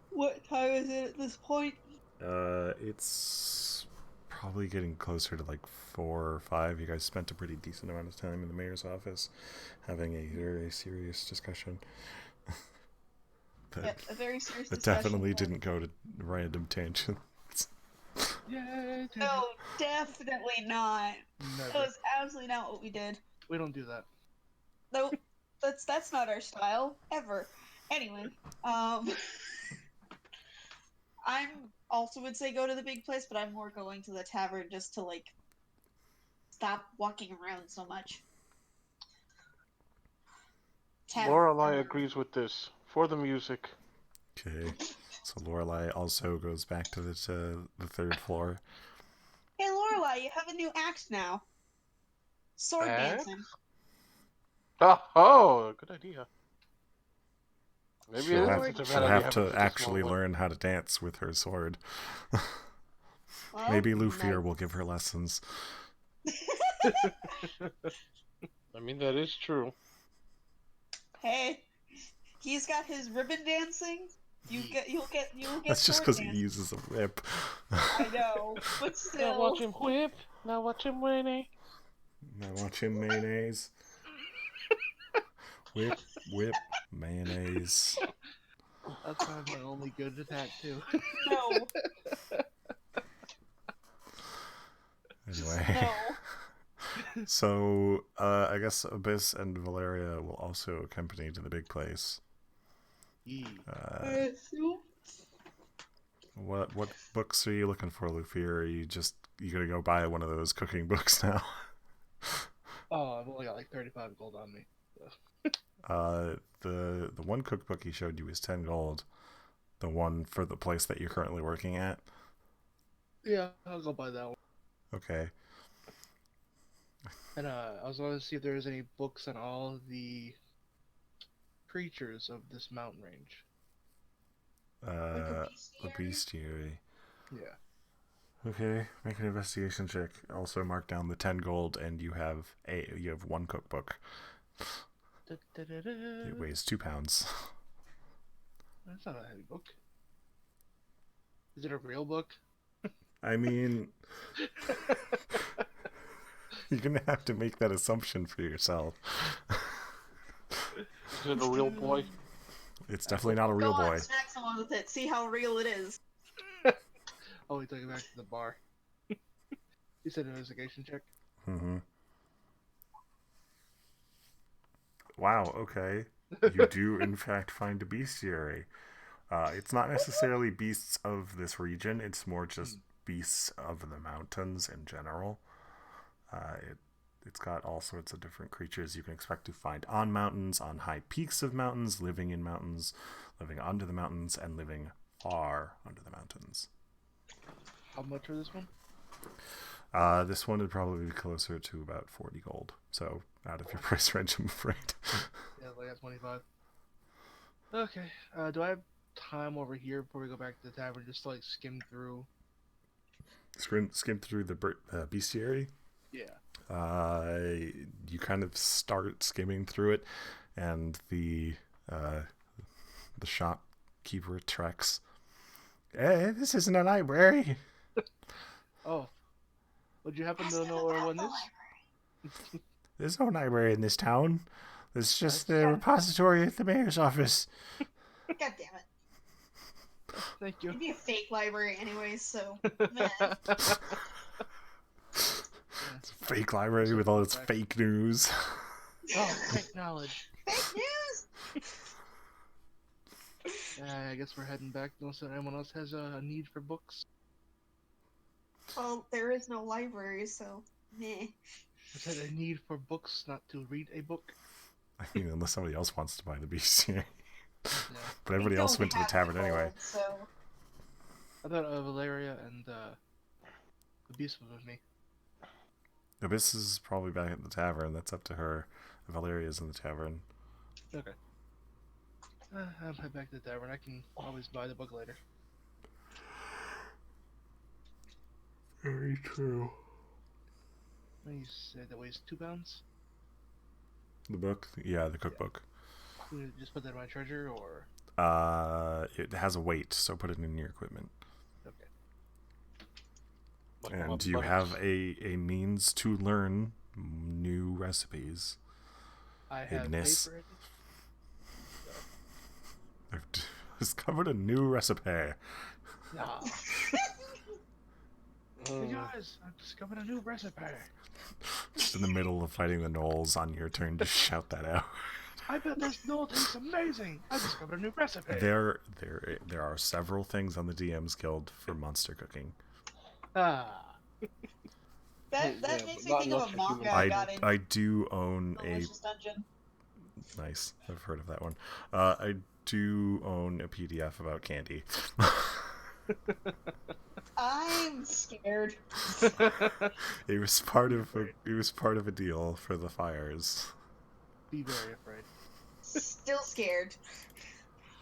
S6: What time is it at this point?
S1: It's probably getting closer to like 4 or 5. You guys spent a pretty decent amount of time in the mayor's office having a very serious discussion.
S6: Yep, a very serious
S1: That
S6: discussion.
S1: definitely didn't go to random tangents.
S2: Yay!
S6: No, definitely not.
S2: Never.
S6: That was absolutely not what we did.
S2: We don't do that.
S6: Nope, that's not our style ever. Anyway, I'm also would say go to the big place, but I'm more going to the tavern just to like stop walking around so much.
S5: Lorelai agrees with this. For the music.
S1: Okay, so Lorelai also goes back to the 3rd floor.
S6: Hey Lorelai, you have a new act now. Sword dancing.
S5: Oh, good idea. Maybe
S1: She'll
S5: it
S1: have,
S5: isn't a
S1: she'll
S5: bad idea
S1: have
S5: having
S1: to
S5: such a
S1: actually
S5: small one.
S1: learn how to dance with her sword.
S6: Well,
S1: Maybe Lufier will give her lessons.
S5: I mean, that is true.
S6: Hey, he's got his ribbon dancing. You'll get
S1: That's just
S6: sword
S1: because he
S6: dancing.
S1: uses a whip.
S6: I know, but
S5: Now
S6: still.
S5: watch him whip. Now watch him whinny.
S1: Now watch him mayonnaise. Whip, mayonnaise.
S2: That's not my only good attack too.
S6: No.
S1: Anyway.
S6: No.
S1: So, I guess Abyss and Valeria will also accompany to the big place.
S2: Yee.
S1: What books are you looking for, Luffy? Or are you gonna go buy one of those cooking books now?
S2: Oh, I've only got like 35 gold on me.
S1: The one cookbook he showed you is 10 gold. The one for the place that you're currently working at.
S2: Yeah, I'll go buy that one.
S1: Okay.
S2: And I was going to see if there's any books on all the creatures of this mountain range.
S1: The bestiary.
S2: Yeah.
S1: Okay, make an investigation check. Also mark down the 10 gold, and you have one cookbook. It weighs 2 pounds.
S2: That's not a heavy book. Is it a real book?
S1: I mean, you're gonna have to make that assumption for yourself.
S5: Is it a real boy?
S1: It's definitely not a real
S6: Go on,
S1: boy.
S6: smack someone with it. See how real it is.
S2: Oh, we took it back to the bar. You said investigation check.
S1: Mm-hmm. Wow, okay. You do, in fact, find a bestiary. It's not necessarily beasts of this region, it's more just beasts of the mountains in general. It's got all sorts of different creatures you can expect to find on mountains, on high peaks of mountains, living in mountains, living under the mountains, and living far under the mountains.
S2: How much for this one?
S1: This one would probably be closer to about 40 gold. So out of your price range, I'm afraid.
S2: Yeah, like at 25. Okay. Do I have time over here before we go back to the tavern just to like skim through?
S1: Skim through the bestiary.
S2: Yeah.
S1: You kind of start skimming through it, and the shopkeeper treks. Hey, this isn't a library.
S2: Oh. Would you happen to know where one is?
S1: There's no library in this town. There's just the repository at the mayor's office.
S6: God damn it.
S2: Thank you.
S6: It'd be a fake library anyways, so. Meh.
S1: It's a fake library with all its fake news.
S2: Oh, fake knowledge.
S6: Fake news!
S2: I guess we're heading back unless anyone else has a need for books.
S6: Well, there is no library, so. Meh.
S2: I said a need for books, not to read a book.
S1: I mean, unless somebody else wants to buy the bestiary.
S2: Yeah.
S1: But everybody else went to the tavern anyway.
S6: So.
S2: I thought Valeria and the beast was with me.
S1: Abyss is probably back at the tavern. That's up to her. Valeria's in the tavern.
S2: Okay. I'll head back to the tavern. I can always buy the book later.
S1: Very true.
S2: You said that weighs 2 pounds?
S1: The book? Yeah, the cookbook.
S2: You just put that in my treasure, or?
S1: It has a weight, so put it in your equipment.
S2: Okay.
S1: And you have a means to learn new recipes.
S2: I have
S1: Ignis.
S2: paper.
S1: I've discovered a new recipe.
S2: No. Hey guys, I've discovered a new recipe.
S1: Just in the middle of fighting the gnolls, on your turn to shout that out.
S2: I bet this Nill tastes amazing. I discovered a new recipe.
S1: There are several things on the DM's Guild for monster cooking.
S2: Ah.
S6: That
S5: Yeah,
S6: makes
S5: but
S6: me
S5: not
S6: think of a
S5: unless you
S6: manga I got in
S1: I do own a
S6: Delicious Dungeon.
S1: nice. I've heard of that one. I do own a PDF about candy.
S6: I'm scared.
S1: It was part of a deal for the fires.
S2: Be very afraid.
S6: Still scared.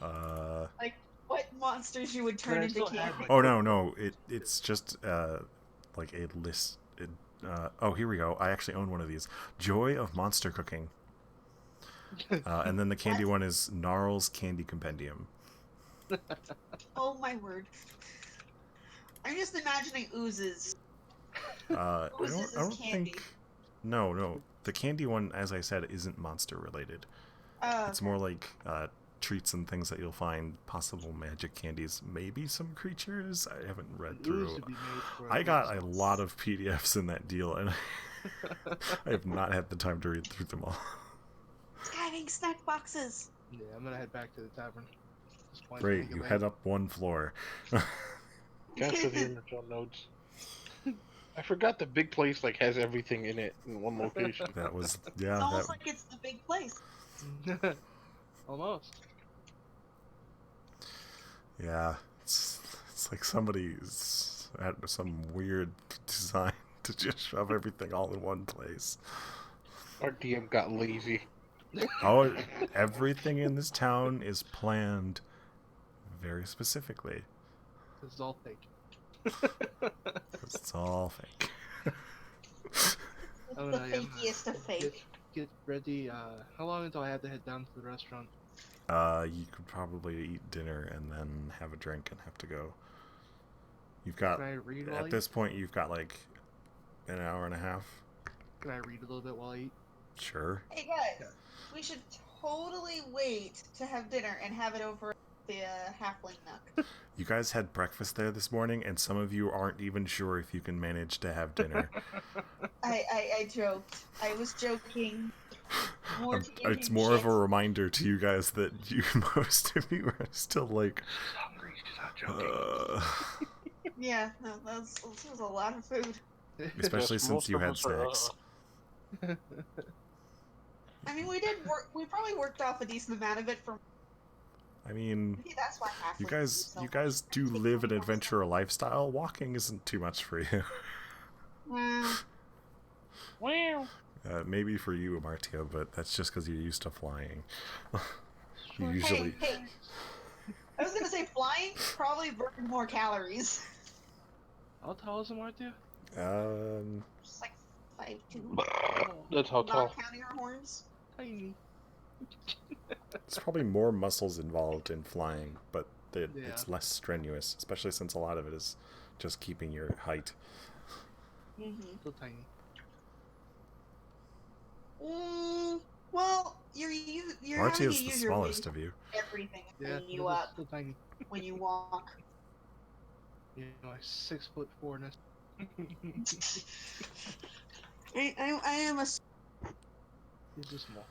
S6: Like what monsters you would turn
S2: But I
S6: into
S2: still
S6: candy.
S2: have, like,
S1: Oh no, it's just like a list. Oh, here we go. I actually own one of these. Joy of Monster Cooking. And then the candy one is Gnarl's Candy Compendium.
S6: Oh my word. I'm just imagining oozes.
S1: I
S6: Oozes
S1: don't
S6: is candy.
S1: think. No. The candy one, as I said, isn't monster related. It's more like treats and things that you'll find, possible magic candies, maybe some creatures. I haven't read through. I got a lot of PDFs in that deal, and I have not had the time to read through them all.
S6: Skiving snack boxes.
S2: Yeah, I'm gonna head back to the tavern.
S1: Great, you head up one floor.
S5: Cancel the original notes. I forgot the big place like has everything in it in one location.
S1: That was
S6: It's almost like it's the big place.
S2: Almost.
S1: Yeah, it's like somebody's had some weird design to just shove everything all in one place.
S5: Our DM got lazy.
S1: Oh, everything in this town is planned very specifically.
S2: It's all fake.
S1: 'Cause it's all fake.
S6: It's the fakiest of fake.
S2: Get ready. How long until I have to head down to the restaurant?
S1: You could probably eat dinner and then have a drink and have to go. You've got,
S2: Can I read while I
S1: at this point, you've got like an hour and a half.
S2: Can I read a little bit while I eat?
S1: Sure.
S6: Hey guys, we should totally wait to have dinner and have it over the halfling nook.
S1: You guys had breakfast there this morning, and some of you aren't even sure if you can manage to have dinner.
S6: I joked. I was joking.
S1: It's more of a reminder to you guys that most of you are still like...
S2: She's hungry. She's not joking.
S6: Yeah, no, this was a lot of food.
S1: Especially
S5: Yes,
S1: since
S5: most
S1: you
S5: of
S1: had
S5: us are,
S1: snacks.
S6: I mean, we did work. We probably worked off a decent amount of it from.
S1: I mean,
S6: Maybe that's why halflings
S1: you
S6: do
S1: guys
S6: so
S1: do
S6: much.
S1: live an adventurer lifestyle. Walking isn't too much for you.
S4: Wow.
S1: Maybe for you, Amartya, but that's just because you're used to flying. You
S2: Sure.
S1: usually...
S6: Hey, I was gonna say flying probably burns more calories.
S2: How tall is Amartya?
S6: Just like 5'2".
S5: That's how tall.
S6: Not counting our horns.
S2: Tiny.
S1: There's probably more muscles involved in flying, but
S2: Yeah.
S1: it's less strenuous, especially since a lot of it is just keeping your height.
S2: Still tiny.
S6: Well, you're having
S1: Amartya
S6: to
S1: is the
S6: use your
S1: smallest
S6: wings
S1: of you.
S6: for everything
S2: Yeah,
S6: holding you
S2: still
S6: up
S2: tiny.
S6: when you walk.
S2: You know, like 6'4".
S6: I am a.
S2: He's just small.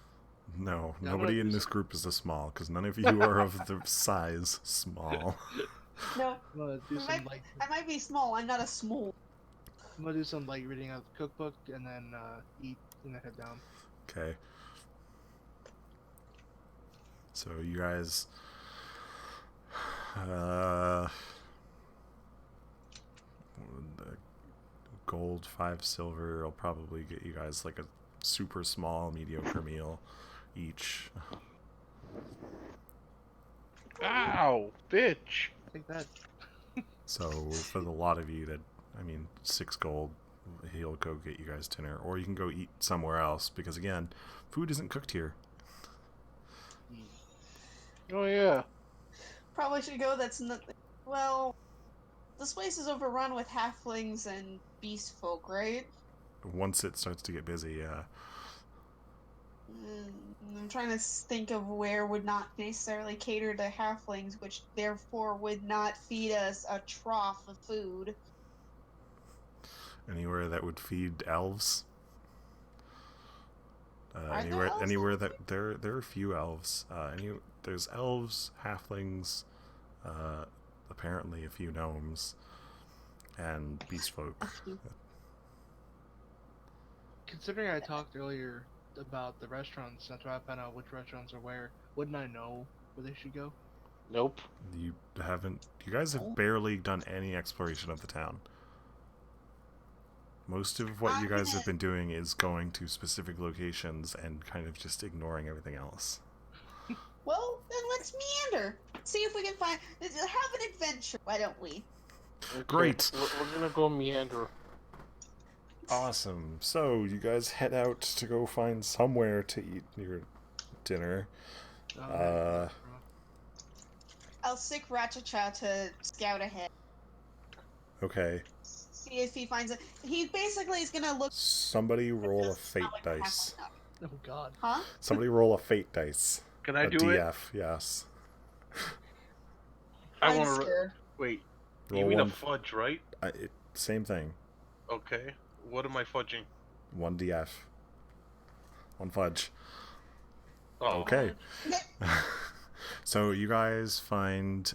S1: No,
S2: Yeah,
S1: nobody
S2: I'm
S1: in this group is a small, because none of you are of the size small.
S6: No,
S2: I'm gonna do some light.
S6: I might be small. I'm not a small.
S2: I'm gonna do some light reading out of the cookbook and then eat and then head down.
S1: Okay. So you guys... gold, 5 silver will probably get you guys like a super small, mediocre meal each.
S5: Ow, bitch!
S2: Take that.
S1: So for the lot of you, that, I mean, 6 gold, he'll go get you guys dinner, or you can go eat somewhere else, because again, food isn't cooked here.
S5: Oh yeah.
S6: Probably should go. That's not. Well, this place is overrun with halflings and beast folk, right?
S1: Once it starts to get busy,
S6: I'm trying to think of where would not necessarily cater to halflings, which therefore would not feed us a trough of food.
S1: anywhere that would feed elves.
S6: Are there elves
S1: Anywhere
S6: on
S1: that there are a few elves. There's elves, halflings, apparently a few gnomes, and beast folk.
S2: Considering I talked earlier about the restaurants, and trying to find out which restaurants are where, wouldn't I know where they should go?
S5: Nope.
S1: You guys have barely done any exploration of the town. Most of what you guys have been doing is going to specific locations and kind of just ignoring everything else.
S6: Well, then let's meander. See if we can have an adventure. Why don't we?
S5: Okay,
S1: Great.
S5: We're gonna go meander.
S1: Awesome. So you guys head out to go find somewhere to eat your dinner.
S6: I'll stick Ratchacha to scout ahead.
S1: Okay.
S6: See if he finds it. He basically is gonna look.
S1: Somebody roll a fate dice.
S2: Oh god.
S6: Huh?
S1: Somebody roll a fate dice.
S5: Can I
S1: A
S5: do
S1: DF,
S5: it?
S1: yes.
S5: I
S6: I'm
S5: want to.
S6: scared.
S5: Wait.
S1: Roll
S5: You mean
S1: one.
S5: a fudge, right?
S1: Same thing.
S5: Okay. What am I fudging?
S1: 1 DF. 1 fudge.
S5: Oh.
S1: Okay. So you guys find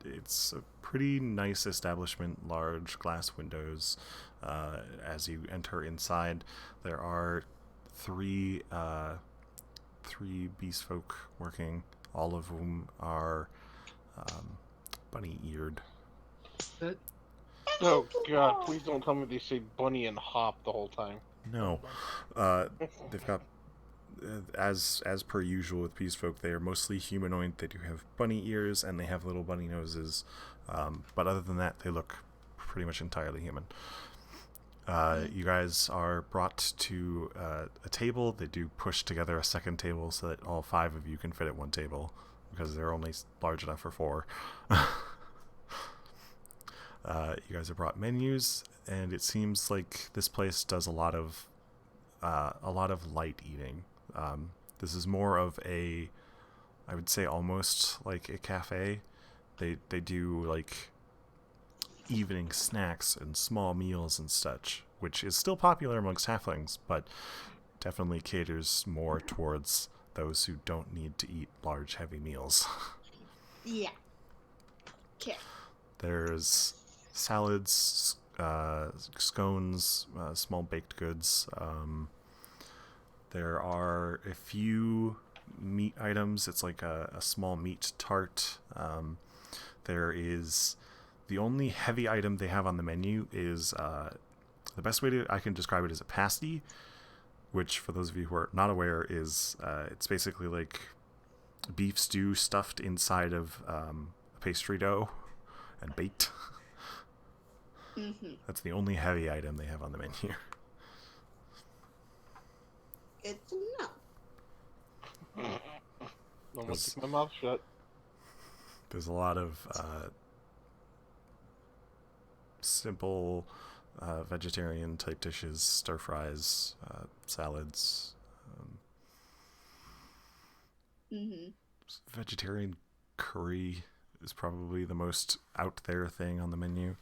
S1: it's a pretty nice establishment, large glass windows. As you enter inside, there are three beast folk working, all of whom are bunny-eared.
S5: Oh god, please don't tell me they say bunny and hop the whole time.
S1: No. They've got, as per usual with beast folk, they are mostly humanoid. They do have bunny ears and they have little bunny noses. But other than that, they look pretty much entirely human. You guys are brought to a table. They do push together a second table so that all 5 of you can fit at one table, because they're only large enough for 4. You guys are brought menus, and it seems like this place does a lot of light eating. This is more of a I would say almost like a cafe. They do like evening snacks and small meals and such, which is still popular amongst halflings, but definitely caters more towards those who don't need to eat large, heavy meals.
S6: Yeah. Okay.
S1: There's salads, scones, small baked goods. There are a few meat items. It's like a small meat tart. There is the only heavy item they have on the menu is the best way I can describe it is a pasty, which for those of you who are not aware is it's basically like beef stew stuffed inside of a pastry dough and baked.
S6: Mm-hmm.
S1: That's the only heavy item they have on the menu.
S6: Good to know.
S5: I'm gonna keep my mouth shut.
S1: There's a lot of simple vegetarian type dishes, stir fries, salads.
S6: Mm-hmm.
S1: Vegetarian curry is probably the most out there thing on the menu.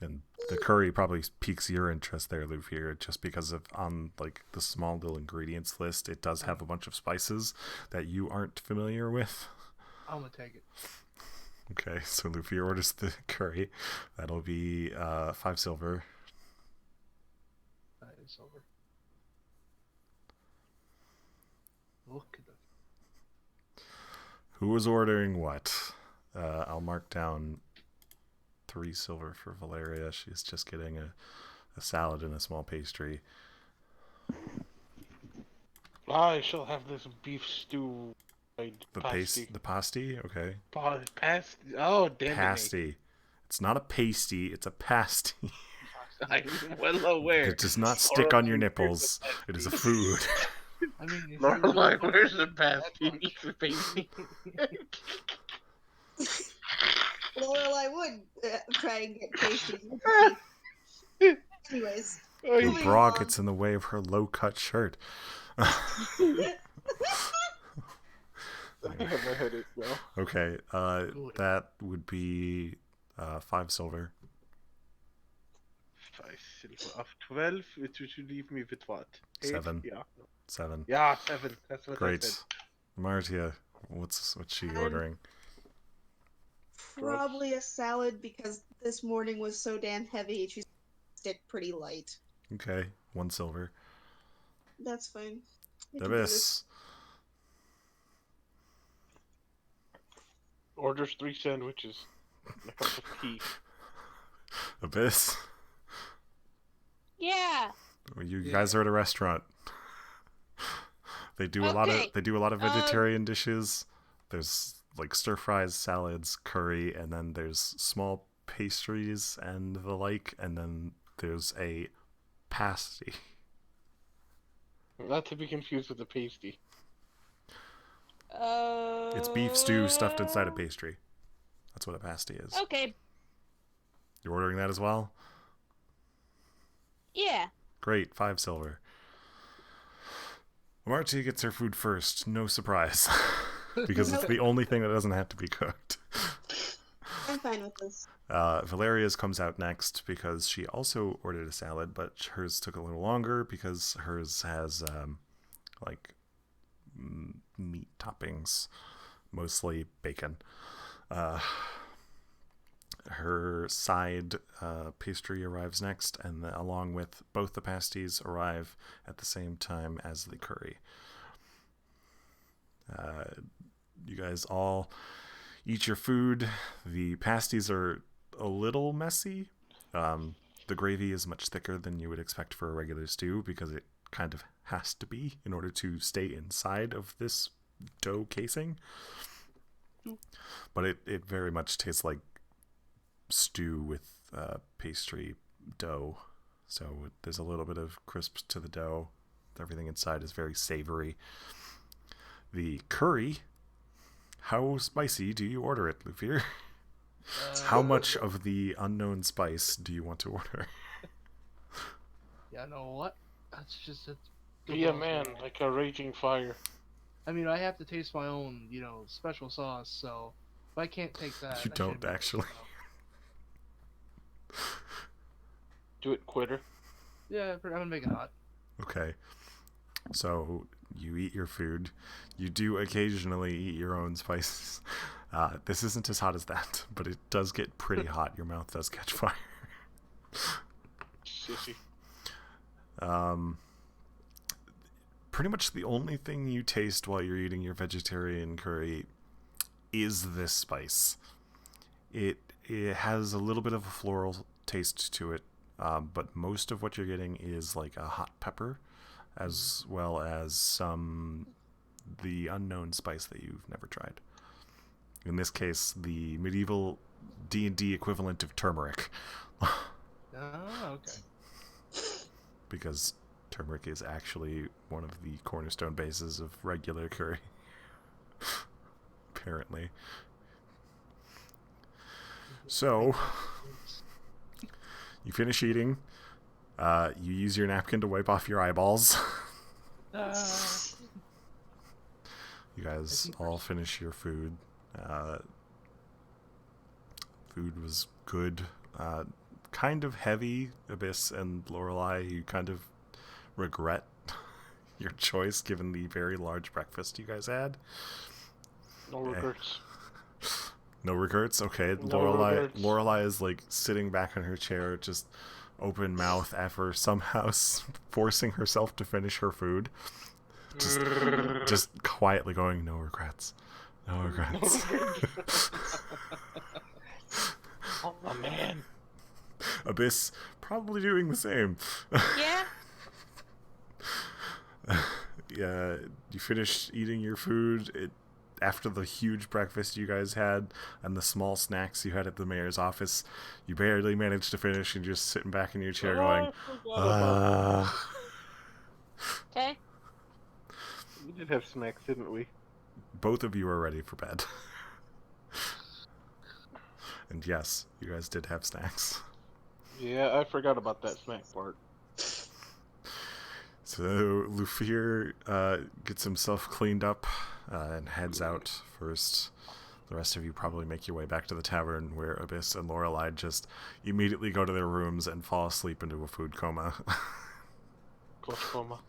S1: And the curry probably piques your interest there, Luffy, just because of on like the small little ingredients list, it does have a bunch of spices that you aren't familiar with.
S2: I'm gonna take it.
S1: Okay, so Luffy orders the curry. That'll be 5 silver.
S2: That is over. Look at that.
S1: Who was ordering what? I'll mark down 3 silver for Valeria. She's just getting a salad and a small pastry.
S5: I shall have this beef stew.
S1: The pasty? Okay.
S5: Pasty. Oh, damn
S1: Pasty.
S5: it.
S1: It's not a pasty, it's a pasty.
S5: I'm well aware.
S1: It does not stick on your nipples. It is a food.
S2: I mean, if
S5: Lorelai, where's the pasty? Eat the pasty.
S6: Well, I would try and get pastries. Anyways.
S1: Your
S6: moving
S1: bra
S6: on.
S1: gets in the way of her low-cut shirt.
S5: I have a headache now.
S1: Okay, that would be 5 silver.
S5: 5 silver of 12, which would leave me with what? 8?
S1: 7.
S5: Yeah.
S1: 7.
S5: Yeah, 7. That's what I
S1: Great.
S5: said.
S1: Martia, what's she ordering?
S6: Probably a salad because this morning was so damn heavy. She's stick pretty light.
S1: Okay, 1 silver.
S6: That's fine. I can do this.
S1: Debis.
S5: Orders 3 sandwiches. And a cup of tea.
S1: Abyss.
S4: Yeah.
S1: You guys are at a restaurant. They do a lot of vegetarian dishes. There's like stir fries, salads, curry, and then there's small pastries and the like, and then there's a pasty.
S5: Not to be confused with the pasty.
S1: It's beef stew stuffed inside a pastry. That's what a pasty is.
S4: Okay.
S1: You're ordering that as well?
S4: Yeah.
S1: Great, 5 silver. Marty gets her food first, no surprise. Because it's the only thing that doesn't have to be cooked.
S6: I'm fine with this.
S1: Valeria's comes out next because she also ordered a salad, but hers took a little longer because hers has meat toppings, mostly bacon. Her side pastry arrives next, and along with both the pasties arrive at the same time as the curry. You guys all eat your food. The pasties are a little messy. The gravy is much thicker than you would expect for a regular stew because it kind of has to be in order to stay inside of this dough casing. But it very much tastes like stew with pastry dough. So there's a little bit of crisp to the dough. Everything inside is very savory. The curry, how spicy do you order it, Luffy? How much of the unknown spice do you want to order?
S2: Yeah, know what? That's just
S5: Be a man, like a raging fire.
S2: I mean, I have to taste my own, special sauce. So if I can't take that,
S1: You
S2: I
S1: don't
S2: shouldn't be
S1: actually.
S5: Do it, quitter.
S2: Yeah, I'm gonna make it hot.
S1: Okay. So you eat your food. You do occasionally eat your own spices. This isn't as hot as that, but it does get pretty hot. Your mouth does catch fire.
S5: Sissy.
S1: Pretty much the only thing you taste while you're eating your vegetarian curry is this spice. It has a little bit of a floral taste to it, but most of what you're getting is like a hot pepper, as well as the unknown spice that you've never tried. In this case, the medieval D&D equivalent of turmeric.
S2: Okay.
S1: Because turmeric is actually one of the cornerstone bases of regular curry. Apparently. So, you finish eating. You use your napkin to wipe off your eyeballs. You guys all finish your food. Food was good. Kind of heavy. Abyss and Lorelei, you kind of regret your choice given the very large breakfast you guys had.
S5: No regrets.
S1: No regrets? Okay.
S5: No regrets.
S1: Lorelei is like sitting back in her chair, just open mouth ever, somehow forcing herself to finish her food. Just quietly going, no regrets. No regrets.
S5: Oh, man.
S1: Abyss probably doing the same.
S4: Yeah.
S1: Yeah, you finish eating your food. After the huge breakfast you guys had and the small snacks you had at the mayor's office, you barely managed to finish and you're just sitting back in your chair going,
S4: Okay.
S5: We did have snacks, didn't we?
S1: Both of you are ready for bed. And yes, you guys did have snacks.
S5: Yeah, I forgot about that snack part.
S1: So Lufir gets himself cleaned up and heads out first. The rest of you probably make your way back to the tavern, where Abyss and Lorelei just immediately go to their rooms and fall asleep into a food coma.
S5: Close coma.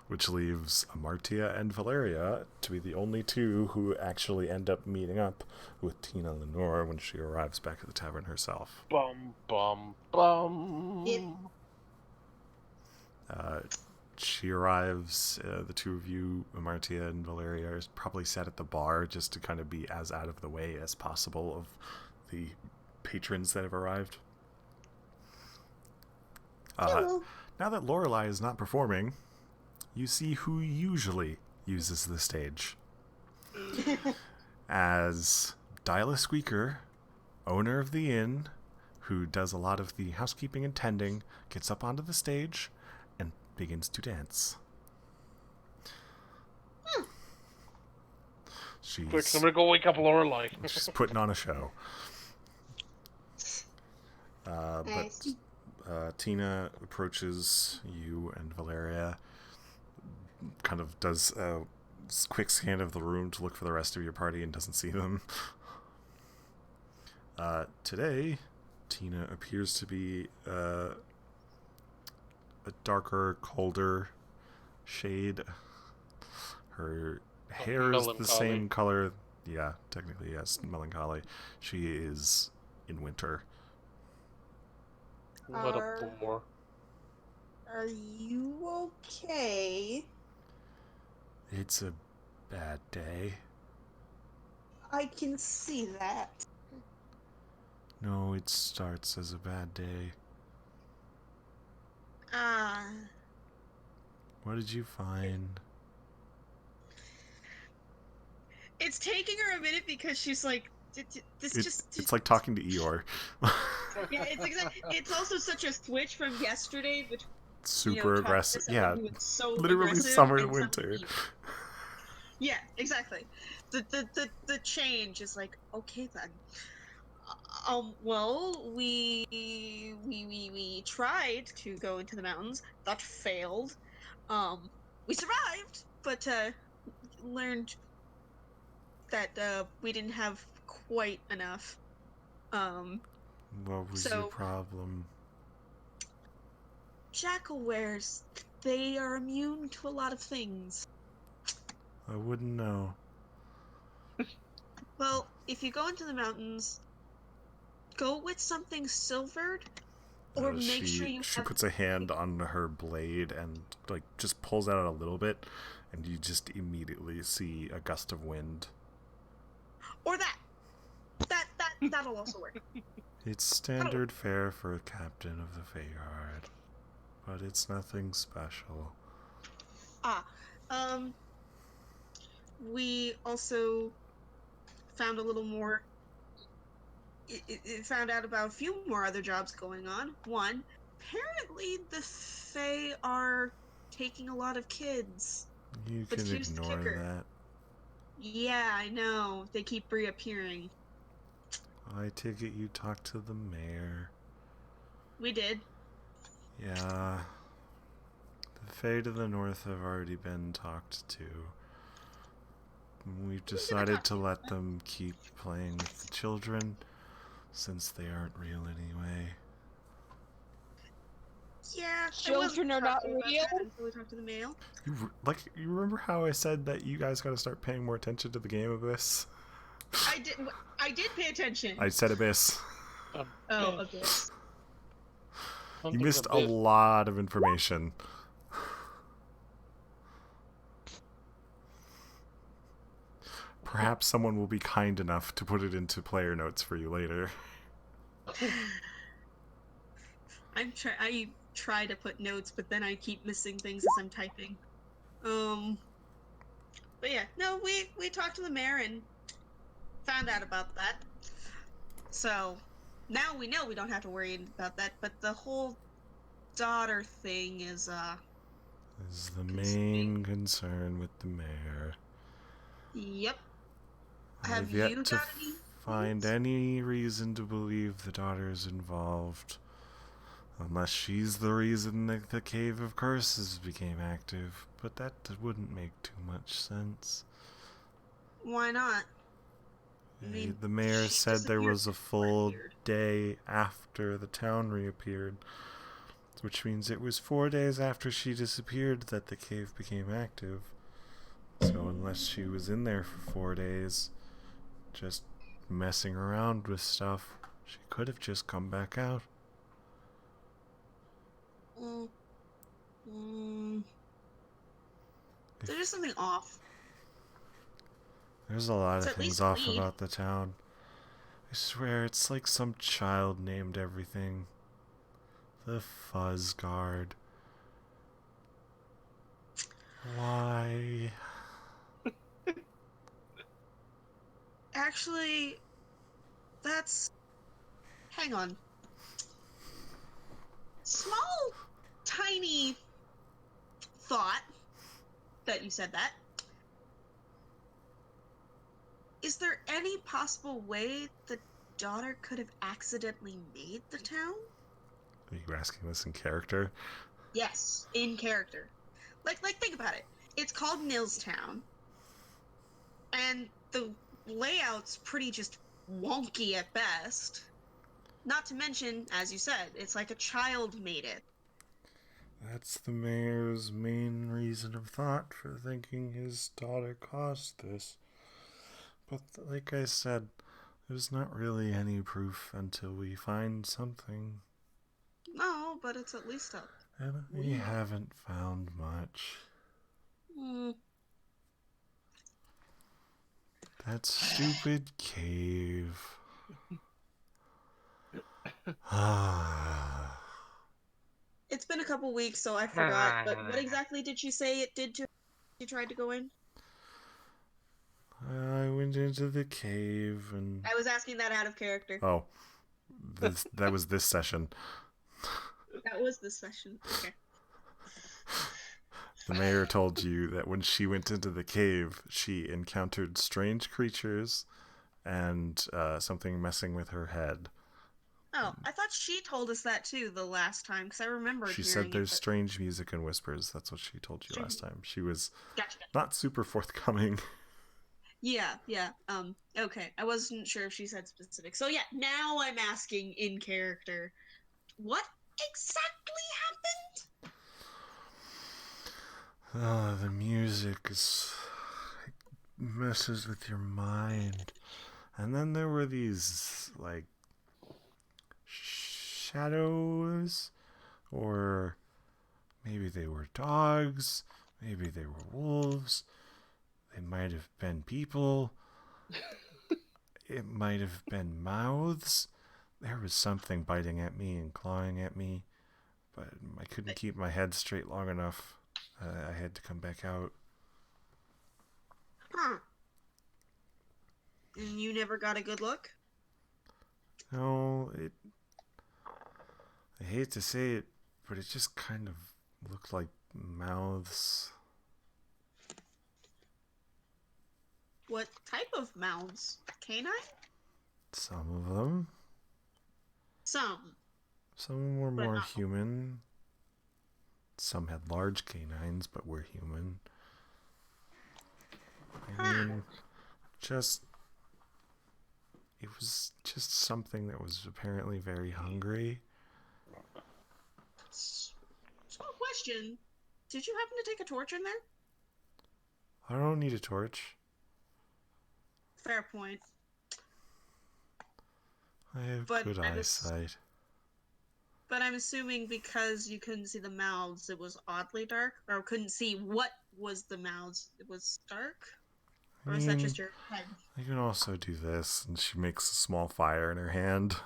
S1: Which leaves Amartia and Valeria to be the only two who actually end up meeting up with Tina Lenore when she arrives back at the tavern herself.
S5: Bum, bum, bum.
S6: Yep.
S1: She arrives, the two of you, Amartia and Valeria, are probably sat at the bar just to kind of be as out of the way as possible of the patrons that have arrived.
S6: Hello.
S1: Now that Lorelei is not performing, you see who usually uses the stage. As Dyla Squeaker, owner of the inn, who does a lot of the housekeeping and tending, gets up onto the stage and begins to dance. She's,
S5: Quick, I'm gonna go wake up Lorelei.
S1: she's putting on a show.
S6: Nice.
S1: But Tina approaches you and Valeria, kind of does a quick scan of the room to look for the rest of your party and doesn't see them. Today, Tina appears to be a darker, colder shade. Her hair is the
S5: Melancholy.
S1: same color. Yeah, technically, yes, melancholy. She is in winter.
S5: What a bore.
S6: Are you okay?
S1: It's a bad day.
S6: I can see that.
S1: No, it starts as a bad day.
S6: Ah.
S1: What did you find?
S6: It's taking her a minute because she's like,
S1: It's like talking to Eeyore.
S6: Yeah, it's also such a switch from yesterday, which
S1: Super aggressive.
S6: Travis,
S1: Yeah,
S6: everyone was so
S1: literally
S6: aggressive,
S1: summer and
S6: and
S1: winter.
S6: suddenly- Yeah, exactly. The change is like, okay then. Well, we tried to go into the mountains. That failed. We survived, but learned that we didn't have quite enough.
S1: What was your
S6: So
S1: problem?
S6: jackal-wares, they are immune to a lot of things.
S1: I wouldn't know.
S6: Well, if you go into the mountains, go with something silvered, or make sure you
S1: She
S6: have...
S1: puts a hand on her blade and like just pulls out a little bit, and you just immediately see a gust of wind.
S6: Or that'll also work.
S1: It's standard fare for a captain of the Feyguard, but it's nothing special.
S6: We also found a little more. It found out about a few more other jobs going on. One, apparently the Fae are taking a lot of kids.
S1: You
S6: But
S1: can
S6: here's the
S1: ignore
S6: kicker.
S1: that.
S6: Yeah, I know. They keep reappearing.
S1: I take it you talked to the mayor.
S6: We did.
S1: Yeah. The Fae to the north have already been talked to. We've decided to let them keep playing with the children, since they aren't real anyway.
S6: Yeah,
S4: Children are not real?
S6: Until we talked to the mayor.
S1: You remember how I said that you guys gotta start paying more attention to the game Abyss?
S6: I did pay attention.
S1: I said Abyss.
S6: Oh, Abyss.
S1: You missed a lot of information. Perhaps someone will be kind enough to put it into player notes for you later.
S6: I try to put notes, but then I keep missing things as I'm typing. But yeah, no, we talked to the mayor and found out about that. So now we know we don't have to worry about that. But the whole daughter thing is
S1: the main concern with the mayor.
S6: Yep.
S1: I've yet to find any reason to believe the daughter is involved. Unless she's the reason that the Cave of Curses became active. But that wouldn't make too much sense.
S6: Why not? I mean,
S1: the mayor said there was a full day after the town reappeared. Which means it was 4 days after she disappeared that the cave became active. So unless she was in there for 4 days, just messing around with stuff, she could have just come back out.
S6: There's just something off.
S1: There's a lot of things off about the town. I swear, it's like some child named everything. The Fuzz Guard. Why?
S6: Actually, that's... Hang on. Small, tiny thought that you said that. Is there any possible way the daughter could have accidentally made the town?
S1: Are you asking this in character?
S6: Yes, in character. Like think about it. It's called Nill's Town, and the layout's pretty just wonky at best. Not to mention, as you said, it's like a child made it.
S1: That's the mayor's main reason of thought for thinking his daughter caused this. But like I said, there's not really any proof until we find something.
S6: No, but it's at least up.
S1: And we haven't found much. That stupid cave.
S6: It's been a couple weeks, so I forgot. But what exactly did she say it did to she tried to go in?
S1: I went into the cave and...
S6: I was asking that out of character.
S1: Oh. That was this session.
S6: That was this session. Okay.
S1: The mayor told you that when she went into the cave, she encountered strange creatures and something messing with her head.
S6: Oh, I thought she told us that too the last time, because I remembered
S1: She
S6: hearing
S1: said there's
S6: it. But...
S1: strange music and whispers. That's what she told you last time. She was
S6: Gotcha.
S1: not super forthcoming.
S6: Yeah. Okay. I wasn't sure if she said specific. So yeah, now I'm asking in character, what exactly happened?
S1: The music is it messes with your mind. And then there were these like shadows, or maybe they were dogs, maybe they were wolves. They might have been people. It might have been mouths. There was something biting at me and clawing at me, but I couldn't keep my head straight long enough. I had to come back out.
S6: Huh. And you never got a good look?
S1: No, I hate to say it, but it just kind of looked like mouths.
S6: What type of mouths? Canine?
S1: Some of them.
S6: Some.
S1: Some were
S6: But
S1: more
S6: not-
S1: human. Some had large canines, but were human. I mean, it was just something that was apparently very hungry.
S6: Small question. Did you happen to take a torch in there?
S1: I don't need a torch.
S6: Fair point.
S1: I have
S6: But
S1: good
S6: I
S1: eyesight.
S6: But I'm assuming because you couldn't see the mouths, it was oddly dark? Or couldn't see what was the mouths, it was dark? Or is that just your head?
S1: I can also do this, and she makes a small fire in her hand.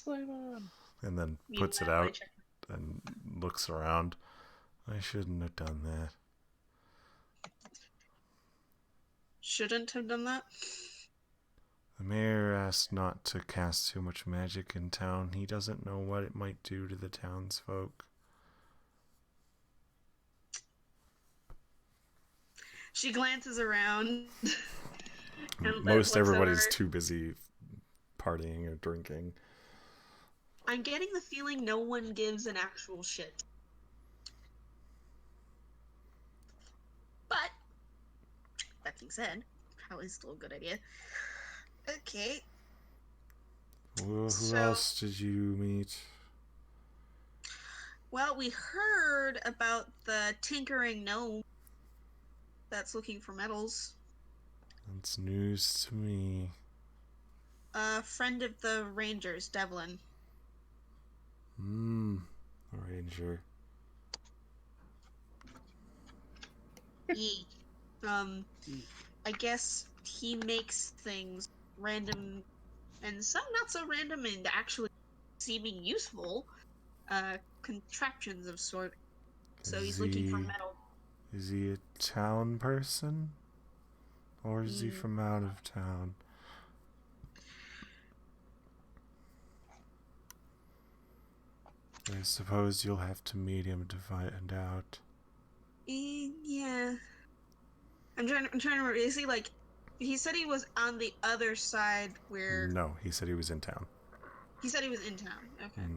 S2: Flame on.
S1: And then puts it
S6: Meanwhile, I
S1: out
S6: check-
S1: and looks around. I shouldn't have done that.
S6: Shouldn't have done that?
S1: The mayor asked not to cast too much magic in town. He doesn't know what it might do to the townsfolk.
S6: She glances around. and
S1: Most
S6: looks
S1: everybody's
S6: over.
S1: too busy partying or drinking.
S6: I'm getting the feeling no one gives an actual shit. But, that being said, probably still a good idea. Okay.
S1: Well, who
S6: So-
S1: else did you meet?
S6: Well, we heard about the tinkering gnome that's looking for metals.
S1: That's news to me.
S6: A friend of the Rangers, Devlin.
S1: A ranger.
S6: He, I guess he makes things random, and some not so random and actually seeming useful, contraptions of sort. So he's looking for metal.
S1: Is he a town person? Or is he from out of town? I suppose you'll have to meet him to find out.
S6: Yeah. I'm trying to remember. Is he like? He said he was on the other side where.
S1: No, he said he was in town.
S6: He said he was in town. Okay.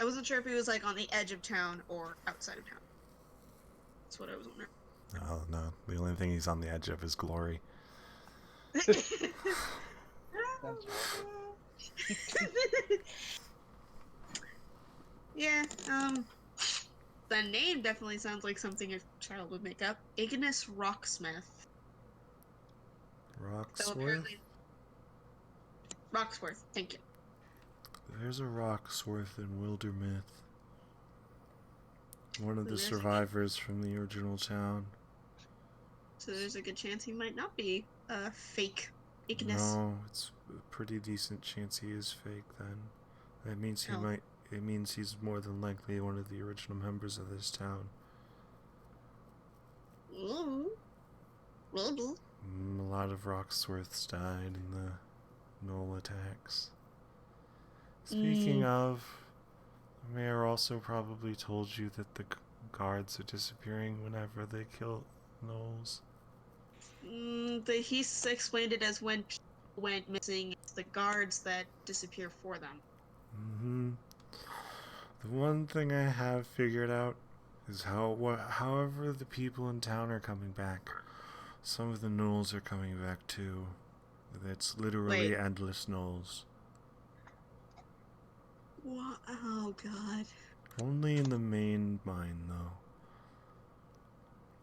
S6: I wasn't sure if he was like on the edge of town or outside of town. That's what I was wondering.
S1: Oh, no. The only thing he's on the edge of is glory.
S6: Yeah, the name definitely sounds like something a child would make up. Ignis Rocksmith. So
S1: Rocksworth?
S6: apparently... Rocksworth, thank you.
S1: There's a Rocksworth in Wildermyth. One of the
S6: There's a good-
S1: survivors from the original town.
S6: So there's a good chance he might not be fake Ignis.
S1: No, it's a pretty decent chance he is fake then. That means he
S6: Oh.
S1: might... It means he's more than likely one of the original members of this town.
S6: Maybe.
S1: A lot of Rocksworths died in the Knoll attacks. Speaking of, the mayor also probably told you that the guards are disappearing whenever they kill Knolls.
S6: He explained it as when went missing. It's the guards that disappear for them.
S1: Mm-hmm. The one thing I have figured out is however the people in town are coming back, some of the gnolls are coming back too. It's literally
S6: Wait.
S1: endless gnolls.
S6: What? Oh god.
S1: Only in the main mine,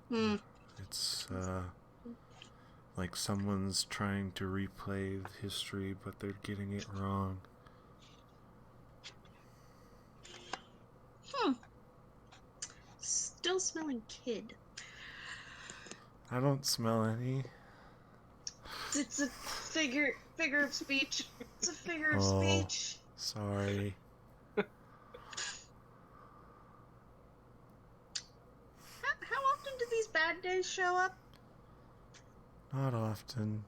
S1: though.
S6: Hmm.
S1: It's, like someone's trying to replay history, but they're getting it wrong.
S6: Still smelling kid.
S1: I don't smell any.
S6: It's a figure of speech. It's a figure of
S1: Oh.
S6: speech.
S1: Sorry.
S6: How often do these bad days show up?
S1: Not often.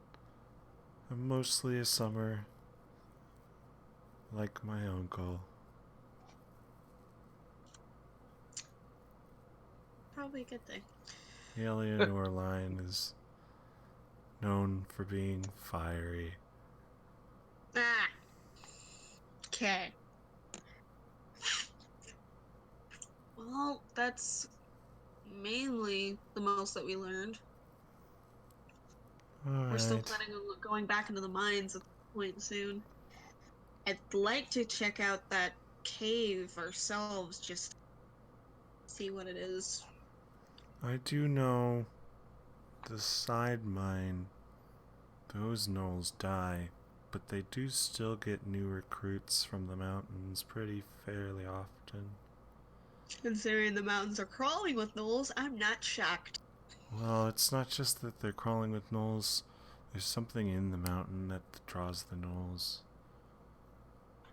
S1: I'm mostly a summer. Like my uncle.
S6: Probably a good thing.
S1: The Eleanor line is known for being fiery.
S6: Ah. Okay. Well, that's mainly the most that we learned. We're still
S1: Alright.
S6: planning on going back into the mines at some point soon. I'd like to check out that cave ourselves, just see what it is.
S1: I do know the side mine, those gnolls die, but they do still get new recruits from the mountains pretty fairly often.
S6: Considering the mountains are crawling with gnolls, I'm not shocked.
S1: Well, it's not just that they're crawling with gnolls. There's something in the mountain that draws the gnolls.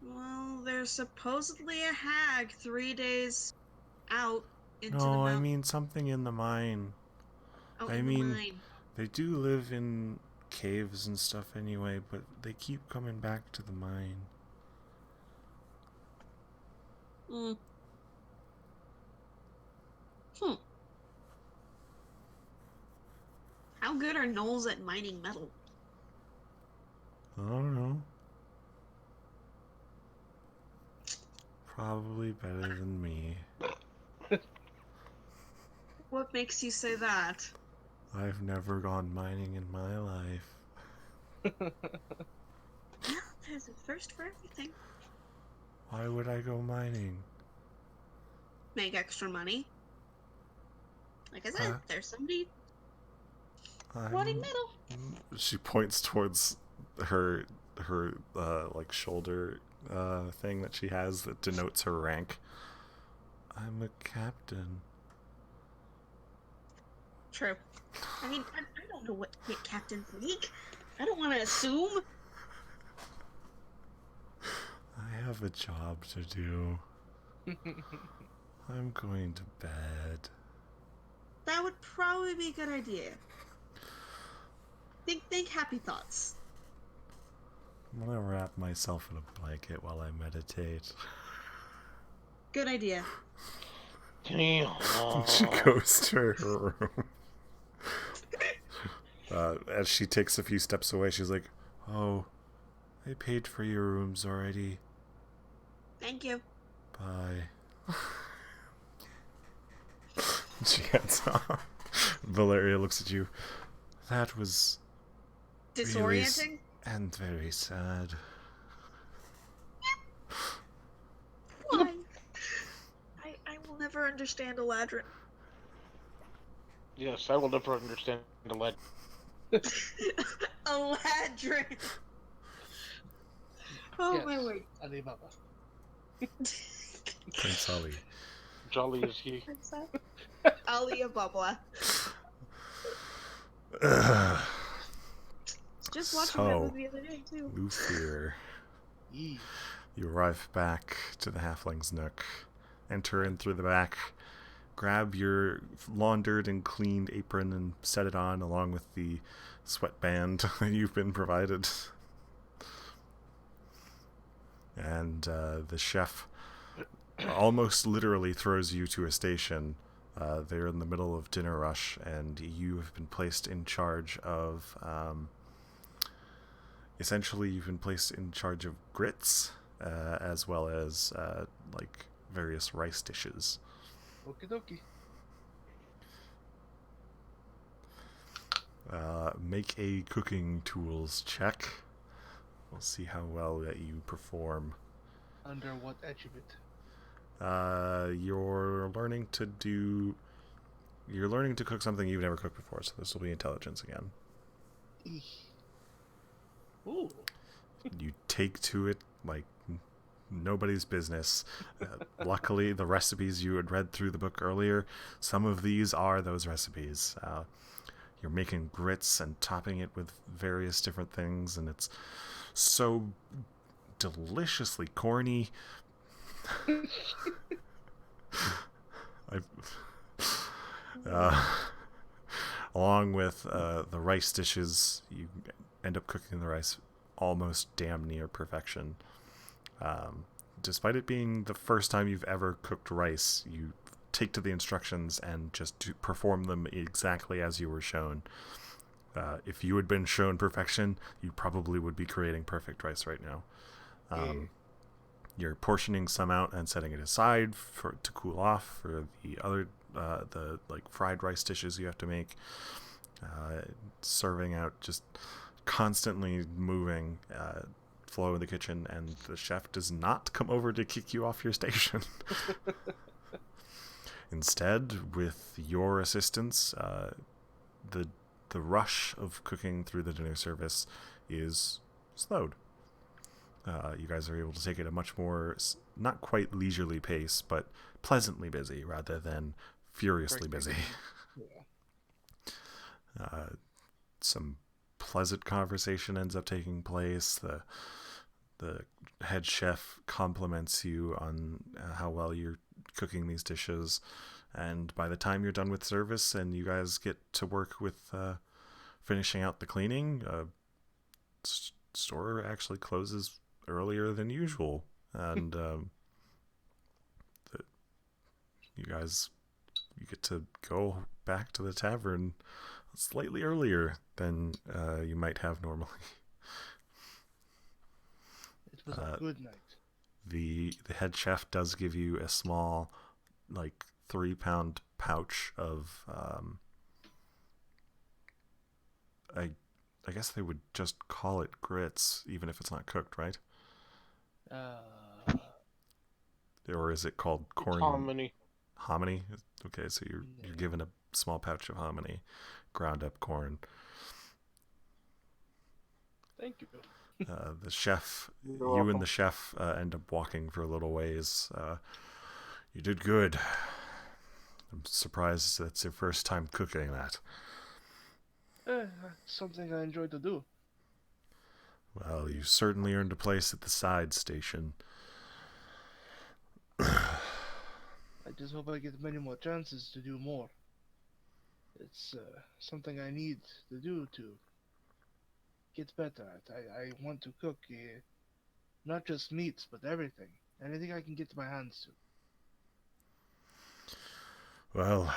S6: Well, there's supposedly a hag 3 days out into the
S1: No,
S6: mountain.
S1: I mean something in the mine.
S6: Out
S1: I
S6: in the
S1: mean,
S6: mine.
S1: they do live in caves and stuff anyway, but they keep coming back to the mine.
S6: How good are gnolls at mining metal?
S1: I don't know. Probably better than me.
S6: What makes you say that?
S1: I've never gone mining in my life.
S6: Well, there's a first for everything.
S1: Why would I go mining?
S6: Make extra money. Like I said, there's somebody wanting metal.
S1: She points towards her like shoulder thing that she has that denotes her rank. I'm a captain.
S6: True. I mean, I don't know what captains make. I don't want to assume.
S1: I have a job to do. I'm going to bed.
S6: That would probably be a good idea. Think happy thoughts.
S1: I'm gonna wrap myself in a blanket while I meditate.
S6: Good idea.
S1: She goes to her room. As she takes a few steps away, she's like, "Oh, I paid for your rooms already.
S6: Thank you.
S1: Bye." She gets off. Valeria looks at you. That was
S6: Disorienting?
S1: and very sad.
S6: Why? I will never understand Eladrin.
S5: Yes, I will never understand the lead.
S6: Eladrin! Oh
S2: Yes.
S6: my word.
S2: Alibaba.
S1: Prince Ali.
S5: Jolly is he.
S6: Alibaba. Just watching that movie the other day too.
S1: Luthier.
S2: Yee.
S1: You arrive back to the halfling's nook, enter in through the back, grab your laundered and cleaned apron and set it on along with the sweatband that you've been provided. And the chef almost literally throws you to a station. They're in the middle of dinner rush, and you have been placed in charge of essentially you've been placed in charge of grits, as well as like various rice dishes.
S2: Okie dokie.
S1: Make a cooking tools check. We'll see how well that you perform.
S2: Under what attribute?
S1: You're learning to cook something you've never cooked before, so this will be intelligence again.
S2: Ooh.
S1: You take to it like nobody's business. Luckily, the recipes you had read through the book earlier, some of these are those recipes. You're making grits and topping it with various different things, and it's so deliciously corny. Along with the rice dishes, you end up cooking the rice almost damn near perfection. Despite it being the first time you've ever cooked rice, you take to the instructions and just perform them exactly as you were shown. If you had been shown perfection, you probably would be creating perfect rice right now. You're portioning some out and setting it aside to cool off for the other the like fried rice dishes you have to make. Serving out, just constantly moving flow in the kitchen, and the chef does not come over to kick you off your station. Instead, with your assistance, the rush of cooking through the dinner service is slowed. You guys are able to take it at a much more, not quite leisurely pace, but pleasantly busy rather than furiously busy.
S2: Yeah.
S1: Some pleasant conversation ends up taking place. The head chef compliments you on how well you're cooking these dishes, and by the time you're done with service and you guys get to work with finishing out the cleaning, store actually closes earlier than usual, and you get to go back to the tavern slightly earlier than you might have normally.
S2: It was a good night.
S1: The head chef does give you a small, like 3-pound pouch of I guess they would just call it grits, even if it's not cooked, right? Or is it called corn?
S5: Hominy.
S1: Hominy? Okay, so you're given a small pouch of hominy, ground up corn.
S2: Thank you.
S1: The chef,
S5: You're
S1: you
S5: welcome.
S1: and the chef end up walking for a little ways. You did good. I'm surprised that's your first time cooking that.
S2: Something I enjoy to do.
S1: Well, you certainly earned a place at the side station.
S2: I just hope I get many more chances to do more. It's something I need to do to get better at. I want to cook not just meats, but everything. Anything I can get my hands to.
S1: Well,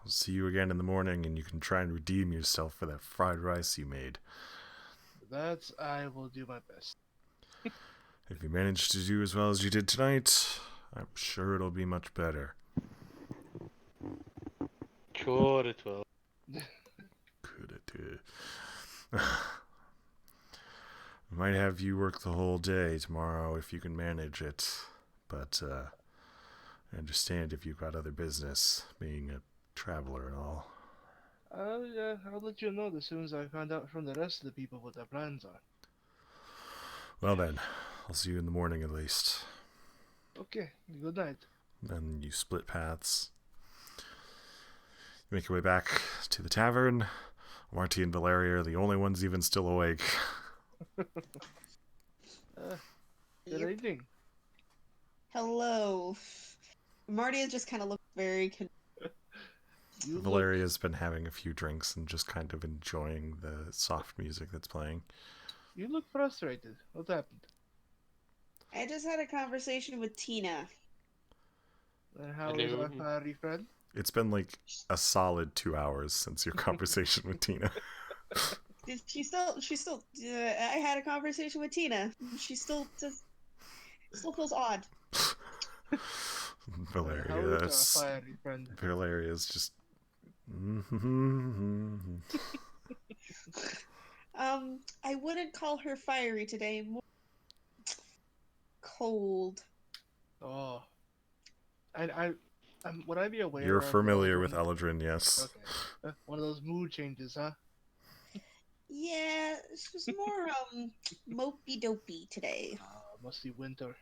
S1: I'll see you again in the morning, and you can try and redeem yourself for that fried rice you made.
S2: That I will do my best.
S1: If you manage to do as well as you did tonight, I'm sure it'll be much better.
S5: Sure it will.
S1: Good. I might have you work the whole day tomorrow if you can manage it, but I understand if you've got other business, being a traveler and all.
S2: I'll let you know as soon as I find out from the rest of the people what their plans are.
S1: Well then, I'll see you in the morning at least.
S2: Okay, good night.
S1: Then you split paths. You make your way back to the tavern. Marty and Valeria are the only ones even still awake.
S2: Good
S6: Yep.
S2: evening.
S6: Hello. Marty just kind of looks very.
S2: You
S1: Valeria's been having a few drinks and just kind of enjoying the soft music that's playing.
S2: You look frustrated. What happened?
S6: I just had a conversation with Tina.
S2: And how is
S5: Hello.
S2: our fiery friend?
S1: It's been like a solid 2 hours since your conversation with Tina.
S6: I had a conversation with Tina. She still feels odd.
S1: Valeria,
S2: How is our fiery friend?
S1: Valeria is just.
S6: I wouldn't call her fiery today. More cold.
S2: Oh, would I be aware
S1: You're
S2: of
S1: familiar with
S2: Eldrin?
S1: Eldrin, yes.
S2: Okay. One of those mood changes, huh?
S6: Yeah, she was more mopey dopey today.
S2: Must be winter.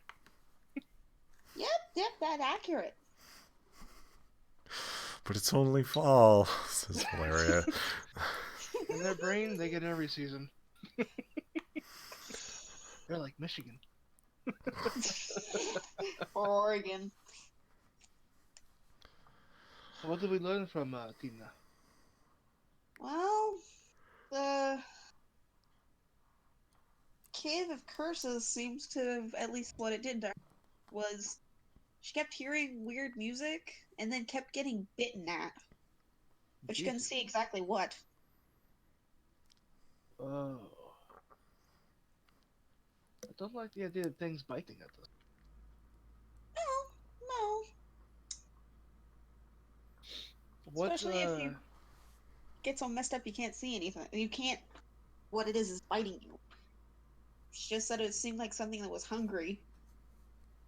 S6: Yep, that's accurate.
S1: But it's only fall, says Valeria.
S2: In their brain, they get every season. They're like Michigan.
S6: Oregon.
S2: So what did we learn from Tina?
S6: Well, the Cave of Curses seems to have, at least what it did to her, was she kept hearing weird music and then kept getting bitten at. But she couldn't see exactly what.
S2: Oh. I don't like the idea of things biting at us.
S6: No.
S2: What,
S6: Especially if you get so messed up you can't see anything. You can't. What it is biting you. She just said it seemed like something that was hungry.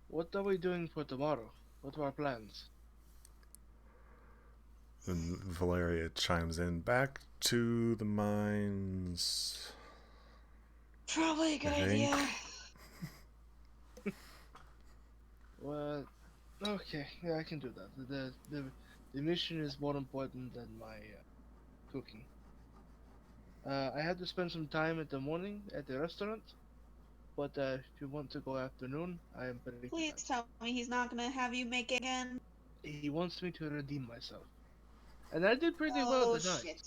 S2: What are we doing for tomorrow? What are our plans?
S1: And Valeria chimes in, back to the mines.
S6: Probably a good
S1: I think.
S6: idea.
S2: Well, okay, yeah, I can do that. The mission is more important than my cooking. I had to spend some time in the morning at the restaurant, but if you want to go afternoon, I am pretty
S6: Please
S2: glad.
S6: tell me he's not gonna have you make it again.
S2: He wants me to redeem myself. And I did pretty well
S6: Oh
S2: tonight.
S6: shit.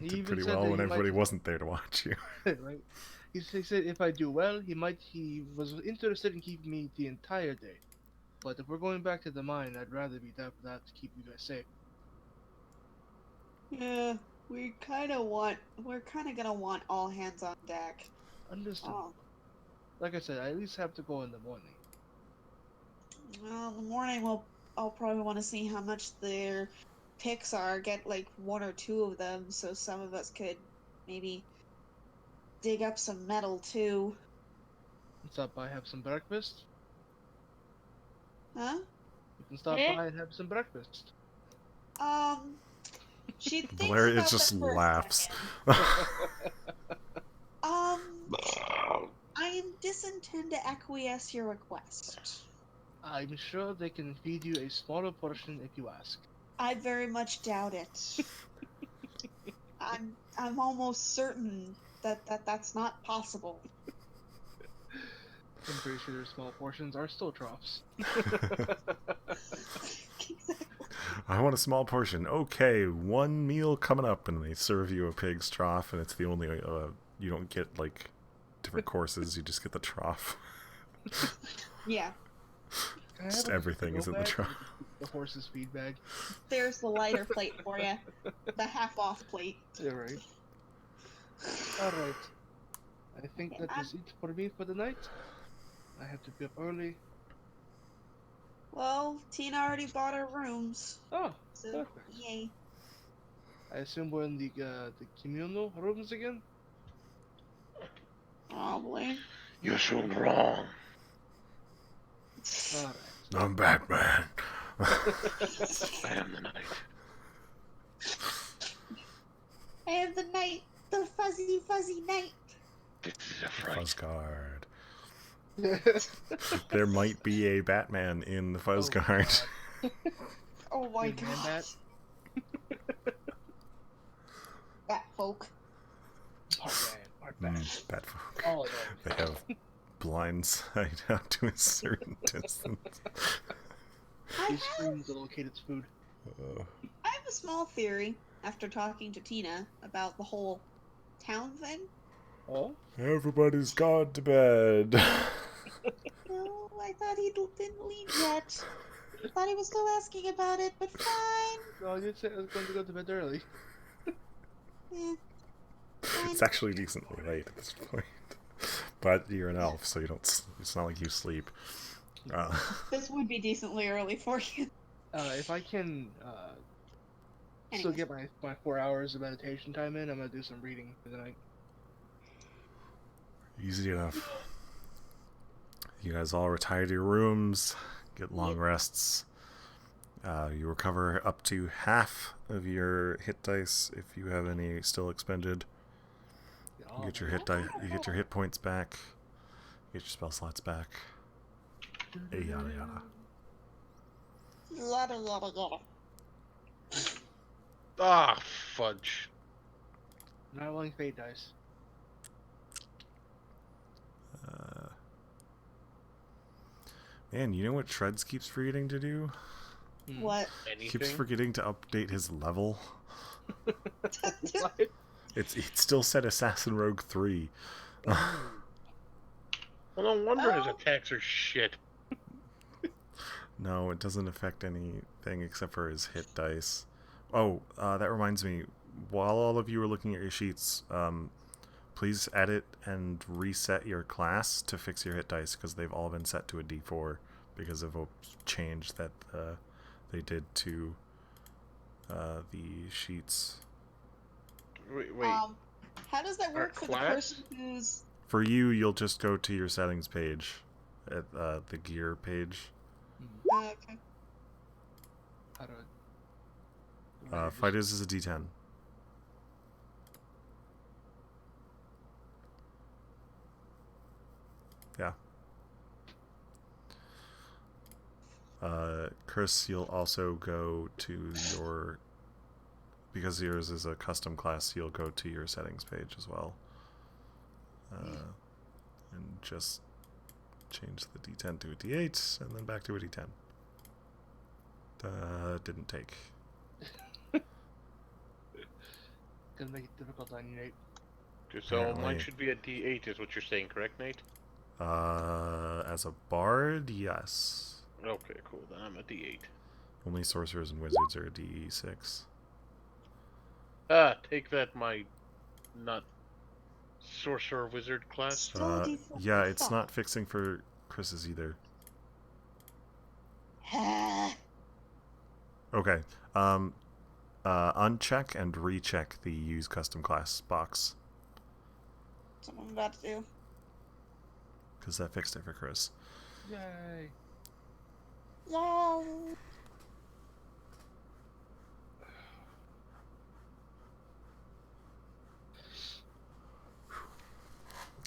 S2: He
S1: Did
S2: even
S1: pretty
S2: said
S1: well
S2: that
S1: when
S2: he
S1: everybody
S2: might,
S1: wasn't there to watch you.
S2: right? He said if I do well, he was interested in keeping me the entire day. But if we're going back to the mine, I'd rather be there for that to keep you guys safe.
S6: Yeah, we're kind of gonna want all hands on deck.
S2: Understood.
S6: Oh,
S2: Like I said, I at least have to go in the morning.
S6: well, in the morning I'll probably want to see how much their picks are. Get like one or two of them, so some of us could maybe dig up some metal too.
S2: Stop by, have some breakfast.
S6: Huh?
S2: You can stop by and have some breakfast.
S6: She thinks
S1: Valeria
S6: about
S1: just
S6: that for a
S1: laughs.
S6: second. I disintend to acquiesce your request.
S2: I'm sure they can feed you a smaller portion if you ask.
S6: I very much doubt it. I'm almost certain that's not possible.
S2: I'm pretty sure their small portions are still troughs.
S1: I want a small portion. Okay, one meal coming up, and they serve you a pig's trough, and it's the only you don't get like different courses. You just get the trough.
S6: Yeah.
S2: Just
S1: everything is in the trough.
S2: The horse's feed bag.
S6: There's the lighter plate for you. The half-off plate.
S2: Yeah, right. Alright. I think that is it for me for the night. I have to be up early.
S6: Well, Tina already bought her rooms.
S2: Oh,
S6: So,
S2: perfect.
S6: yay.
S2: I assume we're in the communal rooms again?
S6: Probably.
S5: You're so wrong.
S2: Alright.
S1: I'm Batman.
S5: I am the knight.
S6: I am the knight. The fuzzy, fuzzy knight.
S5: This is a fright.
S1: Fuzzguard. There might be a Batman in the Fuzzguard.
S6: Oh my
S2: Big man
S6: god. Bat folk.
S2: Part man.
S1: Batfolk.
S2: Oh, no.
S1: They have blind sight out to a certain distance.
S2: He screams to locate its food.
S6: I have a small theory after talking to Tina about the whole town thing.
S2: Oh?
S1: Everybody's gone to bed.
S6: No, I thought he didn't leave yet. I thought he was still asking about it, but fine.
S2: No, I did say I was going to go to bed early.
S1: It's actually decently late at this point. But you're an elf, so you don't. It's not like you sleep.
S6: This would be decently early for you.
S2: If I can still
S6: Anyways.
S2: get my 4 hours of meditation time in, I'm gonna do some reading for the night.
S1: Easy enough. You guys all retire to your rooms, get long rests. You recover up to half of your hit dice if you have any still expended. You get your you get your hit points back. You get your spell slots back. Yada yada.
S6: Yada yada yada.
S5: Ah, fudge.
S2: Not rolling fate dice.
S1: Man, you know what Shreds keeps forgetting to do?
S6: What?
S1: He keeps
S5: Anything?
S1: forgetting to update his level.
S2: What?
S1: It's still set Assassin Rogue 3.
S5: Well, no wonder his
S6: Oh.
S5: attacks are shit.
S1: No, it doesn't affect anything except for his hit dice. Oh, that reminds me. While all of you are looking at your sheets, please edit and reset your class to fix your hit dice because they've all been set to a D4 because of a change that they did to the sheets.
S5: Wait.
S6: How does that work for the
S5: class?
S6: person who's...
S1: For you, you'll just go to your settings page, at the gear page.
S6: Okay.
S2: How do
S1: Fighters is a D10. Yeah. Chris, you'll also go to your... Because yours is a custom class, you'll go to your settings page as well. And just change the D10 to a D8, and then back to a D10. Didn't take.
S2: Gonna make it difficult on you, Nate.
S5: So mine
S1: Apparently.
S5: should be a D8 is what you're saying, correct, Nate?
S1: As a bard, yes.
S5: Okay, cool. Then I'm a D8.
S1: Only sorcerers and wizards are a D6.
S5: Ah, take that, my not sorcerer wizard class.
S6: Still a D4.
S1: Yeah, it's not fixing for Chris's either. Okay. Uncheck and recheck the use custom class box.
S6: That's what I'm about to do.
S1: Because that fixed it for Chris.
S2: Yay!
S6: Wow.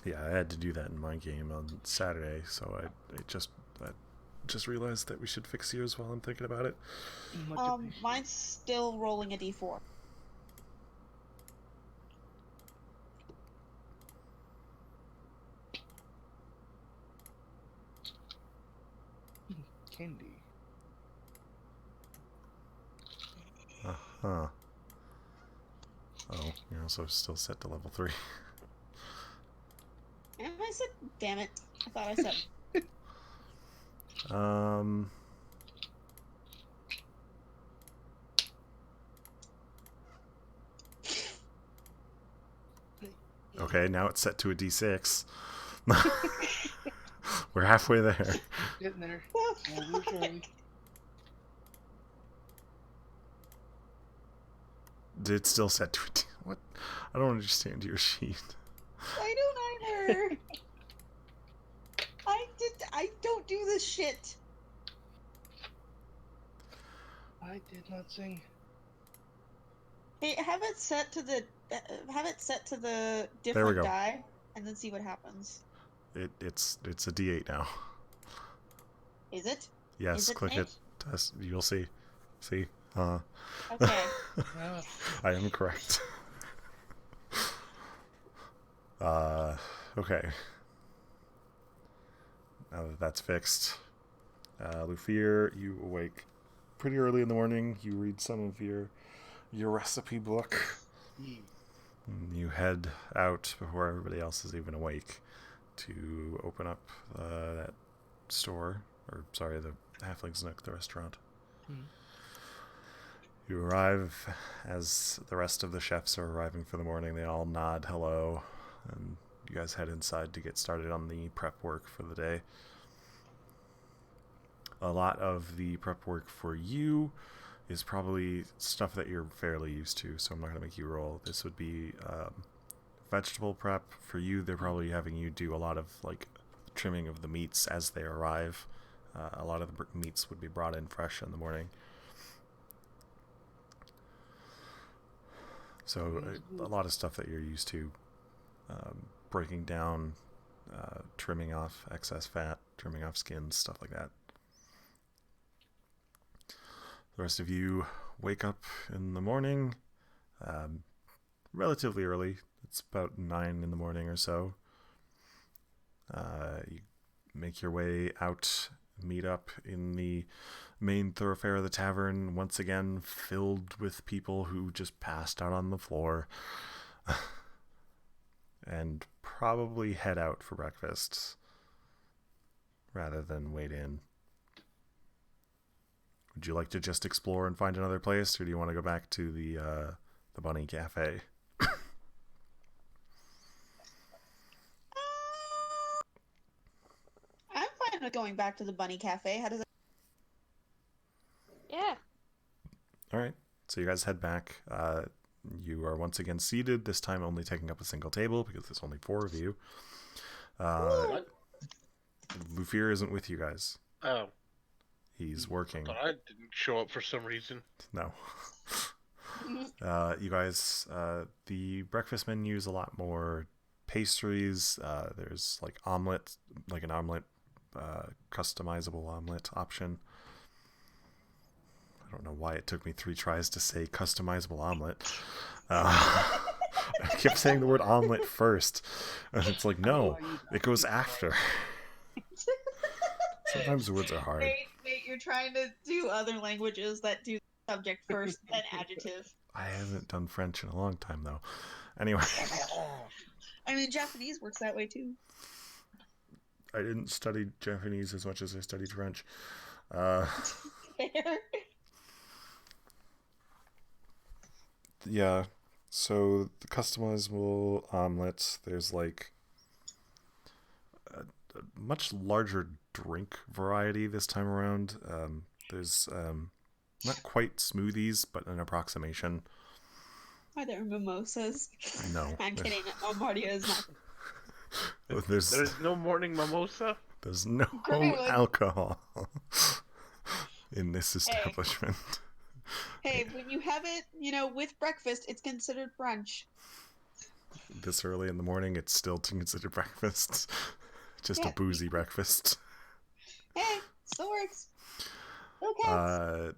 S1: Yeah, I had to do that in my game on Saturday, so I just realized that we should fix yours while I'm thinking about it.
S2: Much appreciated.
S6: Mine's still rolling a D4.
S2: Candy.
S1: Uh-huh. Oh, you're also still set to level 3.
S6: And I said, damn it. I thought I said.
S1: Okay, now it's set to a D6. We're halfway there.
S2: Getting there.
S1: It's still set to a D... What? I don't understand your sheet.
S6: I don't either. I don't do this shit.
S2: I did not sing.
S6: Hey, have it set to the
S1: There we
S6: different
S1: go.
S6: die, and then see what happens.
S1: It's a D8 now.
S6: Is it?
S1: Yes,
S6: Is it
S1: click
S6: Nate?
S1: it. Test. You'll see. See?
S6: Okay.
S1: I am correct. Okay. Now that that's fixed, Lufir, you awake pretty early in the morning. You read some of your recipe book. And you head out before everybody else is even awake to open up that store, or sorry, the Halfling's Nook, the restaurant. You arrive as the rest of the chefs are arriving for the morning. They all nod hello, and you guys head inside to get started on the prep work for the day. A lot of the prep work for you is probably stuff that you're fairly used to, so I'm not going to make you roll. This would be vegetable prep. For you, they're probably having you do a lot of like trimming of the meats as they arrive. A lot of the meats would be brought in fresh in the morning. So a lot of stuff that you're used to, breaking down, trimming off excess fat, trimming off skins, stuff like that. The rest of you wake up in the morning, relatively early. It's about 9 in the morning or so. You make your way out, meet up in the main thoroughfare of the tavern, once again filled with people who just passed out on the floor. And probably head out for breakfast rather than wait in. Would you like to just explore and find another place, or do you want to go back to the Bunny Cafe?
S6: I'm fine with going back to the Bunny Cafe. How does it?
S4: Yeah.
S1: All right. So you guys head back. You are once again seated, this time only taking up a single table because there's only 4 of you.
S5: What?
S1: Lufir isn't with you guys.
S5: Oh.
S1: He's working.
S5: I didn't show up for some reason.
S1: No. You guys, the breakfast menu is a lot more pastries. There's like omelet, like an omelet, customizable omelet option. I don't know why it took me 3 tries to say customizable omelet. I kept saying the word omelet first, and it's like, no, it goes after. Sometimes the words are hard.
S6: Wait, you're trying to do other languages that do subject first, then adjective.
S1: I haven't done French in a long time, though. Anyway.
S6: I mean, Japanese works that way, too.
S1: I didn't study Japanese as much as I studied French.
S6: Fair.
S1: Yeah, so the customizable omelets, there's like a much larger drink variety this time around. There's not quite smoothies, but an approximation.
S6: Are there mimosas?
S1: No.
S6: I'm kidding. Mardia is not.
S5: There's no morning mimosa?
S1: There's no
S6: Great.
S1: alcohol in this establishment.
S6: Hey, when you have it, with breakfast, it's considered brunch.
S1: This early in the morning, it's still considered breakfast. Just a boozy breakfast.
S6: Hey, still works. Okay.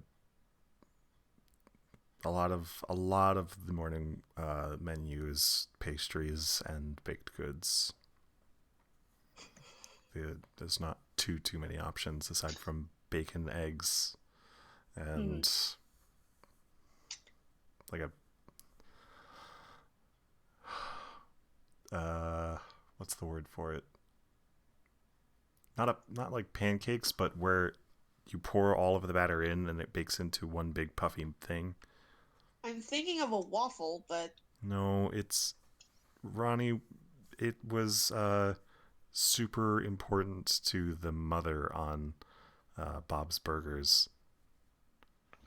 S1: A lot of the morning menu is pastries and baked goods. There's not too many options aside from bacon, eggs, and like a what's the word for it? Not like pancakes, but where you pour all of the batter in and it bakes into one big puffy thing.
S6: I'm thinking of a waffle, but
S1: no, it's Ronnie. It was super important to the mother on Bob's Burgers.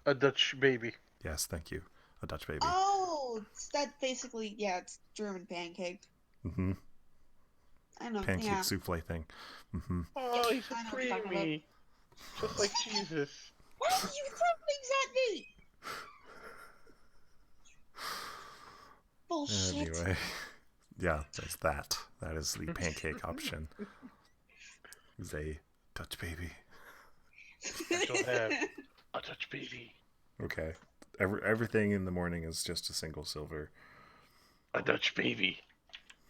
S5: A Dutch baby.
S1: Yes, thank you. A Dutch baby.
S6: Oh, that basically, it's German pancake.
S1: Mm-hmm.
S6: I know.
S1: Pancake souffle thing. Mm-hmm.
S5: Oh, he's
S6: I know
S5: so
S6: what you're talking
S5: creamy. Just like Jesus.
S6: Why are you throwing things at me? Bullshit.
S1: Anyway, yeah, there's that. That is the pancake option. Is a Dutch baby.
S5: I don't have a Dutch baby.
S1: Okay. Everything in the morning is just a single silver.
S5: A Dutch baby.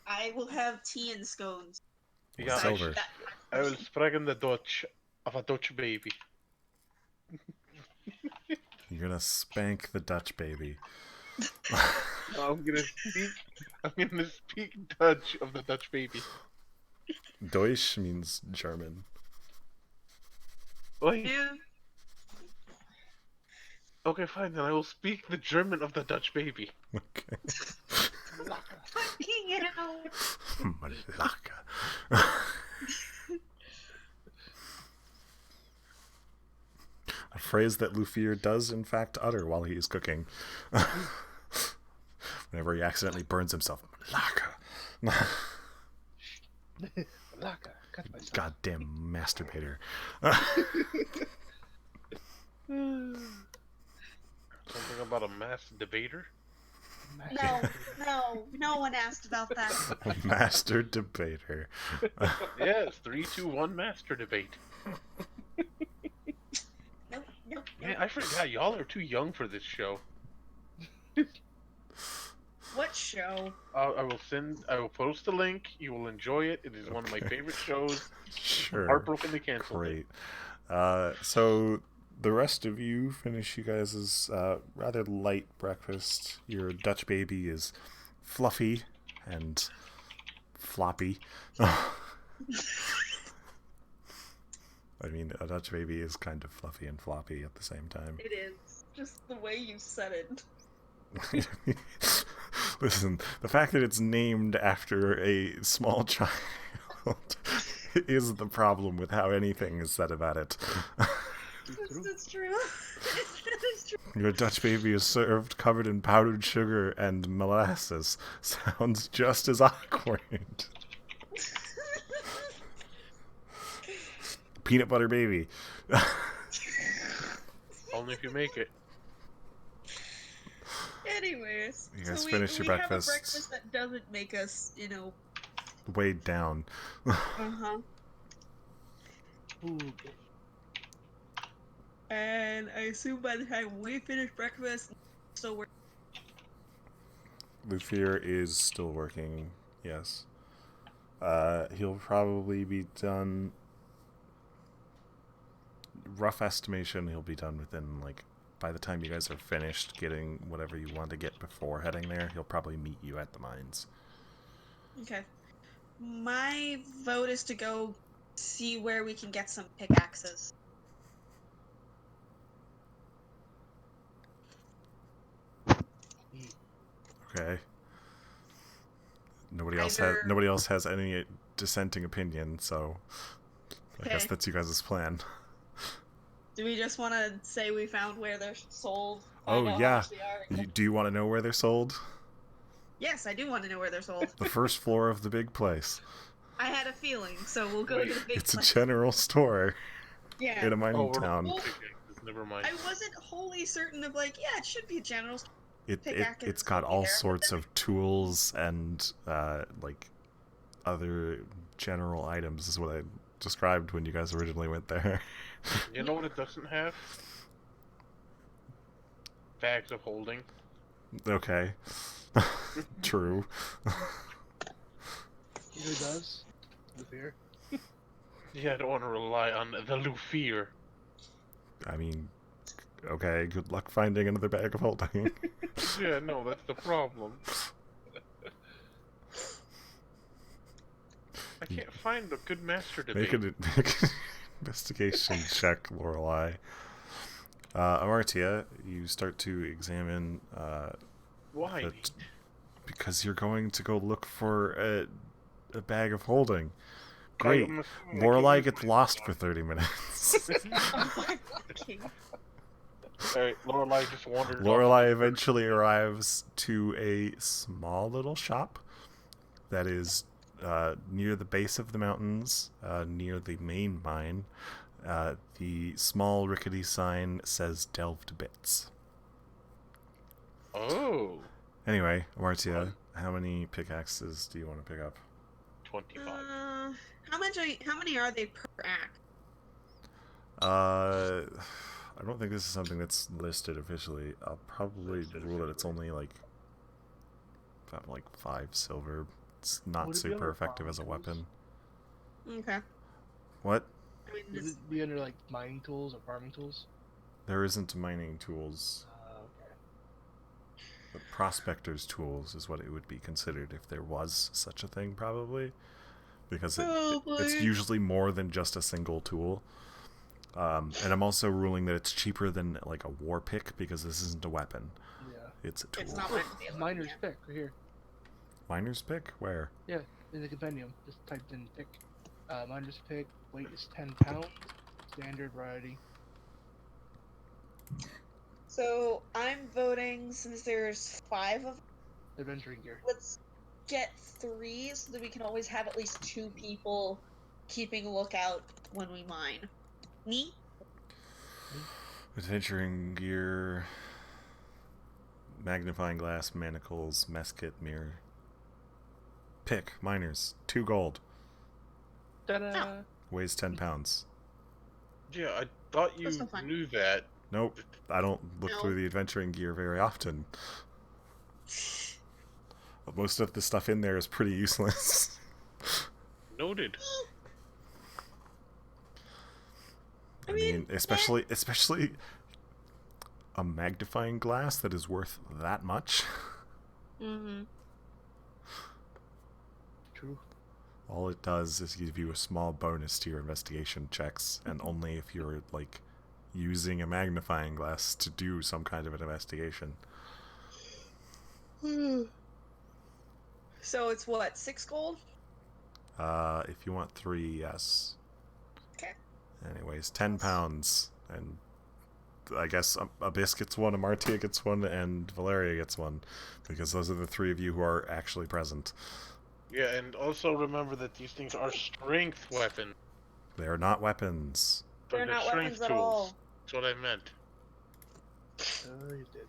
S6: I will have tea and scones.
S5: Yeah,
S1: Silver.
S5: I will spreken the Dutch of a Dutch baby.
S1: You're gonna spank the Dutch baby.
S5: I'm gonna speak Dutch of the Dutch baby.
S1: Deutsch means German.
S5: Oi.
S6: Yeah.
S5: Okay, fine, then I will speak the German of the Dutch baby.
S1: Okay.
S6: Fucking out.
S1: Malaka. A phrase that Lufier does in fact utter while he is cooking. Whenever he accidentally burns himself. Malaka.
S2: Laka, cut myself.
S1: Goddamn masturbator.
S5: Something about a mass debater?
S6: No one asked about that.
S1: Master debater.
S5: Yes, 3, 2, 1 master debate.
S6: Nope.
S5: Man, I forgot, y'all are too young for this show.
S6: What show?
S5: I will post a link. You will enjoy it. It is one of my favorite shows.
S1: Sure.
S5: Heartbroken to cancel it.
S1: Great. So the rest of you finish you guys' rather light breakfast. Your Dutch baby is fluffy and floppy. I mean, a Dutch baby is kind of fluffy and floppy at the same time.
S6: It is. Just the way you said it.
S1: Listen, the fact that it's named after a small child is the problem with how anything is said about it.
S6: That's true. It's true.
S1: Your Dutch baby is served covered in powdered sugar and molasses. Sounds just as awkward. Peanut butter baby.
S5: Only if you make it.
S6: Anyways,
S1: You guys
S6: so
S1: finish your
S6: we have a
S1: breakfast.
S6: breakfast that doesn't make us,
S1: Weighed down.
S6: uh-huh.
S2: Ooh,
S6: And I assume by the time we finish breakfast, so we're
S1: Lufier is still working, yes. He'll probably be done... Rough estimation, he'll be done within, by the time you guys are finished getting whatever you want to get before heading there, he'll probably meet you at the mines.
S6: okay. My vote is to go see where we can get some pickaxes.
S1: Okay. Nobody
S6: Either-
S1: else has any dissenting opinion, so I guess
S6: Okay.
S1: that's you guys' plan.
S6: Do we just want to say we found where they're sold?
S1: Oh,
S6: Find out how
S1: yeah.
S6: much they are?
S1: Do you want to know where they're sold?
S6: Yes, I do want to know where they're sold.
S1: The first floor of the big place.
S6: I had a feeling, so we'll go
S5: Wait,
S6: to the big
S1: It's a
S6: place.
S1: general store
S6: Yeah.
S1: in a mining
S5: Oh, we're
S1: town.
S5: not pickaxes, never mind.
S6: I wasn't wholly certain of it should be a general store.
S1: It's
S6: pickaxes
S1: got
S6: will be
S1: all
S6: there.
S1: sorts of tools and other general items is what I described when you guys originally went there.
S5: You know what it doesn't have? Bags of holding.
S1: Okay. True.
S2: Who does? The beer.
S5: Yeah, I don't want to rely on the Lufier.
S1: I mean, okay, good luck finding another bag of holding.
S5: Yeah, no, that's the problem. I can't find a good master debate.
S1: Make an investigation check, Lorelei. Amartia, you start to examine
S5: Why?
S1: because you're going to go look for a bag of holding. Great.
S5: I'm assuming I
S1: Lorelei
S5: can't
S1: gets
S5: use
S1: lost
S5: my
S1: for 30 minutes.
S6: Okay.
S5: Alright, Lorelei just wandered.
S1: Lorelei eventually arrives to a small little shop that is near the base of the mountains, near the main mine. The small rickety sign says "Delve to Bits."
S5: Oh,
S1: Anyway, Amartia, how many pickaxes do you want to pick up?
S5: 25.
S6: How many are they per act?
S1: I don't think this is something that's listed officially. I'll probably rule that it's only about 5 silver. It's not
S2: Would it be
S1: super
S2: under
S1: effective as a
S2: farming tools?
S1: weapon.
S6: Okay.
S1: What?
S6: I mean,
S2: Would it be under mining tools or farming tools?
S1: There isn't mining tools.
S2: Okay.
S1: But prospector's tools is what it would be considered if there was such a thing, probably. Because it's
S6: Probably.
S1: usually more than just a single tool. And I'm also ruling that it's cheaper than like a war pick because this isn't a weapon.
S2: Yeah.
S1: It's a tool.
S6: It's not meant to be a weapon,
S2: Miner's
S6: yeah.
S2: pick right here.
S1: Miner's pick? Where?
S2: Yeah, in the compendium. Just typed in pick. Miner's pick. Weight is 10 pounds. Standard variety.
S6: So I'm voting, since there's 5 of,
S2: Adventuring gear.
S6: let's get 3 so that we can always have at least 2 people keeping a lookout when we mine. Me?
S1: Adventuring gear. Magnifying glass, manacles, mess kit, mirror. Pick. Miners. 2 gold.
S2: Ta-da!
S1: Weighs 10 pounds.
S5: Yeah, I thought you
S6: That's no fun.
S5: knew that.
S1: Nope. I don't look
S6: No.
S1: through the adventuring gear very often. Most of the stuff in there is pretty useless.
S5: Noted.
S1: I mean, especially a magnifying glass that is worth that much.
S6: Mm-hmm.
S2: True.
S1: All it does is give you a small bonus to your investigation checks, and only if you're like using a magnifying glass to do some kind of an investigation.
S6: So it's what, 6 gold?
S1: If you want 3, yes.
S6: Okay.
S1: Anyways, 10 pounds, and I guess Abyss gets 1, Amartia gets 1, and Valeria gets 1, because those are the 3 of you who are actually present.
S5: Yeah, and also remember that these things are strength weapons.
S1: They are not weapons.
S5: But
S6: They're not
S5: strength
S6: weapons at
S5: tools.
S6: all.
S5: That's what I meant.
S2: Oh, you did.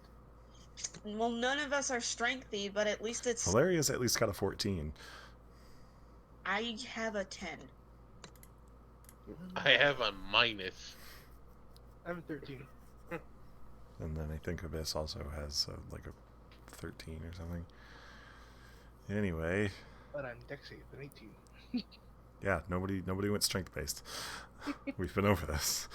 S6: Well, none of us are strengthy, but at least it's...
S1: Valeria's at least got a 14.
S6: I have a 10.
S5: I have a minus.
S2: I'm 13.
S1: And then I think Abyss also has like a 13 or something. Anyway,
S2: But I'm dex save an 18.
S1: yeah, nobody went strength based. We've been over this.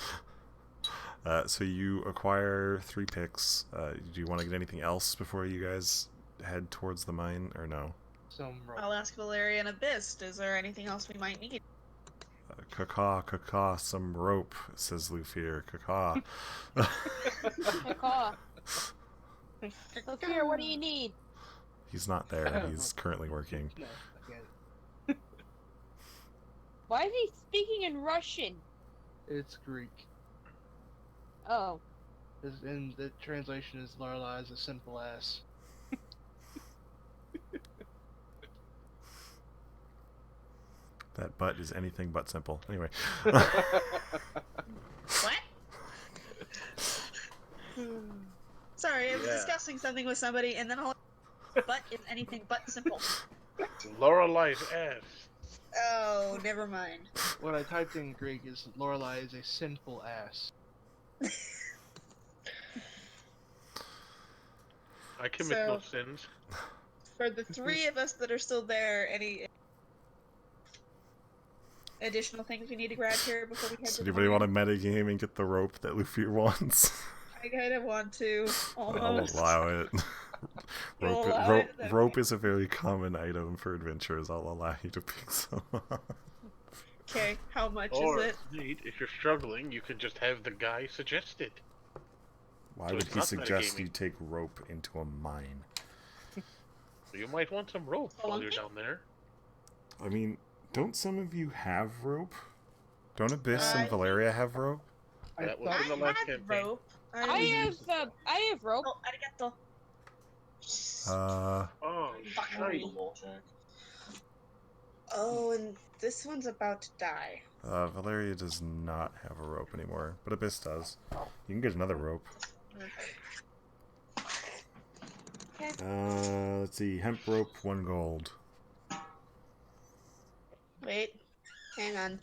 S1: So you acquire 3 picks. Do you want to get anything else before you guys head towards the mine, or no?
S2: Some rope.
S6: I'll ask Valeria and Abyss, is there anything else we might need?
S1: Caca, some rope, says Lufier. Caca.
S4: Caw. Look here, what do you need?
S1: He's not there. He's currently working.
S2: No, again.
S4: Why is he speaking in Russian?
S2: It's Greek.
S4: Oh.
S2: And the translation is Lorelai is a simple ass.
S1: That butt is anything but simple. Anyway.
S6: What? Sorry, I was
S5: Yeah.
S6: discussing something with somebody, and then all but is anything but simple.
S5: Lorelai's ass.
S6: Oh, never mind.
S2: What I typed in Greek is Lorelai is a sinful ass.
S5: I commit no
S6: So-
S5: sins.
S6: For the 3 of us that are still there, any additional things we need to grab here before we head
S1: Does
S6: to the
S1: anybody want
S6: mine?
S1: to metagame and get the rope that Lufier wants?
S6: I kind of want to,
S1: I'll
S6: almost.
S1: allow it.
S6: You'll
S1: rope
S6: allow it?
S1: rope is a very common item for adventurers. I'll allow you to pick some up.
S6: Okay, how much
S5: Or,
S6: is it?
S5: Nate, if you're struggling, you can just have the guy suggest it.
S1: Why
S5: So
S1: would
S5: it's
S1: he
S5: not
S1: suggest
S5: metagaming.
S1: you take rope into a mine?
S5: You might want some rope while you're down there.
S1: I mean, don't some of you have rope? Don't Abyss
S6: I-
S1: and Valeria have rope?
S2: I
S5: That was
S2: thought
S5: in the
S6: I
S5: last
S6: have
S5: campaign.
S6: rope.
S4: I have rope.
S6: Oh, arigato.
S5: Oh, shite.
S6: Oh, and this one's about to die.
S1: Valeria does not have a rope anymore, but Abyss does. You can get another rope.
S6: Okay.
S1: Let's see, hemp rope, 1 gold.
S6: Wait, hang on.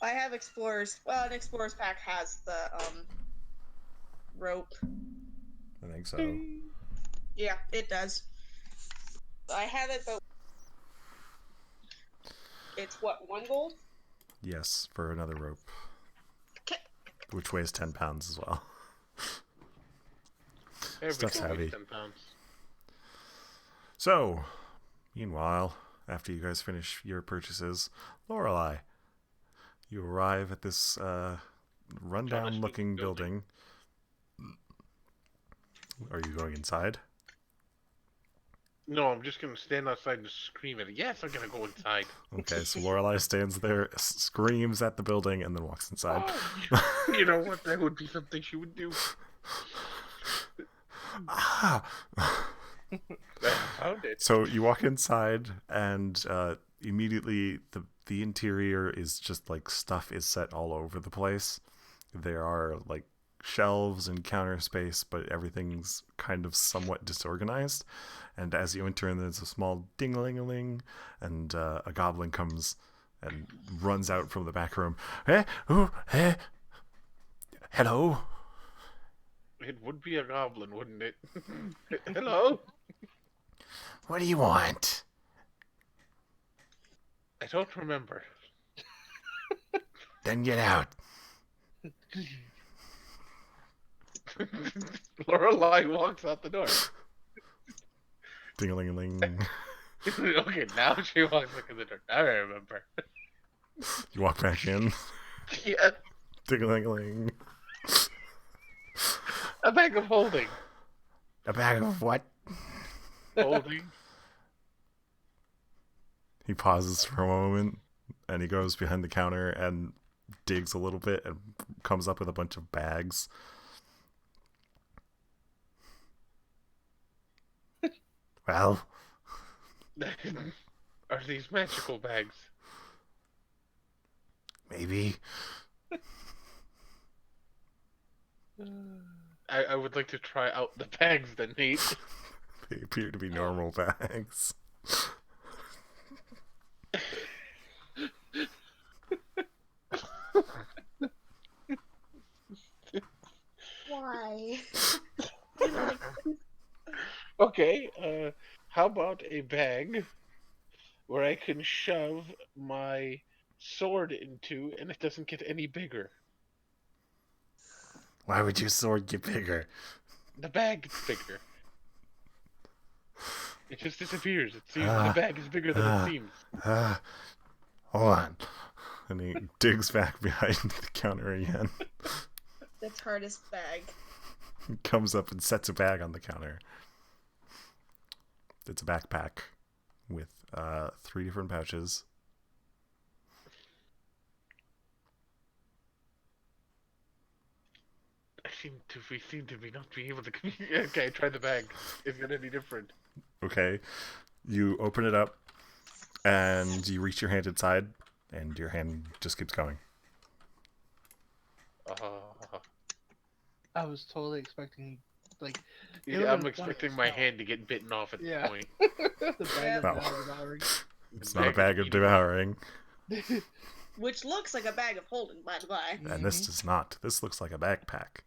S6: I have explorers. Well, an explorers pack has the rope.
S1: I think so.
S6: Yeah, it does. I have it, but it's what, 1 gold?
S1: Yes, for another rope.
S6: Okay.
S1: Which weighs 10 pounds as well.
S5: Everything
S1: heavy.
S5: weighs 10 pounds.
S1: So, meanwhile, after you guys finish your purchases, Lorelai, You arrive at this rundown-looking building. Are you going inside?
S5: No, I'm just gonna stand outside and scream at it. Yes, I'm gonna go inside.
S1: Okay, so Lorelei stands there, screams at the building, and then walks inside.
S5: You know what? That would be something she would do.
S1: Ah!
S5: I found it.
S1: So you walk inside, and immediately the interior is just like stuff is set all over the place. There are like shelves and counter space, but everything's kind of somewhat disorganized. And as you enter, there's a small ding-a-ling-a-ling, and a goblin comes and runs out from the back room. Hello?
S5: It would be a goblin, wouldn't it? Hello?
S1: What do you want?
S5: I don't remember.
S1: Then get out.
S5: Lorelei walks out the door.
S1: Ding-a-ling-a-ling.
S5: Okay, now she walks back in the door. Now I remember.
S1: You walk back in.
S5: Yeah,
S1: Ding-a-ling-a-ling.
S5: a bag of holding.
S1: A bag of what?
S5: Holding.
S1: He pauses for a moment, and he goes behind the counter and digs a little bit and comes up with a bunch of bags. Well,
S5: Are these magical bags?
S1: maybe.
S5: I would like to try out the bags then, Nate.
S1: They appear to be normal bags.
S3: Why?
S5: Okay, how about a bag where I can shove my sword into and it doesn't get any bigger?
S1: Why would your sword get bigger?
S5: The bag gets bigger. It just disappears. It seems the bag is bigger than it seems.
S1: Hold on. And he digs back behind the counter again.
S3: The TARDIS bag.
S1: He comes up and sets a bag on the counter. It's a backpack with 3 different pouches.
S5: We seem to be not being able to communicate. Okay, try the bag. Is it any different?
S1: Okay. You open it up, and you reach your hand inside, and your hand just keeps going.
S2: I was totally expecting, like,
S5: Yeah, I'm expecting my hand to get bitten off at this point.
S2: the bag
S1: No.
S2: of devouring.
S1: It's not a bag of devouring.
S3: Which looks like a bag of holding, by the by.
S1: And this does not. This looks like a backpack.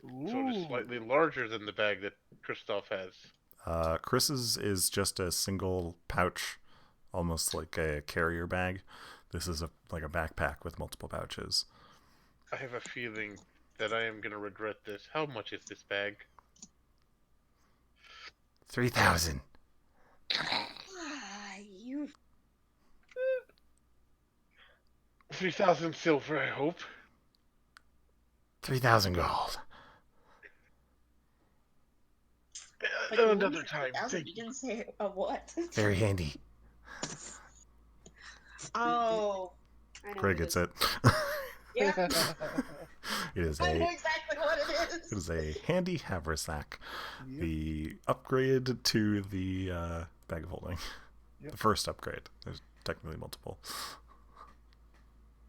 S5: So it is slightly larger than the bag that Christoph has.
S1: Chris's is just a single pouch, almost like a carrier bag. This is like a backpack with multiple pouches.
S5: I have a feeling that I am going to regret this. How much is this bag?
S1: 3,000.
S3: You
S5: 3,000 silver, I hope.
S1: 3,000 gold.
S5: Another time.
S3: You didn't say a what?
S1: Very handy.
S3: Oh. I know
S1: Greg
S3: what
S1: gets it.
S3: Yeah,
S1: It is
S3: I know
S1: a
S3: exactly what it is.
S1: it is a handy haversack.
S2: Yep.
S1: The upgrade to the bag of holding.
S2: Yep.
S1: The first upgrade. There's technically multiple.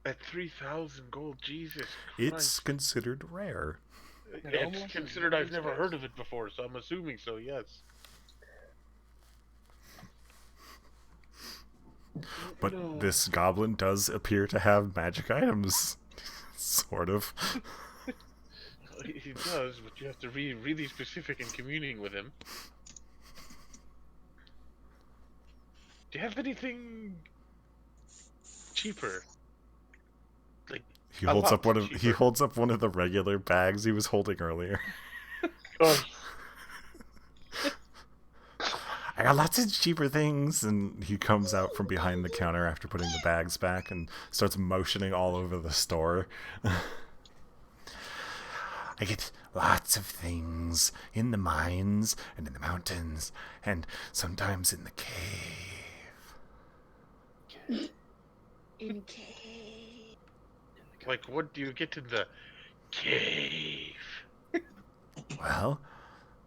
S5: At 3,000 gold, Jesus
S1: It's
S5: Christ.
S1: considered rare.
S5: It's
S2: almost
S5: considered
S2: as
S5: I've
S2: good
S5: never
S2: as-
S5: heard of it before, so I'm assuming so, yes.
S1: But
S2: No.
S1: this goblin does appear to have magic items. Sort of.
S5: He does, but you have to be really specific in communing with him. Do you have anything cheaper? Like
S1: He
S5: A
S1: holds
S5: lot
S1: up one of he
S5: cheaper.
S1: holds up one of the regular bags he was holding earlier.
S5: oh,
S1: I got lots of cheaper things. And he comes out from behind the counter after putting the bags back and starts motioning all over the store. I get lots of things in the mines and in the mountains and sometimes in the cave.
S6: In cave.
S5: Like, what do you get in the cave?
S1: Well,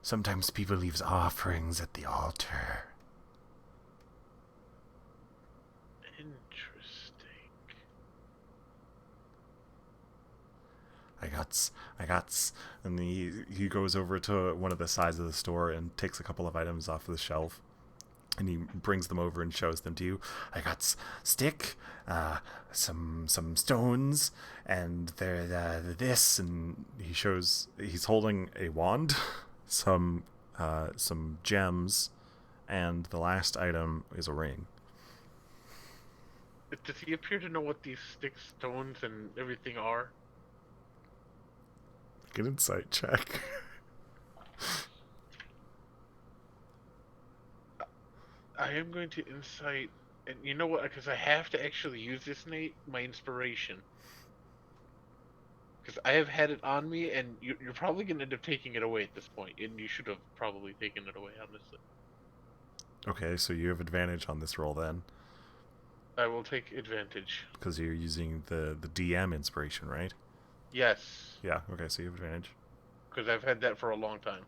S1: sometimes people leave offerings at the altar.
S5: Interesting.
S1: And he goes over to one of the sides of the store and takes a couple of items off the shelf. And he brings them over and shows them to you. I got stick, some stones, and this. And he's holding a wand, some gems, and the last item is a ring.
S5: Does he appear to know what these sticks, stones, and everything are?
S1: Make an insight check.
S5: I am going to insight, and you know what? Because I have to actually use this, Nate. My inspiration. Because I have had it on me, and you're probably going to end up taking it away at this point, and you should have probably taken it away, honestly.
S1: Okay, so you have advantage on this roll then,
S5: I will take advantage.
S1: because you're using the DM inspiration, right?
S5: Yes,
S1: Yeah. Okay, so you have advantage.
S5: because I've had that for a long time.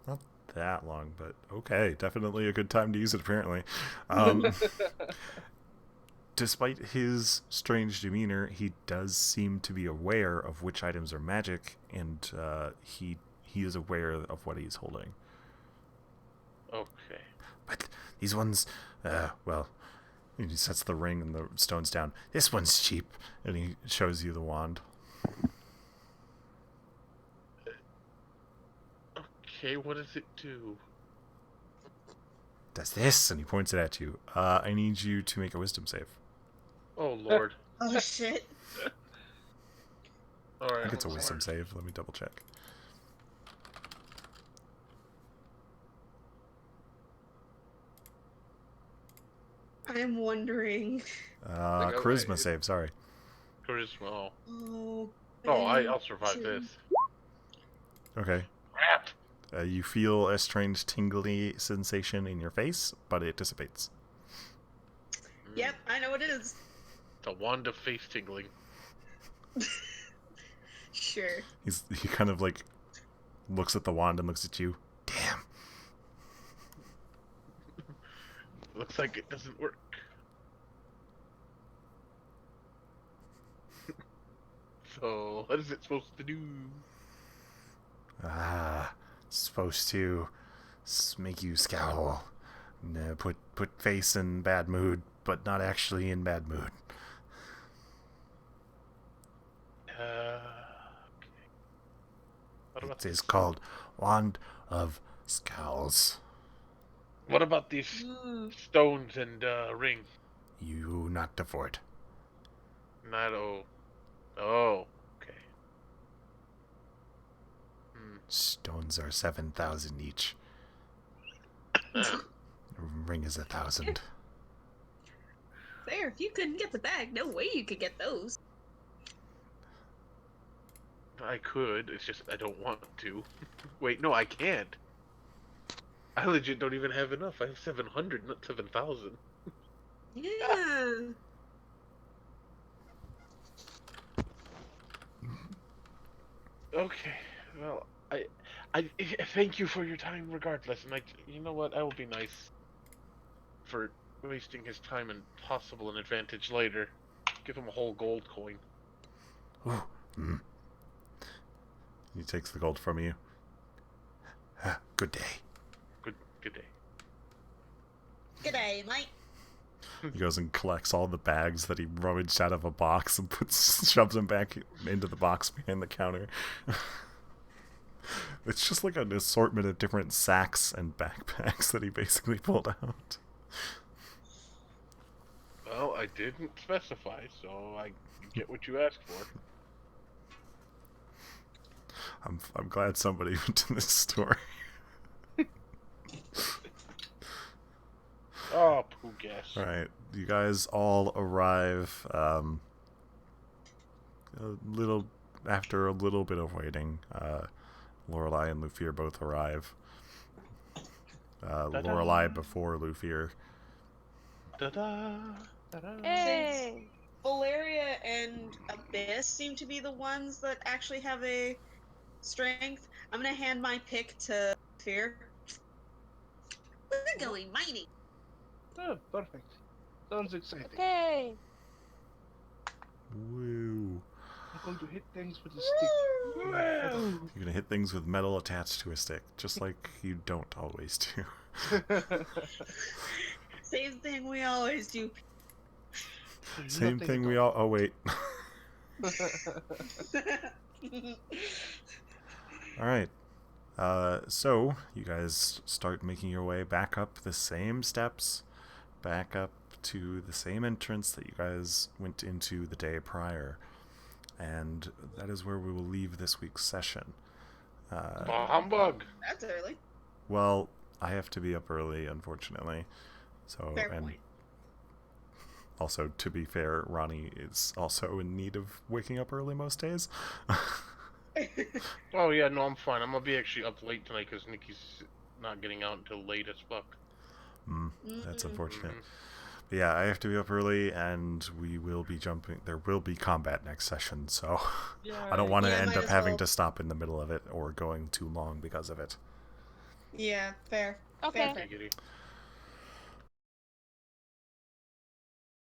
S1: Not that long, but okay, definitely a good time to use it. Apparently. Despite his strange demeanor, he does seem to be aware of which items are magic, and he is aware of what he's holding.
S5: Okay.
S1: But these ones, well, and he sets the ring and the stones down. This one's cheap, and he shows you the wand.
S5: Okay, what does it do?
S1: Does this, and he points it at you. I need you to make a wisdom save.
S5: Oh, Lord.
S6: Oh shit.
S1: I
S5: Alright.
S1: think it's a wisdom save. Let me double check.
S6: I'm wondering.
S1: Charisma save, sorry.
S5: Charisma.
S6: Oh.
S5: I'll survive this.
S1: Okay.
S5: Crap!
S1: You feel a strange tingly sensation in your face, but it dissipates.
S6: Yep, I know what it is.
S5: The wand of face tingling.
S6: Sure.
S1: He kind of like looks at the wand and looks at you. Damn.
S5: Looks like it doesn't work. So, what is it supposed to do?
S1: It's supposed to make you scowl. Put face in bad mood, but not actually in bad mood.
S5: Okay. What about
S1: It is
S5: this?
S1: called Wand of Scowls.
S5: What about these stones and ring?
S1: You not afford.
S5: Not oh, okay.
S1: Stones are 7,000 each. Ring is 1,000.
S6: There, if you couldn't get the bag, no way you could get those.
S5: I could, it's just I don't want to. Wait, no, I can't. I legit don't even have enough. I have 700, not 7,000.
S6: Yeah.
S5: Okay, well, I thank you for your time regardless, and you know what, I will be nice for wasting his time and possible an advantage later. Give him a whole gold coin.
S1: Ooh. He takes the gold from you. Good day.
S5: Good day.
S6: G'day, mate.
S1: He goes and collects all the bags that he rummaged out of a box and shoves them back into the box behind the counter. It's just like an assortment of different sacks and backpacks that he basically pulled out.
S5: Well, I didn't specify, so I get what you asked for.
S1: I'm glad somebody went to this store.
S5: guess.
S1: All right, you guys all arrive. After a little bit of waiting, Lorelei and Lufir both arrive. Lorelei before Lufir.
S5: Ta-da! Ta-da!
S4: Hey.
S6: Valeria and Abyss seem to be the ones that actually have a strength. I'm gonna hand my pick to Fear. We're going mining.
S2: Oh, perfect. Sounds exciting.
S4: Okay.
S1: Woo!
S2: I'm going to hit things with a stick.
S1: You're gonna hit things with metal attached to a stick, just like you don't always do.
S6: Same thing we always do.
S1: Same
S2: Nothing
S1: thing
S2: at
S1: we all. Oh wait. All right. So you guys start making your way back up the same steps, back up to the same entrance that you guys went into the day prior, and that is where we will leave this week's session.
S5: Humbug!
S6: That's early.
S1: Well, I have to be up early, unfortunately. So,
S6: Fair
S1: and
S6: point.
S1: also, to be fair, Ronnie is also in need of waking up early most days.
S5: Oh yeah, no, I'm fine. I'm gonna be actually up late tonight because Nikki's not getting out until late as fuck.
S1: That's unfortunate.
S5: Mhm.
S1: But yeah, I have to be up early, and we will be jumping. There will be combat next session, so I don't want to
S6: Yeah,
S1: end
S6: might
S1: up
S6: as
S1: having
S6: well.
S1: to stop in the middle of it or going too long because of it.
S6: Yeah, fair.
S4: Okay.
S6: Fair.
S5: Giggity.